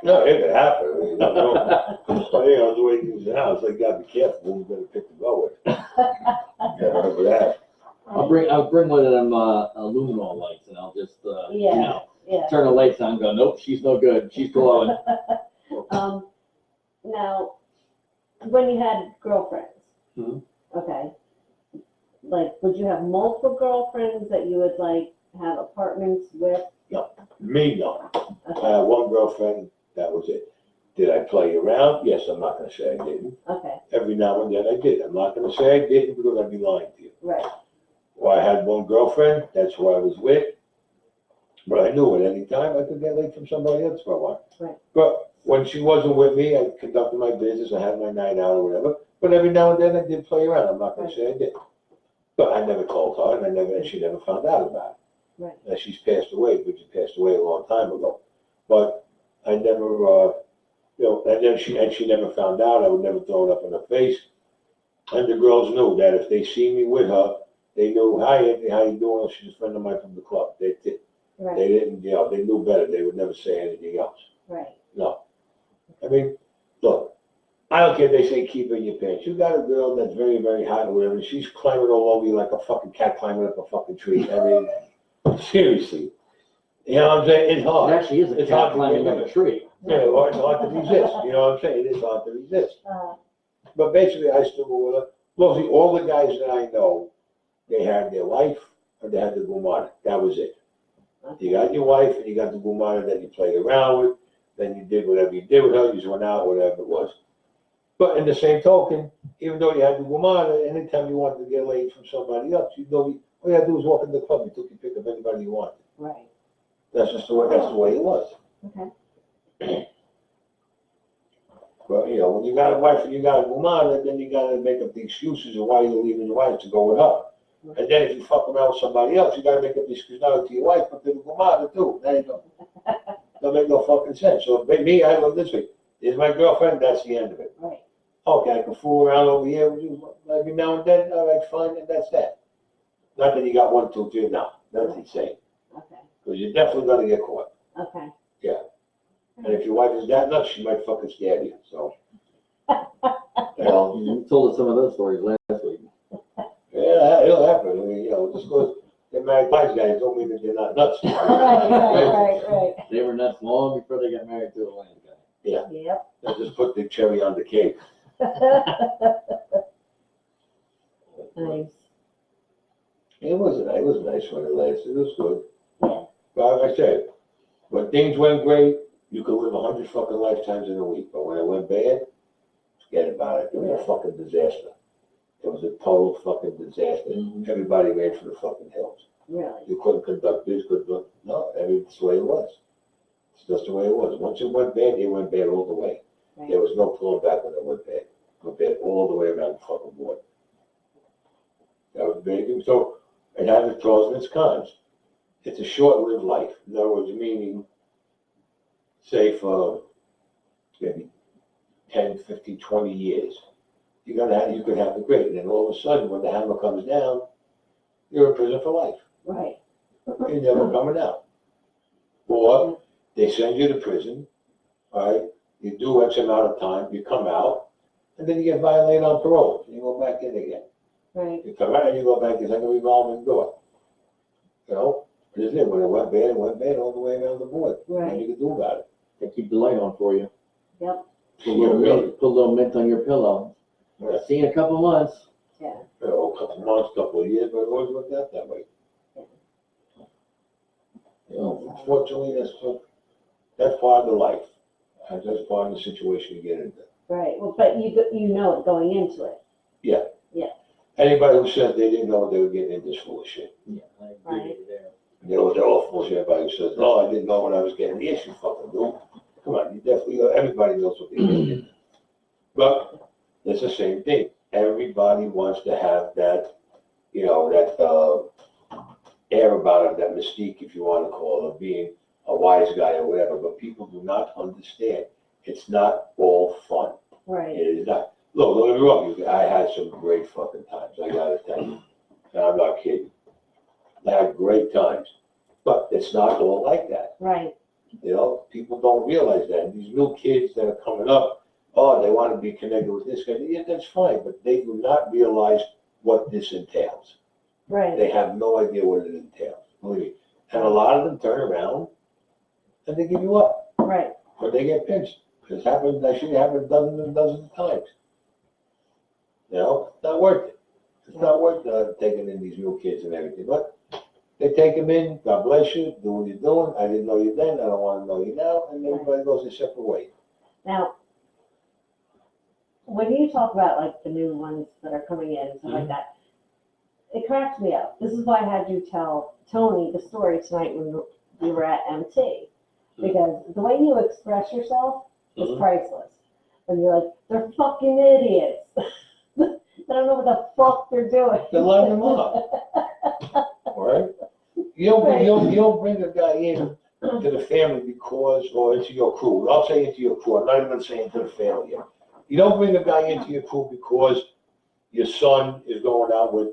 [SPEAKER 2] No, it could happen. I mean, but, you know, the way things are now, it's like, you gotta be careful who you're gonna pick to go with. Yeah, remember that.
[SPEAKER 3] I'll bring one of them luminol lights and I'll just you know,
[SPEAKER 1] Yeah.
[SPEAKER 3] turn the lights on and go, nope, she's no good. She's glowing.
[SPEAKER 1] Now, when you had girlfriends,
[SPEAKER 2] Mhm.
[SPEAKER 1] okay, like, would you have multiple girlfriends that you would like have apartments with?
[SPEAKER 2] Me, no. I had one girlfriend, that was it. Did I play around? Yes, I'm not gonna say I didn't.
[SPEAKER 1] Okay,
[SPEAKER 2] Every now and then I did. I'm not gonna say I didn't because I'd be lying to you.
[SPEAKER 1] right,
[SPEAKER 2] Well, I had one girlfriend, that's who I was with. But I knew at any time I could get laid from somebody else for a while.
[SPEAKER 1] Right.
[SPEAKER 2] But when she wasn't with me, I conducted my business, I had my night out or whatever. But every now and then I did play around. I'm not gonna say I did. But I never told her and she never found out about it.
[SPEAKER 1] right,
[SPEAKER 2] Now, she's passed away, Bridget passed away a long time ago. But I never, you know, and then she never found out. I would never throw it up in her face. And the girls knew that if they see me with her, they knew, hi, Anthony, how you doing? She's a friend of mine from the club. They
[SPEAKER 1] right,
[SPEAKER 2] didn't, you know, they knew better. They would never say anything else.
[SPEAKER 1] right.
[SPEAKER 2] No. I mean, look, I don't care if they say keep it in your pants. You got a girl that's very, very hot or whatever, and she's climbing all over you like a fucking cat climbing up a fucking tree. I mean, seriously. You know what I'm saying? It's
[SPEAKER 3] It
[SPEAKER 2] hard.
[SPEAKER 3] actually is a
[SPEAKER 2] It's hard
[SPEAKER 3] cat
[SPEAKER 2] to
[SPEAKER 3] climbing
[SPEAKER 2] get
[SPEAKER 3] up a
[SPEAKER 2] rid.
[SPEAKER 3] tree.
[SPEAKER 2] Yeah, or it's hard to resist. You know what I'm saying? It is hard to resist. But basically, I still go with her. Mostly all the guys that I know, they had their wife or they had the gumana. That was it. You got your wife and you got the gumana that you played around with. Then you did whatever you did with her. You just went out, whatever it was. But in the same token, even though you had the gumana, anytime you wanted to get laid from somebody else, you know, all you had to do was walk in the club. You took your pick of anybody you wanted.
[SPEAKER 1] Right,
[SPEAKER 2] That's just the way it was.
[SPEAKER 1] okay,
[SPEAKER 2] But, you know, when you got a wife and you got a woman, then you got to make up the excuses of why you're leaving your wife to go with her. And then if you fuck around with somebody else, you got to make up the excuse not only to your wife, but to the woman too. There you go. Don't make no fucking sense. So, me, I look this way. Here's my girlfriend, that's the end of it.
[SPEAKER 1] right,
[SPEAKER 2] Okay, I can fool around over here with you every now and then. All right, fine, and that's that. Not that you got 1, 2, 3, no. That's insane.
[SPEAKER 1] okay,
[SPEAKER 2] Because you're definitely going to get caught.
[SPEAKER 1] okay.
[SPEAKER 2] And if your wife is that nuts, she might fucking stab you. So, well,
[SPEAKER 3] You told us some of those stories last week.
[SPEAKER 2] yeah, it'll happen. I mean, you know, just because they're married wise guys don't mean that they're not nuts.
[SPEAKER 1] Right.
[SPEAKER 3] They were nuts long before they got married to a land guy.
[SPEAKER 1] Yep.
[SPEAKER 2] They just put the cherry on the cake.
[SPEAKER 1] Nice.
[SPEAKER 2] It was nice when it lasted. It was good.
[SPEAKER 1] Yeah.
[SPEAKER 2] But like I said, when things went great, you could live 100 fucking lifetimes in a week. But when it went bad, forget about it. It was a fucking disaster. It was a total fucking disaster.
[SPEAKER 3] Mhm.
[SPEAKER 2] Everybody ran for the fucking hills.
[SPEAKER 1] Really?
[SPEAKER 2] You couldn't conduct this, no, I mean, it's the way it was. It's just the way it was. Once it went bad, it went bad all the way.
[SPEAKER 1] Right.
[SPEAKER 2] There was no pulling back when it went bad. It went bad all the way around the fucking board. That was big. So it has its pros and its cons. It's a short-lived life. In other words, meaning, say for maybe 10, 15, 20 years, you could have it great. And then all of a sudden, when the hammer comes down, you're in prison for life.
[SPEAKER 1] Right.
[SPEAKER 2] You're never coming out. Or they send you to prison, all right? You do X amount of time, you come out, and then you get violated on parole. You go back in again.
[SPEAKER 1] Right.
[SPEAKER 2] You come out and you go back, it's like a revolving door. You know? Isn't it? When it went bad all the way around the board.
[SPEAKER 1] Right.
[SPEAKER 2] Nothing you can do about it.
[SPEAKER 3] They keep the light on for you.
[SPEAKER 1] Yep.
[SPEAKER 3] Put a little mint on your pillow.
[SPEAKER 2] Yeah.
[SPEAKER 3] See you in a couple of months.
[SPEAKER 1] Yeah.
[SPEAKER 2] You know, a couple of months, couple of years, but it always worked out that way. You know, unfortunately, that's part of the life. That's part of the situation you get into.
[SPEAKER 1] Right, well, but you know it going into it.
[SPEAKER 2] Anybody who says they didn't know they were getting into this full of shit.
[SPEAKER 3] Yeah, I agree
[SPEAKER 1] Right.
[SPEAKER 3] with you there.
[SPEAKER 2] They're all full of shit. Everybody who says, no, I didn't know what I was getting. Yes, you fucking do. Come on, you definitely, everybody knows what they're getting into. But it's the same thing. Everybody wants to have that, you know, that air about it, that mystique, if you want to call it, of being a wise guy or whatever. But people do not understand. It's not all fun.
[SPEAKER 1] Right,
[SPEAKER 2] It is not. Look, don't get me wrong. I had some great fucking times. I gotta tell you. And I'm not kidding. I had great times. But it's not all like that.
[SPEAKER 1] right,
[SPEAKER 2] You know, people don't realize that. And these new kids that are coming up, oh, they want to be connected with this guy. Yeah, that's fine. But they do not realize what this entails.
[SPEAKER 1] right,
[SPEAKER 2] They have no idea what it entails. Believe me. And a lot of them turn around and they give you up.
[SPEAKER 1] right,
[SPEAKER 2] Or they get pinched. It's happened, that shit happened dozens and dozens of times. You know, it's not worth it. It's not worth taking in these new kids and everything. But they take them in, God bless you, do what you're doing. I didn't know you then, I don't want to know you now, and everybody goes their separate way.
[SPEAKER 1] Now, when you talk about like the new ones that are coming in and stuff like that, it cracks me up. This is why I had you tell Tony the story tonight when we were at MT. Because the way you express yourself is priceless. And you're like, they're fucking idiots. They don't know what the fuck they're doing.
[SPEAKER 2] Then let them up. All right? You don't bring a guy in to the family because, or into your crew. I'll say into your crew. I'm not even saying into the family yet. You don't bring a guy into your crew because your son is going out with,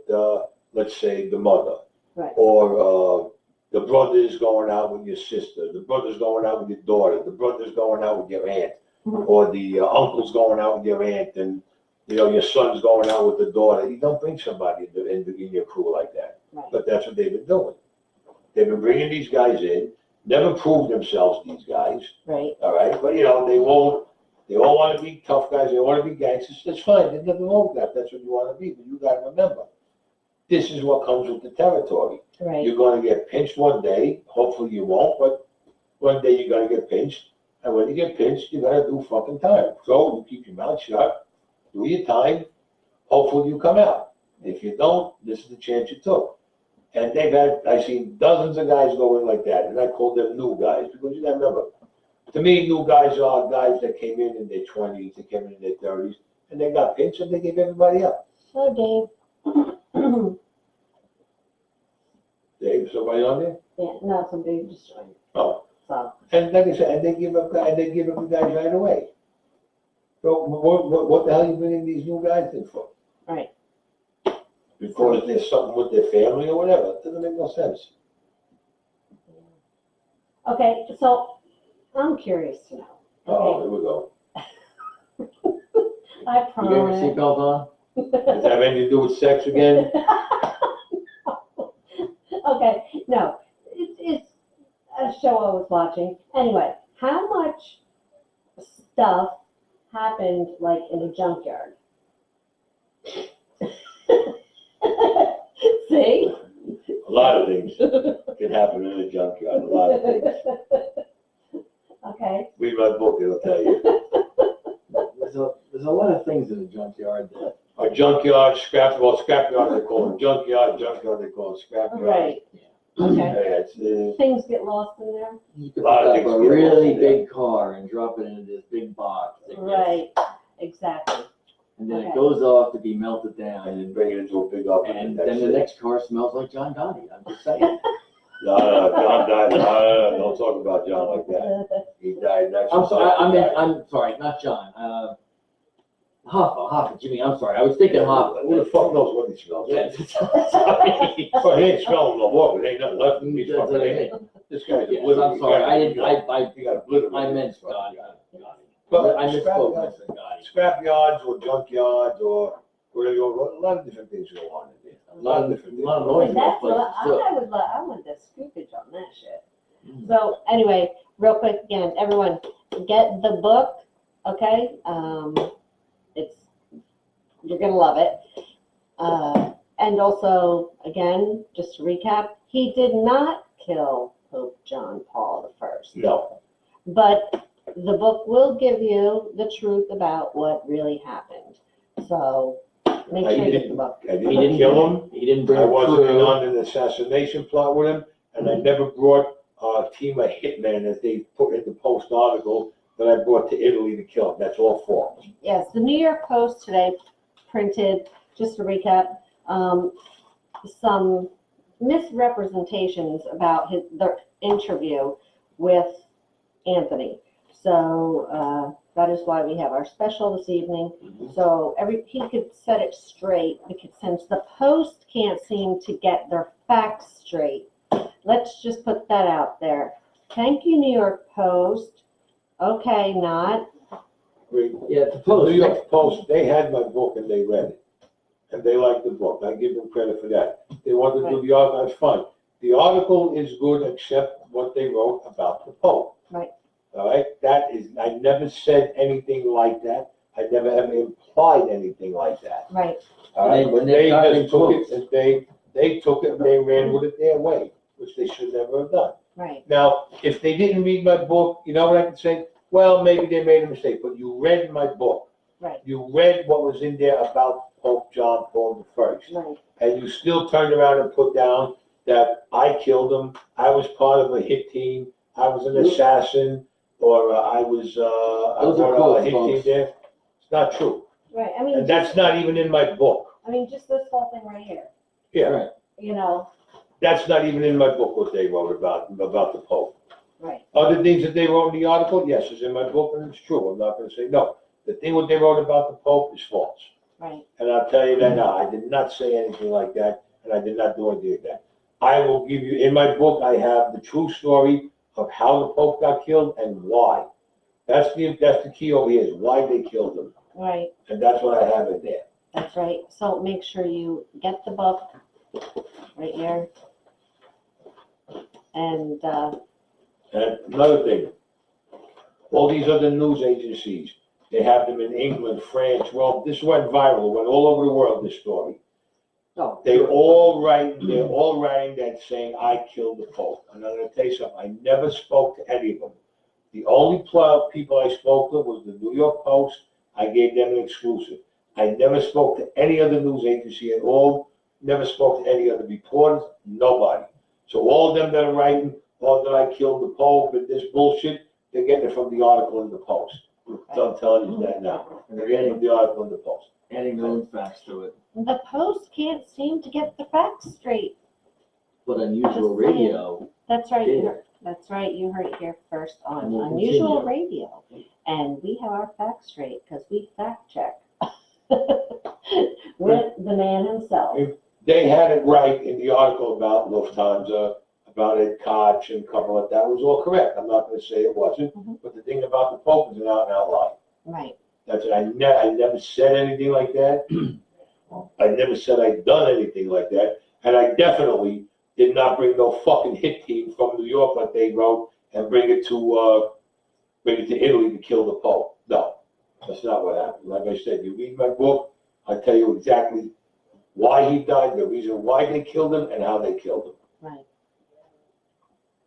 [SPEAKER 2] let's say, the mother.
[SPEAKER 1] Right.
[SPEAKER 2] Or the brother is going out with your sister. The brother's going out with your daughter. The brother's going out with your aunt. Or the uncle's going out with your aunt. And, you know, your son's going out with the daughter. You don't bring somebody in your crew like that.
[SPEAKER 1] Right.
[SPEAKER 2] But that's what they've been doing. They've been bringing these guys in, never proved themselves, these guys,
[SPEAKER 1] Right,
[SPEAKER 2] all right? But, you know, they all want to be tough guys. They want to be gangsters. That's fine. There's nothing wrong with that. That's what you want to be. But you got to remember, this is what comes with the territory.
[SPEAKER 1] right,
[SPEAKER 2] You're going to get pinched one day. Hopefully you won't, but one day you're going to get pinched. And when you get pinched, you got to do fucking time. So you keep your mouth shut, do your time. Hopefully you come out. If you don't, this is the chance you took. And I've seen dozens of guys go in like that, and I call them new guys, because you gotta remember, to me, new guys are guys that came in their 20s, they came in their 30s, and they got pinched and they gave everybody up.
[SPEAKER 1] so Dave.
[SPEAKER 2] Dave, somebody on there?
[SPEAKER 1] Yeah, no, somebody just joined.
[SPEAKER 2] Oh.
[SPEAKER 1] So,
[SPEAKER 2] And like I said, and they give up the guys right away. So what the hell are you bringing these new guys in for?
[SPEAKER 1] right.
[SPEAKER 2] Because there's something with their family or whatever. It doesn't make no sense.
[SPEAKER 1] Okay, so I'm curious to know.
[SPEAKER 2] Oh,
[SPEAKER 1] Okay,
[SPEAKER 2] here we go.
[SPEAKER 1] I
[SPEAKER 3] You got your
[SPEAKER 1] promise.
[SPEAKER 3] seatbelt on?
[SPEAKER 2] Does that have anything to do with sex again?
[SPEAKER 1] Okay, no, it's a show I was watching. Anyway, how much stuff happened like in a junkyard? See?
[SPEAKER 2] A lot of things can happen in a junkyard, a lot of things.
[SPEAKER 1] Okay.
[SPEAKER 2] Read my book, it'll tell you.
[SPEAKER 3] There's a lot of things in the junkyard that.
[SPEAKER 2] A junkyard, scrapyard, they call it junkyard they call it scrapyard.
[SPEAKER 1] Right. Okay.
[SPEAKER 2] Yeah, it's,
[SPEAKER 1] Things get lost in there.
[SPEAKER 3] You could
[SPEAKER 2] A lot of
[SPEAKER 3] pick up
[SPEAKER 2] things
[SPEAKER 3] a
[SPEAKER 2] get
[SPEAKER 3] really
[SPEAKER 2] lost in there.
[SPEAKER 3] big car and drop it into this big box. that gets-
[SPEAKER 1] Right. Exactly.
[SPEAKER 3] And then
[SPEAKER 1] Okay.
[SPEAKER 3] it goes off to be melted down.
[SPEAKER 2] and then bring it into a big oven.
[SPEAKER 3] And
[SPEAKER 2] that's
[SPEAKER 3] then the
[SPEAKER 2] it.
[SPEAKER 3] next car smells like John Gotti. I'm just saying.
[SPEAKER 2] No, John died. No, don't talk about John like that. He died.
[SPEAKER 3] I'm sorry. I'm sorry. Not John. Hoffa, Jimmy. I'm sorry. I was thinking Hoffa.
[SPEAKER 2] Who the fuck knows what he smells
[SPEAKER 3] Yeah.
[SPEAKER 2] like?
[SPEAKER 3] Sorry.
[SPEAKER 2] Well, he ain't smelling no more, but ain't nothing left in his
[SPEAKER 3] That's
[SPEAKER 2] fucking
[SPEAKER 3] what I
[SPEAKER 2] head.
[SPEAKER 3] mean.
[SPEAKER 2] This guy's
[SPEAKER 3] Yes,
[SPEAKER 2] obliterated.
[SPEAKER 3] I'm sorry. I didn't.
[SPEAKER 2] He got obliterated.
[SPEAKER 3] I meant Gotti.
[SPEAKER 2] But
[SPEAKER 3] I misspoke. I
[SPEAKER 2] scrapyards,
[SPEAKER 3] said Gotti.
[SPEAKER 2] scrapyards or junkyards or whatever, a lot of different things go on in there.
[SPEAKER 3] A lot of noise in those
[SPEAKER 1] That's
[SPEAKER 3] places
[SPEAKER 1] what,
[SPEAKER 3] too.
[SPEAKER 1] I want the scoopage on that shit. So anyway, real quick again, everyone, get the book, okay? You're gonna love it. And also, again, just to recap, he did not kill Pope John Paul I.
[SPEAKER 2] No,
[SPEAKER 1] But the book will give you the truth about what really happened. So make
[SPEAKER 2] I
[SPEAKER 1] sure you get the
[SPEAKER 2] didn't-
[SPEAKER 1] book.
[SPEAKER 2] I
[SPEAKER 3] He
[SPEAKER 2] didn't
[SPEAKER 3] didn't
[SPEAKER 2] kill him.
[SPEAKER 3] He didn't bring
[SPEAKER 2] I
[SPEAKER 3] a
[SPEAKER 2] wasn't in
[SPEAKER 3] crew.
[SPEAKER 2] on an assassination plot with him, and I never brought a team of hitmen that they put in the Post article that I brought to Italy to kill him. That's all false.
[SPEAKER 1] Yes, the New York Post today printed, just to recap, some misrepresentations about their interview with Anthony. So that is why we have our special this evening. So he could set it straight, because since the Post can't seem to get their facts straight, let's just put that out there. Thank you, New York Post. Okay, not.
[SPEAKER 3] Yeah, the
[SPEAKER 2] The
[SPEAKER 3] Post.
[SPEAKER 2] New York Post, they had my book and they read it. And they liked the book. I give them credit for that. They wanted to do the article, that's fine. The article is good except what they wrote about the Pope.
[SPEAKER 1] Right.
[SPEAKER 2] All right? I never said anything like that. I never ever implied anything like that.
[SPEAKER 1] Right.
[SPEAKER 2] All right?
[SPEAKER 3] And when
[SPEAKER 2] They
[SPEAKER 3] they got
[SPEAKER 2] just took
[SPEAKER 3] into
[SPEAKER 2] it and they took it and they ran with it their way, which they should never have done.
[SPEAKER 1] Right.
[SPEAKER 2] Now, if they didn't read my book, you know what I can say? Well, maybe they made a mistake, but you read my book.
[SPEAKER 1] Right.
[SPEAKER 2] You read what was in there about Pope John Paul I.
[SPEAKER 1] Right.
[SPEAKER 2] And you still turned around and put down that I killed him, I was part of a hit team, I was an assassin, or I was
[SPEAKER 3] Those are
[SPEAKER 2] part of a
[SPEAKER 3] quotes,
[SPEAKER 2] hit team
[SPEAKER 3] folks.
[SPEAKER 2] there. It's not true.
[SPEAKER 1] Right. I mean,
[SPEAKER 2] And that's not even in my book.
[SPEAKER 1] just this whole thing right here.
[SPEAKER 2] Yeah,
[SPEAKER 3] Right.
[SPEAKER 1] You know.
[SPEAKER 2] that's not even in my book what they wrote about the Pope.
[SPEAKER 1] Right.
[SPEAKER 2] Other things that they wrote in the article, yes, it's in my book and it's true. I'm not gonna say no. The thing what they wrote about the Pope is false.
[SPEAKER 1] Right.
[SPEAKER 2] And I'll tell you that now, I did not say anything like that, and I did not do anything like that. I will give you, in my book, I have the true story of how the Pope got killed and why. That's the key over here, is why they killed him.
[SPEAKER 1] Right.
[SPEAKER 2] And that's what I have in there.
[SPEAKER 1] That's right. So make sure you get the book right here. And
[SPEAKER 2] And another thing, all these other news agencies, they have them in England, France, well, this went viral, went all over the world, this story.
[SPEAKER 3] Oh,
[SPEAKER 2] They're all writing that saying, I killed the Pope. And I'm gonna tell you something, I never spoke to any of them. The only people I spoke to was the New York Post. I gave them an exclusive. I never spoke to any other news agency at all, never spoke to any other reporters, nobody. So all of them that are writing, oh, that I killed the Pope and this bullshit, they're getting it from the article in the Post. So I'm telling you that now.
[SPEAKER 3] And
[SPEAKER 2] They're
[SPEAKER 3] they're
[SPEAKER 2] getting it from the article in the Post.
[SPEAKER 3] adding their own facts to it.
[SPEAKER 1] the Post can't seem to get the facts straight.
[SPEAKER 3] But Unusual Radio,
[SPEAKER 1] That's right.
[SPEAKER 3] Yeah.
[SPEAKER 1] That's right. You heard it here first on
[SPEAKER 3] And we'll
[SPEAKER 1] Unusual
[SPEAKER 3] continue.
[SPEAKER 1] Radio. And we have our facts straight because we fact check with the man himself.
[SPEAKER 2] They had it right in the article about Lufthansa, about Ed Koch and a couple of that was all correct. I'm not gonna say it wasn't,
[SPEAKER 1] Mhm.
[SPEAKER 2] but the thing about the Pope is an out and out lie.
[SPEAKER 1] Right.
[SPEAKER 2] That's it. I never said anything like that. I never said I'd done anything like that. And I definitely did not bring no fucking hit team from New York like they wrote and bring it to Italy to kill the Pope. No, that's not what happened. Like I said, you read my book, I tell you exactly why he died, the reason why they killed him, and how they killed him.
[SPEAKER 1] Right.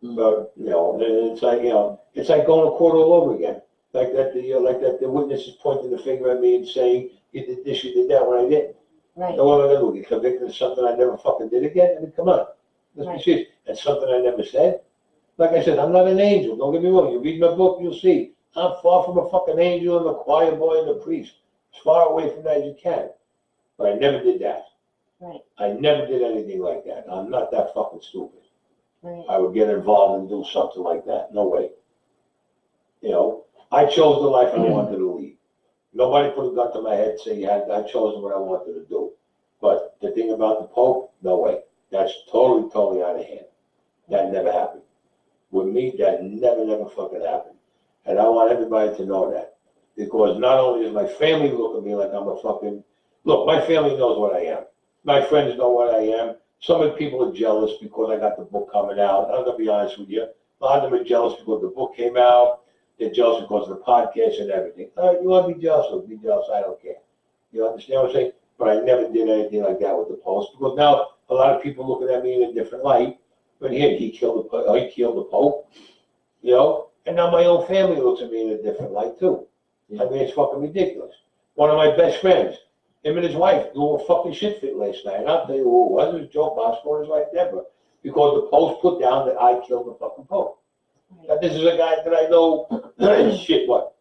[SPEAKER 2] But, it's like going to court all over again. Like that the witness is pointing the finger at me and saying, you did this, you did that, when I didn't.
[SPEAKER 1] Right.
[SPEAKER 2] So what am I gonna do, get convicted of something I never fucking did again? I mean, come on. Let's
[SPEAKER 1] Right.
[SPEAKER 2] be serious. That's something I never said. Like I said, I'm not an angel, don't get me wrong. You read my book, you'll see. I'm far from a fucking angel and a choir boy and a priest. As far away from that as you can. But I never did that.
[SPEAKER 1] Right.
[SPEAKER 2] I never did anything like that. I'm not that fucking stupid.
[SPEAKER 1] Right.
[SPEAKER 2] I would get involved and do something like that. No way. I chose the life I wanted to lead. Nobody put a gun to my head and say, I chose what I wanted to do. But the thing about the Pope, no way. That's totally out of hand. That never happened. With me, that never fucking happened. And I want everybody to know that. Because not only does my family look at me like I'm a fucking... Look, my family knows what I am. My friends know what I am. Some of the people are jealous because I got the book coming out. I'm gonna be honest with you. A lot of them are jealous because the book came out. They're jealous because of the podcast and everything. All right, you want to be jealous? Be jealous. I don't care. You understand what I'm saying? But I never did anything like that with the Post because now a lot of people looking at me in a different light. But here, he killed the Pope, you know, and now my own family looks at me in a different light too. I mean, it's fucking ridiculous. One of my best friends, him and his wife, do a fucking shit fit last night. And I'll tell you who it was. It was Joe Bosco and his wife Deborah, because the Post put down that I killed the fucking Pope. Now, this is a guy that I know, shit, what,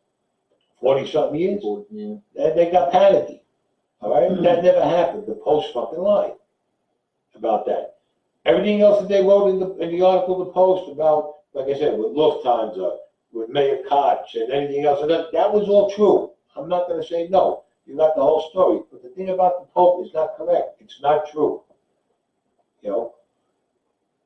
[SPEAKER 2] 40-something years?
[SPEAKER 3] Yeah.
[SPEAKER 2] And they got panicky. All right? That never happened. The Post fucking lied about that. Everything else that they wrote in the article, the Post, about, like I said, with Lufthansa, with Mayor Koch, and anything else, that was all true. I'm not going to say no. You got the whole story. But the thing about the Pope is not correct. It's not true. You know?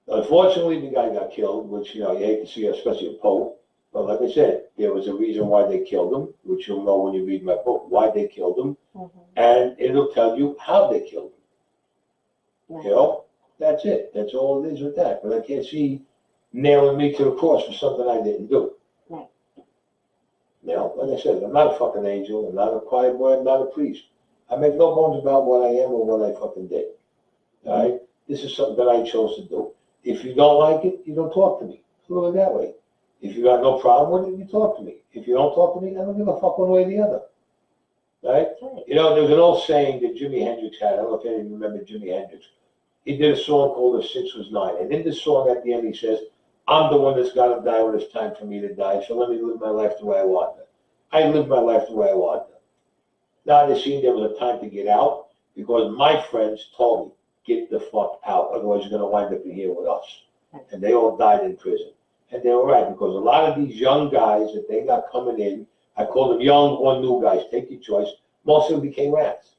[SPEAKER 2] Unfortunately, the guy got killed, which, you know, you hate to see, especially a Pope. But like I said, there was a reason why they killed him, which you'll know when you read my book, why they killed him.
[SPEAKER 1] Mm-hmm.
[SPEAKER 2] And it'll tell you how they killed him.
[SPEAKER 1] Right.
[SPEAKER 2] You know? That's it. That's all it is with that. But I can't see nailing me to the cross for something I didn't do.
[SPEAKER 1] Right.
[SPEAKER 2] You know, like I said, I'm not a fucking angel. I'm not a choir boy. I'm not a priest. I make no bones about what I am or what I fucking did. All right? This is something that I chose to do. If you don't like it, you don't talk to me. Look at it that way. If you got no problem with it, you talk to me. If you don't talk to me, I don't give a fuck one way or the other. All right?
[SPEAKER 1] Right.
[SPEAKER 2] You know, there's an old saying that Jimi Hendrix had. I don't know if any of you remember Jimi Hendrix. He did a song called The Six Was Nine. And in the song at the end, he says, I'm the one that's got to die when it's time for me to die, so let me live my life the way I want it. I live my life the way I want it. Now, they seen there was a time to get out because my friends told me, get the fuck out, otherwise you're going to wind up in here with us. And they all died in prison. And they were right, because a lot of these young guys that they got coming in, I call them young or new guys, take your choice, most of them became rats.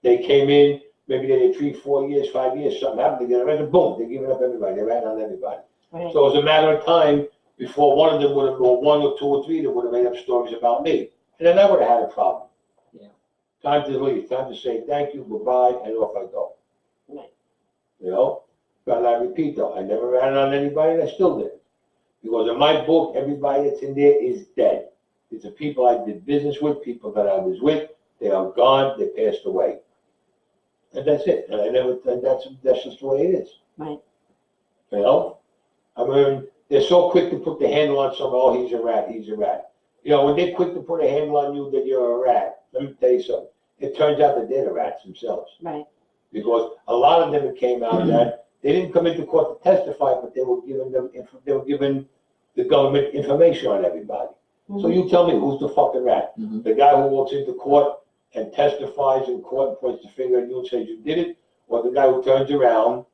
[SPEAKER 2] They came in, maybe they did 3, 4 years, 5 years, something happened, they get arrested, boom, they're giving up everybody, they ran on everybody.
[SPEAKER 1] Right.
[SPEAKER 2] So it was a matter of time before one of them would have, or 1 or 2 or 3 that would have made up stories about me. And then I would have had a problem.
[SPEAKER 3] Yeah.
[SPEAKER 2] Time to leave, time to say thank you, goodbye, and off I go.
[SPEAKER 1] Right.
[SPEAKER 2] You know? But I repeat though, I never ran on anybody and I still didn't. Because in my book, everybody that's in there is dead. It's the people I did business with, people that I was with, they are gone, they passed away. And that's it. And I never, and that's just the way it is.
[SPEAKER 1] Right.
[SPEAKER 2] You know? I mean, they're so quick to put the handle on someone, oh, he's a rat, he's a rat. You know, when they're quick to put a handle on you that you're a rat, let me tell you something. It turns out that they're the rats themselves.
[SPEAKER 1] Right.
[SPEAKER 2] Because a lot of them came out that they didn't come into court to testify, but they were giving the government information on everybody.
[SPEAKER 1] Mm-hmm.
[SPEAKER 2] So you tell me, who's the fucking rat?
[SPEAKER 3] Mm-hmm.
[SPEAKER 2] The guy who walks into court and testifies in court and points the finger at you and says you did it, or the guy who turns around,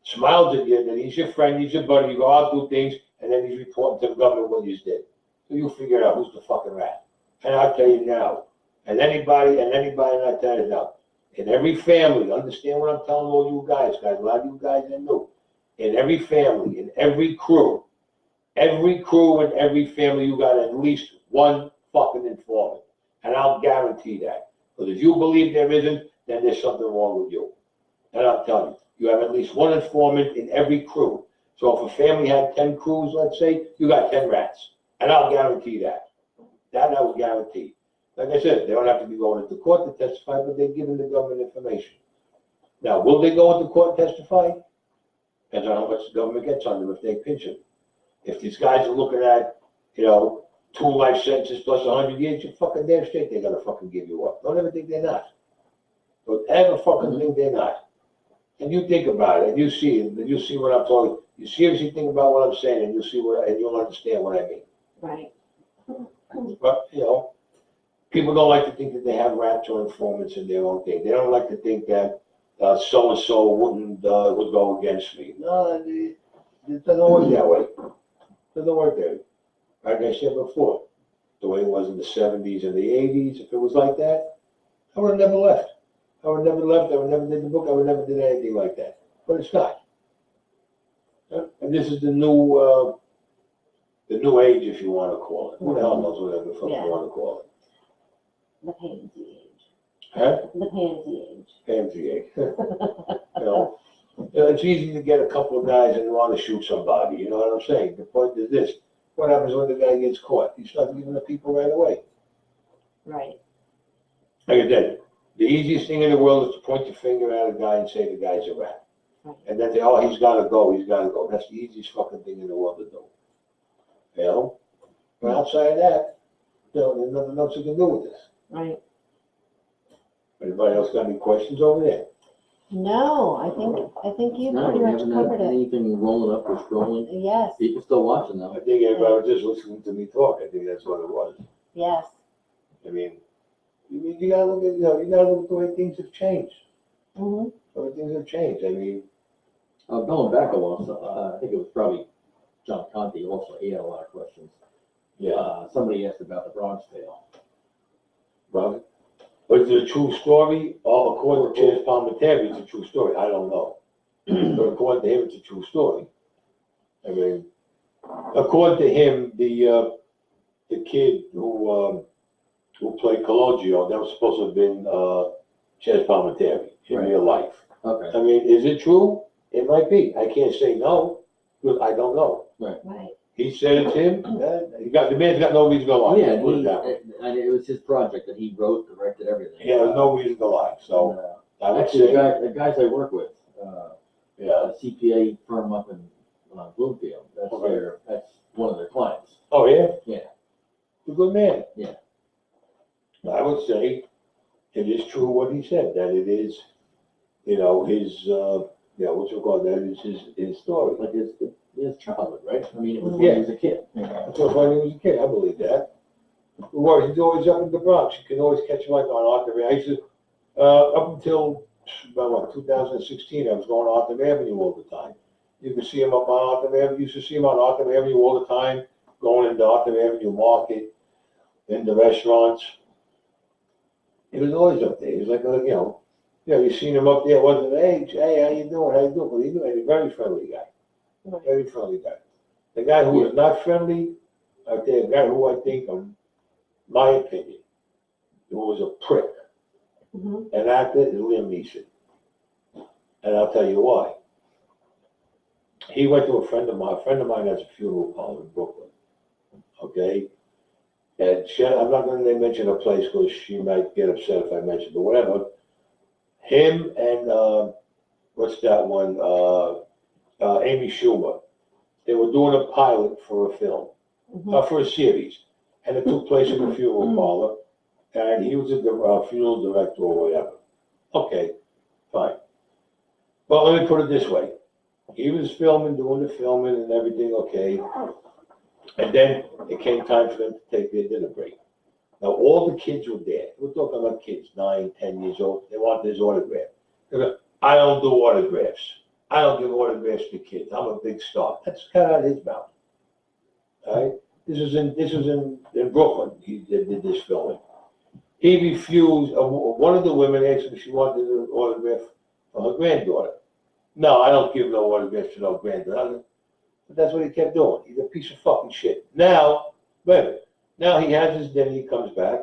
[SPEAKER 2] smiles at you, that he's your friend, he's your buddy, you go out, do things, and then he's reporting to the government what you did. So you figure out who's the fucking rat. And I'll tell you now, and anybody, and I'll tell you now, in every family, understand what I'm telling all you guys, a lot of you guys are new. In every family, in every crew in every family, you got at least one fucking informant. And I'll guarantee that. Because if you believe there isn't, then there's something wrong with you. And I'll tell you, you have at least one informant in every crew. So if a family had 10 crews, let's say, you got 10 rats. And I'll guarantee that. That I will guarantee. Like I said, they don't have to be going into court to testify, but they're giving the government information. Now, will they go into court and testify? Depends on how much the government gets on them if they pinch them. If these guys are looking at, 2 life sentences plus 100 years, you're fucking damn straight they're gonna fucking give you up. Don't ever think they're not. Don't ever fucking think they're not. And you think about it, and you see it, and you see what I'm talking. You seriously think about what I'm saying, and and you'll understand what I mean.
[SPEAKER 1] Right.
[SPEAKER 2] But people don't like to think that they have rats or informants in their own thing. They don't like to think that so and so would go against me. No, it doesn't work that way. It doesn't work that way. Like I said before, the way it was in the 70s and the 80s, if it was like that, I would have never left. I would have never left. I would never did the book. I would never did anything like that. But it's not. And this is the new age, if you want to call it. Who the hell knows whatever the fuck you want to call it.
[SPEAKER 1] The pansy age.
[SPEAKER 2] Huh?
[SPEAKER 1] The pansy age.
[SPEAKER 2] MGA. You know, it's easy to get a couple of guys and want to shoot somebody, you know what I'm saying? The point is this, what happens when the guy gets caught? He starts giving the people right away.
[SPEAKER 1] Right.
[SPEAKER 2] Like I said, the easiest thing in the world is to point your finger at a guy and say the guy's a rat.
[SPEAKER 1] Right.
[SPEAKER 2] And then say, oh, he's gotta go, he's gotta go. That's the easiest fucking thing in the world to do. You know? But outside of that, you know, there's nothing else you can do with this.
[SPEAKER 1] Right.
[SPEAKER 2] Anybody else got any questions over there?
[SPEAKER 1] No, I think you
[SPEAKER 3] No,
[SPEAKER 1] pretty
[SPEAKER 3] we
[SPEAKER 1] much
[SPEAKER 3] haven't
[SPEAKER 1] covered
[SPEAKER 3] had
[SPEAKER 1] it.
[SPEAKER 3] anything rolling up or scrolling.
[SPEAKER 1] Yes,
[SPEAKER 3] People still watching though.
[SPEAKER 2] I think everybody was just listening to me talk. I think that's what it was.
[SPEAKER 1] yes.
[SPEAKER 2] I mean, you gotta look at, you know, you gotta look at the way things have changed.
[SPEAKER 1] Mm-hmm.
[SPEAKER 2] The way things have changed. I mean,
[SPEAKER 3] Going back a while, so, I think it was probably John Conte also, he had a lot of questions.
[SPEAKER 2] yeah,
[SPEAKER 3] Somebody asked about the Bronx Tale.
[SPEAKER 2] but was it a true story? Or according to Chance Palminteri, it's a true story. I don't know. But according to him, it's a true story. I mean, according to him, the kid who played Cologio, that was supposed to have been Chance Palminteri in
[SPEAKER 3] Right.
[SPEAKER 2] real life.
[SPEAKER 3] Okay.
[SPEAKER 2] I mean, is it true? It might be. I can't say no, because I don't know.
[SPEAKER 1] Right.
[SPEAKER 2] He said it's him. The man's got no reason to lie.
[SPEAKER 3] Yeah,
[SPEAKER 2] Put it that way.
[SPEAKER 3] and it was his project that he wrote, directed, everything.
[SPEAKER 2] Yeah, there's no reason to lie. So
[SPEAKER 3] And,
[SPEAKER 2] I would
[SPEAKER 3] actually,
[SPEAKER 2] say,
[SPEAKER 3] the guys I work with,
[SPEAKER 2] yeah.
[SPEAKER 3] a CPA firm up in Bloomfield,
[SPEAKER 2] Okay.
[SPEAKER 3] that's one of their clients.
[SPEAKER 2] Oh yeah.
[SPEAKER 3] Yeah.
[SPEAKER 2] He's a good man.
[SPEAKER 3] Yeah.
[SPEAKER 2] I would say it is true what he said, that it is, you know, his, what you call that is his story.
[SPEAKER 3] Like his childhood, right? I mean, it was when
[SPEAKER 2] Yeah.
[SPEAKER 3] he was a kid.
[SPEAKER 2] That's what when he was a kid. I believe that. Well, he's always up in the Bronx. You can always catch him like on Arthur. I used to, up until about 2016, I was going to Arthur Avenue all the time. You could see him up on Arthur Avenue. You used to see him on Arthur Avenue all the time, going into Arthur Avenue Market, in the restaurants. He was always up there. He was like, you seen him up there. Wasn't it? Hey, how you doing? How you doing? What are you doing? He's a very friendly guy.
[SPEAKER 1] Right.
[SPEAKER 2] Very friendly guy. The guy who is not friendly, out there, the guy who I think, my opinion, who was a prick,
[SPEAKER 1] Mm-hmm.
[SPEAKER 2] an actor, is Liam Neeson. And I'll tell you why. He went to a friend of mine. A friend of mine has a funeral parlor in Brooklyn. Okay? And I'm not going to mention a place because she might get upset if I mention it, but whatever. Him and, what's that one? Amy Schumer. They were doing a pilot for a film,
[SPEAKER 1] Mm-hmm.
[SPEAKER 2] for a series. And it took place in a funeral parlor. And he was a funeral director or whatever. Okay, fine. Well, let me put it this way. He was filming, doing the filming and everything, okay. And then it came time for them to take their dinner break. Now, all the kids were there. We're talking about kids, 9, 10 years old. They wanted his autograph. They're like, I don't do autographs. I don't give autographs to kids. I'm a big star. That's kind of out of his mouth. All right? This was in Brooklyn. He did this filming. He refused. One of the women asked him if she wanted an autograph for her granddaughter. No, I don't give no autographs to no granddaughter. But that's what he kept doing. He's a piece of fucking shit. Now, wait a minute. Now he has his dinner, he comes back,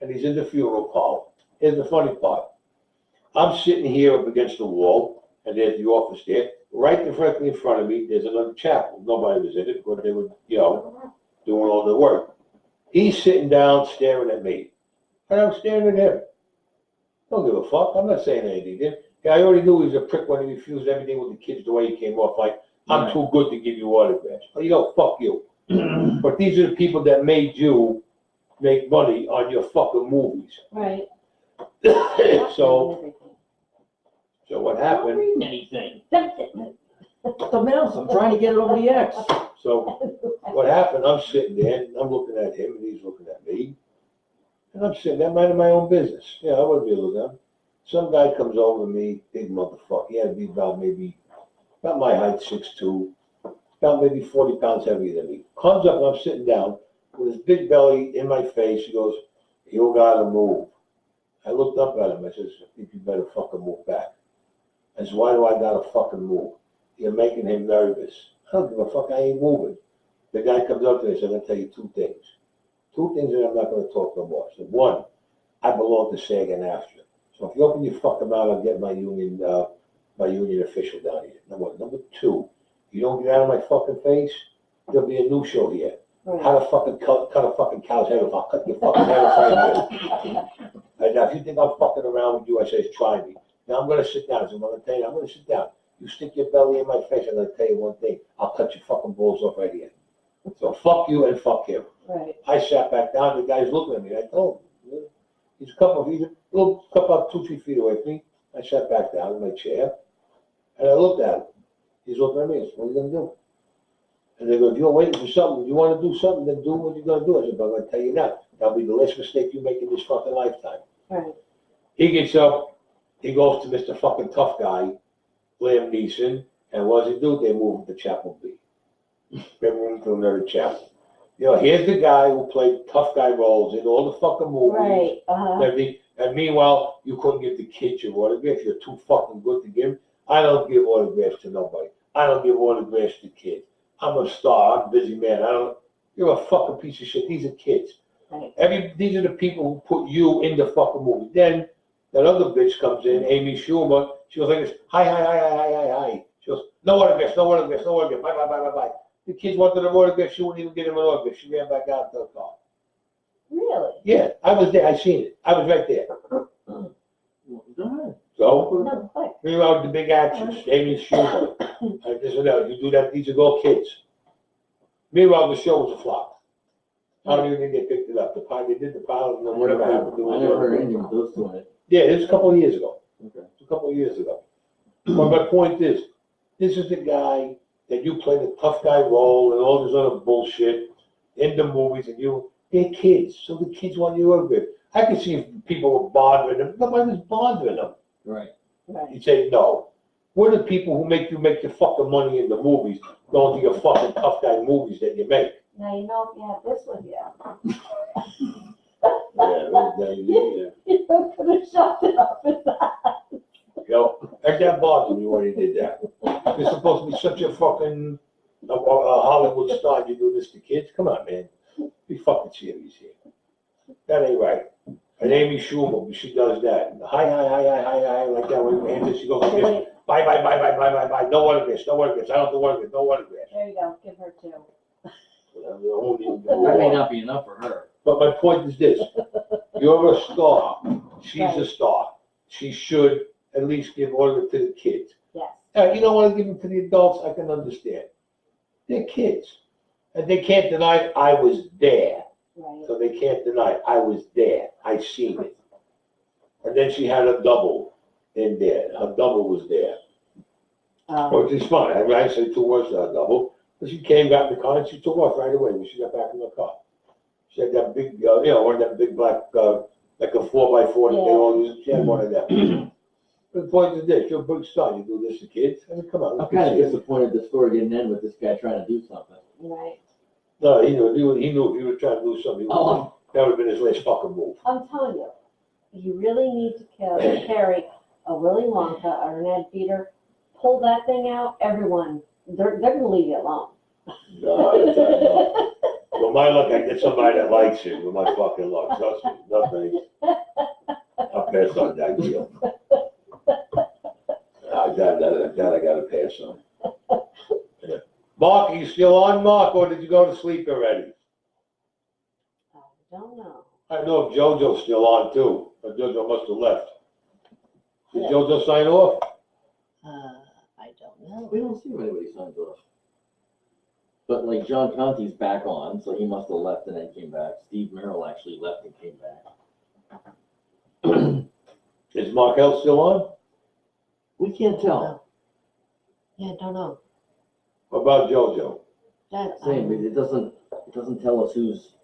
[SPEAKER 2] and he's in the funeral parlor. Here's the funny part. I'm sitting here up against the wall, and there's the office there. Right directly in front of me, there's another chapel. Nobody was in it, but they were, doing all the work. He's sitting down staring at me. And I'm staring at him. Don't give a fuck. I'm not saying anything to him. Yeah, I already knew he was a prick when he refused everything with the kids the way he came off. Like, I'm
[SPEAKER 3] Right.
[SPEAKER 2] too good to give you autographs. Oh, fuck you. But these are the people that made you make money on your fucking movies.
[SPEAKER 1] Right.
[SPEAKER 2] So what
[SPEAKER 3] I'm
[SPEAKER 2] happened?
[SPEAKER 3] reading anything. The mouse, I'm trying to get it over the X.
[SPEAKER 2] So what happened? I'm sitting there and I'm looking at him and he's looking at me. And I'm sitting there minding my own business. I wouldn't be looking at him. Some guy comes over to me, big motherfucker. He had to be about my height, 6'2", about maybe 40 pounds heavier than me. Comes up and I'm sitting down with his big belly in my face. He goes, you gotta move. I looked up at him. I said, I think you better fucking move back. I said, why do I gotta fucking move? You're making him nervous. I don't give a fuck. I ain't moving. The guy comes up to me and says, I'm gonna tell you two things. Two things that I'm not gonna talk no more. I said, one, I belong to SAG and AFTRA. So if you open your fucking mouth, I'll get my union official down here. Number one. Number two, you don't get out of my fucking face, there'll be a new show here. How to fucking cut a fucking cow's head off. I'll cut your fucking head off right here. And now, if you think I'm fucking around with you, I say, try me. Now I'm gonna sit down. So I'm gonna tell you, I'm gonna sit down. You stick your belly in my face, I'm gonna tell you one thing. I'll cut your fucking balls off right here. So fuck you and fuck him.
[SPEAKER 1] Right.
[SPEAKER 2] I sat back down, the guy's looking at me. I told him, he's a little couple of 2-3 feet away from me. I sat back down in my chair, and I looked at him. He's looking at me. I said, what are you gonna do? And they go, if you're waiting for something, you want to do something, then do what you're going to do. I said, but I'm going to tell you now, that'll be the last mistake you make in this fucking lifetime.
[SPEAKER 1] Right.
[SPEAKER 2] He gets up, he goes to Mr. fucking Tough Guy, Liam Neeson, and what does he do? They move him to Chapel B. They move him to another chapel. You know, here's the guy who played tough guy roles in all the fucking movies.
[SPEAKER 1] Right.
[SPEAKER 2] And everything. And meanwhile, you couldn't give the kids your autographs. You're too fucking good to give. I don't give autographs to nobody. I don't give autographs to kids. I'm a star. I'm a busy man. You're a fucking piece of shit. These are kids.
[SPEAKER 1] Right.
[SPEAKER 2] These are the people who put you in the fucking movie. Then that other bitch comes in, Amy Schumer. She goes like this, hi. She goes, no autographs. Bye. The kids wanted an autograph. She wouldn't even get him an autograph. She ran back out to the car.
[SPEAKER 1] Really?
[SPEAKER 2] Yeah, I was there. I seen it. I was right there. So,
[SPEAKER 1] No, quick.
[SPEAKER 2] meanwhile, the big actress, Amy Schumer, and this and that. You do that, these are all kids. Meanwhile, the show was a flop. How do you think they picked it up? They did the pilot and then whatever happened to it.
[SPEAKER 3] I never heard anything of those two in it.
[SPEAKER 2] Yeah, it was a couple of years ago.
[SPEAKER 3] Okay.
[SPEAKER 2] A couple of years ago. But my point is, this is the guy that you play the tough guy role and all this other bullshit in the movies, and they're kids, so the kids want you autograph. I could see if people were bothering them. Nobody was bothering them.
[SPEAKER 3] Right.
[SPEAKER 2] You'd say no. We're the people who make you make your fucking money in the movies, going to your fucking tough guy movies that you make.
[SPEAKER 1] Now you know if you had this with you.
[SPEAKER 2] Yeah.
[SPEAKER 1] You could have shut it up with that.
[SPEAKER 2] Yo, that bothered me when he did that. You're supposed to be such a fucking a Hollywood star. You do this to kids? Come on, man. Be fucking serious here. That ain't right. And Amy Schumer, she does that. Hi, like that. And she goes like this. Bye. No autographs. I don't do autographs. No autographs.
[SPEAKER 1] There you go. Give her 2.
[SPEAKER 3] That may not be enough for her.
[SPEAKER 2] But my point is this. You're a star. She's a star. She should at least give autographs to the kids.
[SPEAKER 1] Yes.
[SPEAKER 2] You don't want to give them to the adults, I can understand. They're kids. And they can't deny I was there.
[SPEAKER 1] Right.
[SPEAKER 2] So they can't deny I was there. I seen it. And then she had a double in there. Her double was there. Which is fine. I mean, I say 2 words to her double. But she came, got in the car, and she took off right away when she got back in the car. She had that big, one of them big black, like a 4x4 that they all use. She had one of them. The point is this, you're a big star. You do this to kids. I mean, come on.
[SPEAKER 3] I'm kind of disappointed the story didn't end with this guy trying to do something.
[SPEAKER 1] Right.
[SPEAKER 2] No, he knew if he was trying to do something, that would have been his last fucking move.
[SPEAKER 1] I'm telling you, you really need to carry a Willy Wonka or an Ed Peter. Pull that thing out, everyone, they're going to leave you alone.
[SPEAKER 2] No. With my luck, I get somebody that likes it with my fucking luck. Trust me, nothing. I'll pass on that deal. That I got to pass on. Yeah. Mark, are you still on, Mark, or did you go to sleep already?
[SPEAKER 1] I don't know.
[SPEAKER 2] I don't know if JoJo's still on too. But JoJo must have left. Did JoJo sign off?
[SPEAKER 1] I don't know.
[SPEAKER 3] We don't see anybody signs off. But like John Conti's back on, so he must have left and then came back. Steve Merrill actually left and came back.
[SPEAKER 2] Is Markel still on?
[SPEAKER 3] We can't tell.
[SPEAKER 1] Yeah, don't know.
[SPEAKER 2] What about JoJo?
[SPEAKER 3] Same, but it doesn't tell us who's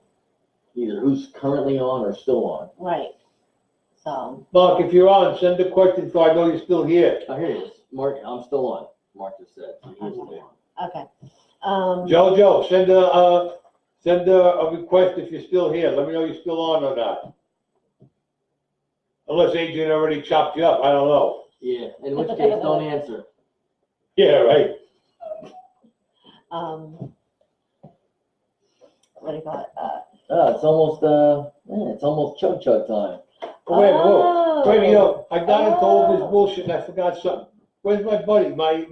[SPEAKER 3] currently on or still on.
[SPEAKER 1] Right. So.
[SPEAKER 2] Mark, if you're on, send a question so I know you're still here.
[SPEAKER 3] Oh, here he is. Mark, I'm still on. Mark just said. So he is still on.
[SPEAKER 1] Okay.
[SPEAKER 2] JoJo, send a request if you're still here. Let me know you're still on or not. Unless Adrian already chopped you up, I don't know.
[SPEAKER 3] Yeah, in which case, don't answer.
[SPEAKER 2] Yeah, right.
[SPEAKER 1] What do you call it?
[SPEAKER 3] It's almost chug time.
[SPEAKER 2] Wait a minute,
[SPEAKER 1] Oh.
[SPEAKER 2] wait a minute, I got into all this bullshit and I forgot something. Where's my buddy, where's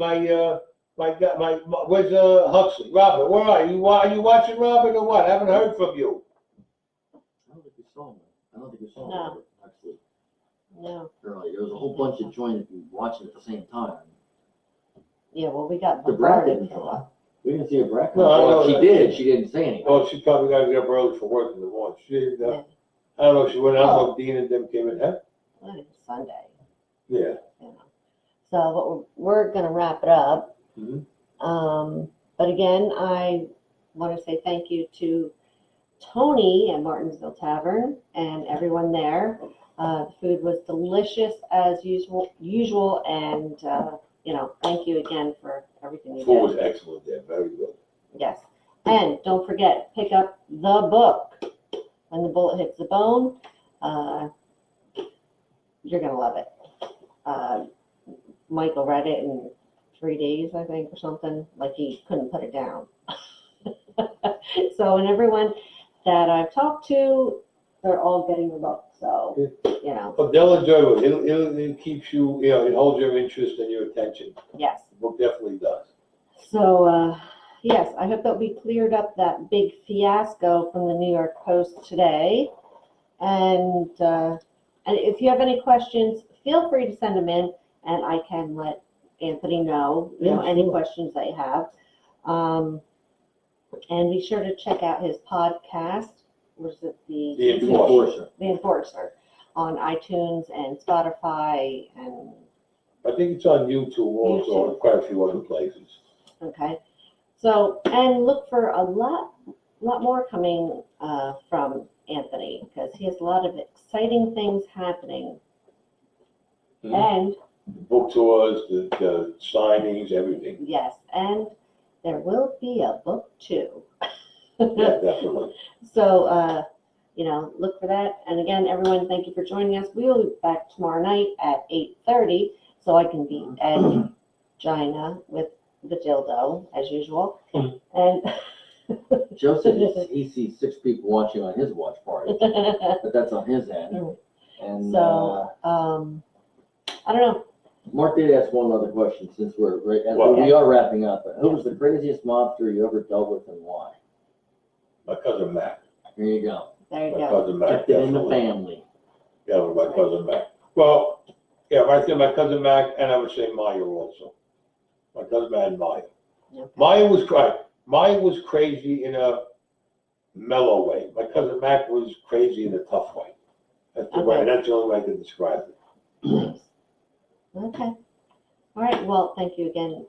[SPEAKER 2] Huxley? Robert, where are you? Are you watching Robert or what? I haven't heard from you.
[SPEAKER 3] I don't think we saw him. I don't think we saw
[SPEAKER 1] No.
[SPEAKER 3] him, actually.
[SPEAKER 1] No.
[SPEAKER 3] Earlier, there was a whole bunch of joined watching at the same time.
[SPEAKER 1] Yeah, well, we got
[SPEAKER 3] The brat
[SPEAKER 1] bombarded
[SPEAKER 3] didn't
[SPEAKER 1] for a
[SPEAKER 3] come
[SPEAKER 1] while.
[SPEAKER 3] up. We didn't see a brat come
[SPEAKER 2] No, I
[SPEAKER 3] up.
[SPEAKER 2] know
[SPEAKER 3] Well, she
[SPEAKER 2] that.
[SPEAKER 3] did, she didn't say anything.
[SPEAKER 2] Well, she probably gotta get up early for work in the morning. She didn't,
[SPEAKER 1] Yeah.
[SPEAKER 2] I don't know, she went out, oh. Dean and them came in, huh?
[SPEAKER 1] Well, it's Sunday.
[SPEAKER 2] Yeah.
[SPEAKER 1] You know. So what we're gonna wrap it up.
[SPEAKER 2] Mhm.
[SPEAKER 1] But again, I want to say thank you to Tony at Martinsville Tavern and everyone there. The food was delicious as usual, and thank you again for everything you
[SPEAKER 2] Food
[SPEAKER 1] did.
[SPEAKER 2] was excellent there, very good.
[SPEAKER 1] Yes, and don't forget, pick up the book, When the Bullet Hits the Bone. You're gonna love it. Michael read it in 3 days, I think, or something. Like he couldn't put it down. So, and everyone that I've talked to, they're all getting the book. So,
[SPEAKER 2] But they'll enjoy it. It keeps you, it holds your interest and your attention.
[SPEAKER 1] yes.
[SPEAKER 2] The book definitely does.
[SPEAKER 1] So, yes, I hope that we cleared up that big fiasco from the New York Post today. And if you have any questions, feel free to send them in, and I can let Anthony know,
[SPEAKER 2] Yeah,
[SPEAKER 1] any
[SPEAKER 2] sure.
[SPEAKER 1] questions they have. And be sure to check out his podcast. Was it
[SPEAKER 2] The Enforcer.
[SPEAKER 1] The Enforcer on iTunes and Spotify and
[SPEAKER 2] I think it's on YouTube also, and quite a few other places.
[SPEAKER 1] okay. So, and look for a lot more coming from Anthony, because he has a lot of exciting things happening.
[SPEAKER 2] Mhm.
[SPEAKER 1] And
[SPEAKER 2] Book tours, the signings, everything.
[SPEAKER 1] yes, and there will be a book too.
[SPEAKER 2] Yeah, definitely.
[SPEAKER 1] So, look for that. And again, everyone, thank you for joining us. We will be back tomorrow night at 8:30, so I can be at Gina with the dildo, as usual. And
[SPEAKER 3] Joe said he sees 6 people watching on his watch party, but that's on his end. And
[SPEAKER 1] so, I don't know.
[SPEAKER 3] Mark did ask one other question since we
[SPEAKER 1] Okay.
[SPEAKER 3] are wrapping up. Who was the craziest mobster you ever dealt with and why?
[SPEAKER 2] My cousin Mac.
[SPEAKER 3] Here you go.
[SPEAKER 1] There you
[SPEAKER 2] My
[SPEAKER 1] go.
[SPEAKER 2] cousin Mac,
[SPEAKER 3] Kept it in the
[SPEAKER 2] definitely.
[SPEAKER 3] family.
[SPEAKER 2] Yeah, with my cousin Mac. Well, yeah, right there, my cousin Mac, and I would say Maya also. My cousin Mac and Maya.
[SPEAKER 1] Okay.
[SPEAKER 2] Maya was crazy in a mellow way. My cousin Mac was crazy in a tough way. That's the way.
[SPEAKER 1] Okay.
[SPEAKER 2] That's the only way I can describe it.
[SPEAKER 1] Nice. Okay. All right. Well, thank you again,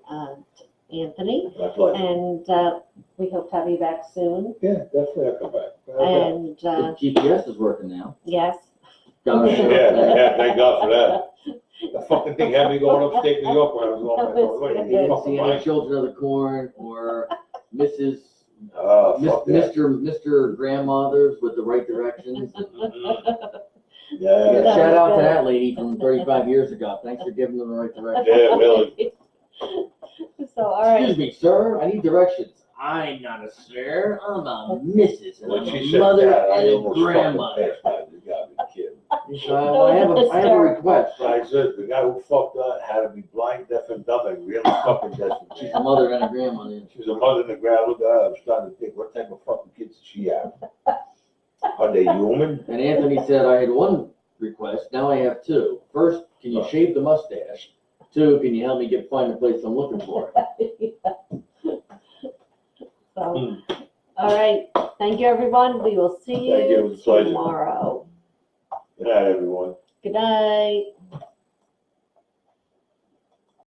[SPEAKER 1] Anthony.
[SPEAKER 2] My pleasure.
[SPEAKER 1] And we hope to have you back soon.
[SPEAKER 2] Yeah, definitely I'll come back.
[SPEAKER 1] And
[SPEAKER 3] The GPS is working now.
[SPEAKER 1] yes.
[SPEAKER 3] Got it.
[SPEAKER 2] Yeah, thank God for that. The fucking thing had me going upstate New York when I was going.
[SPEAKER 1] That was
[SPEAKER 3] You didn't
[SPEAKER 2] Fucking
[SPEAKER 3] see any
[SPEAKER 2] mind.
[SPEAKER 3] children of the corn or Mrs.
[SPEAKER 2] Fuck that.
[SPEAKER 3] Mr. Grandmothers with the right directions.
[SPEAKER 2] Mhm.
[SPEAKER 3] Yeah,
[SPEAKER 2] Yeah,
[SPEAKER 3] shout out to that lady from 35 years ago. Thanks for giving them the right directions.
[SPEAKER 2] yeah, really.
[SPEAKER 1] So, all right.
[SPEAKER 3] Excuse me, sir, I need directions. I'm not a sir, I'm a Mrs. and
[SPEAKER 2] When
[SPEAKER 3] I'm
[SPEAKER 2] she
[SPEAKER 3] a
[SPEAKER 2] said
[SPEAKER 3] mother
[SPEAKER 2] that, I
[SPEAKER 3] and a
[SPEAKER 2] almost
[SPEAKER 3] grandmother.
[SPEAKER 2] fucking passed out. You gotta be kidding.
[SPEAKER 3] So I have a request.
[SPEAKER 2] I said, the guy who fucked up had to be blind, deaf, and dumb, and really fucking desperate.
[SPEAKER 3] She's a mother and a grandmother.
[SPEAKER 2] She's a mother in the ground. Look at her. I'm starting to think, what type of fucking kids does she have? Are they human?
[SPEAKER 3] And Anthony said I had one request, now I have 2. First, can you shave the mustache? 2, can you help me find the place I'm looking for?
[SPEAKER 1] So, all right. Thank you, everyone. We will see
[SPEAKER 2] Thank you. It
[SPEAKER 1] you
[SPEAKER 2] was a pleasure.
[SPEAKER 1] tomorrow.
[SPEAKER 2] Good night, everyone.
[SPEAKER 1] Good night.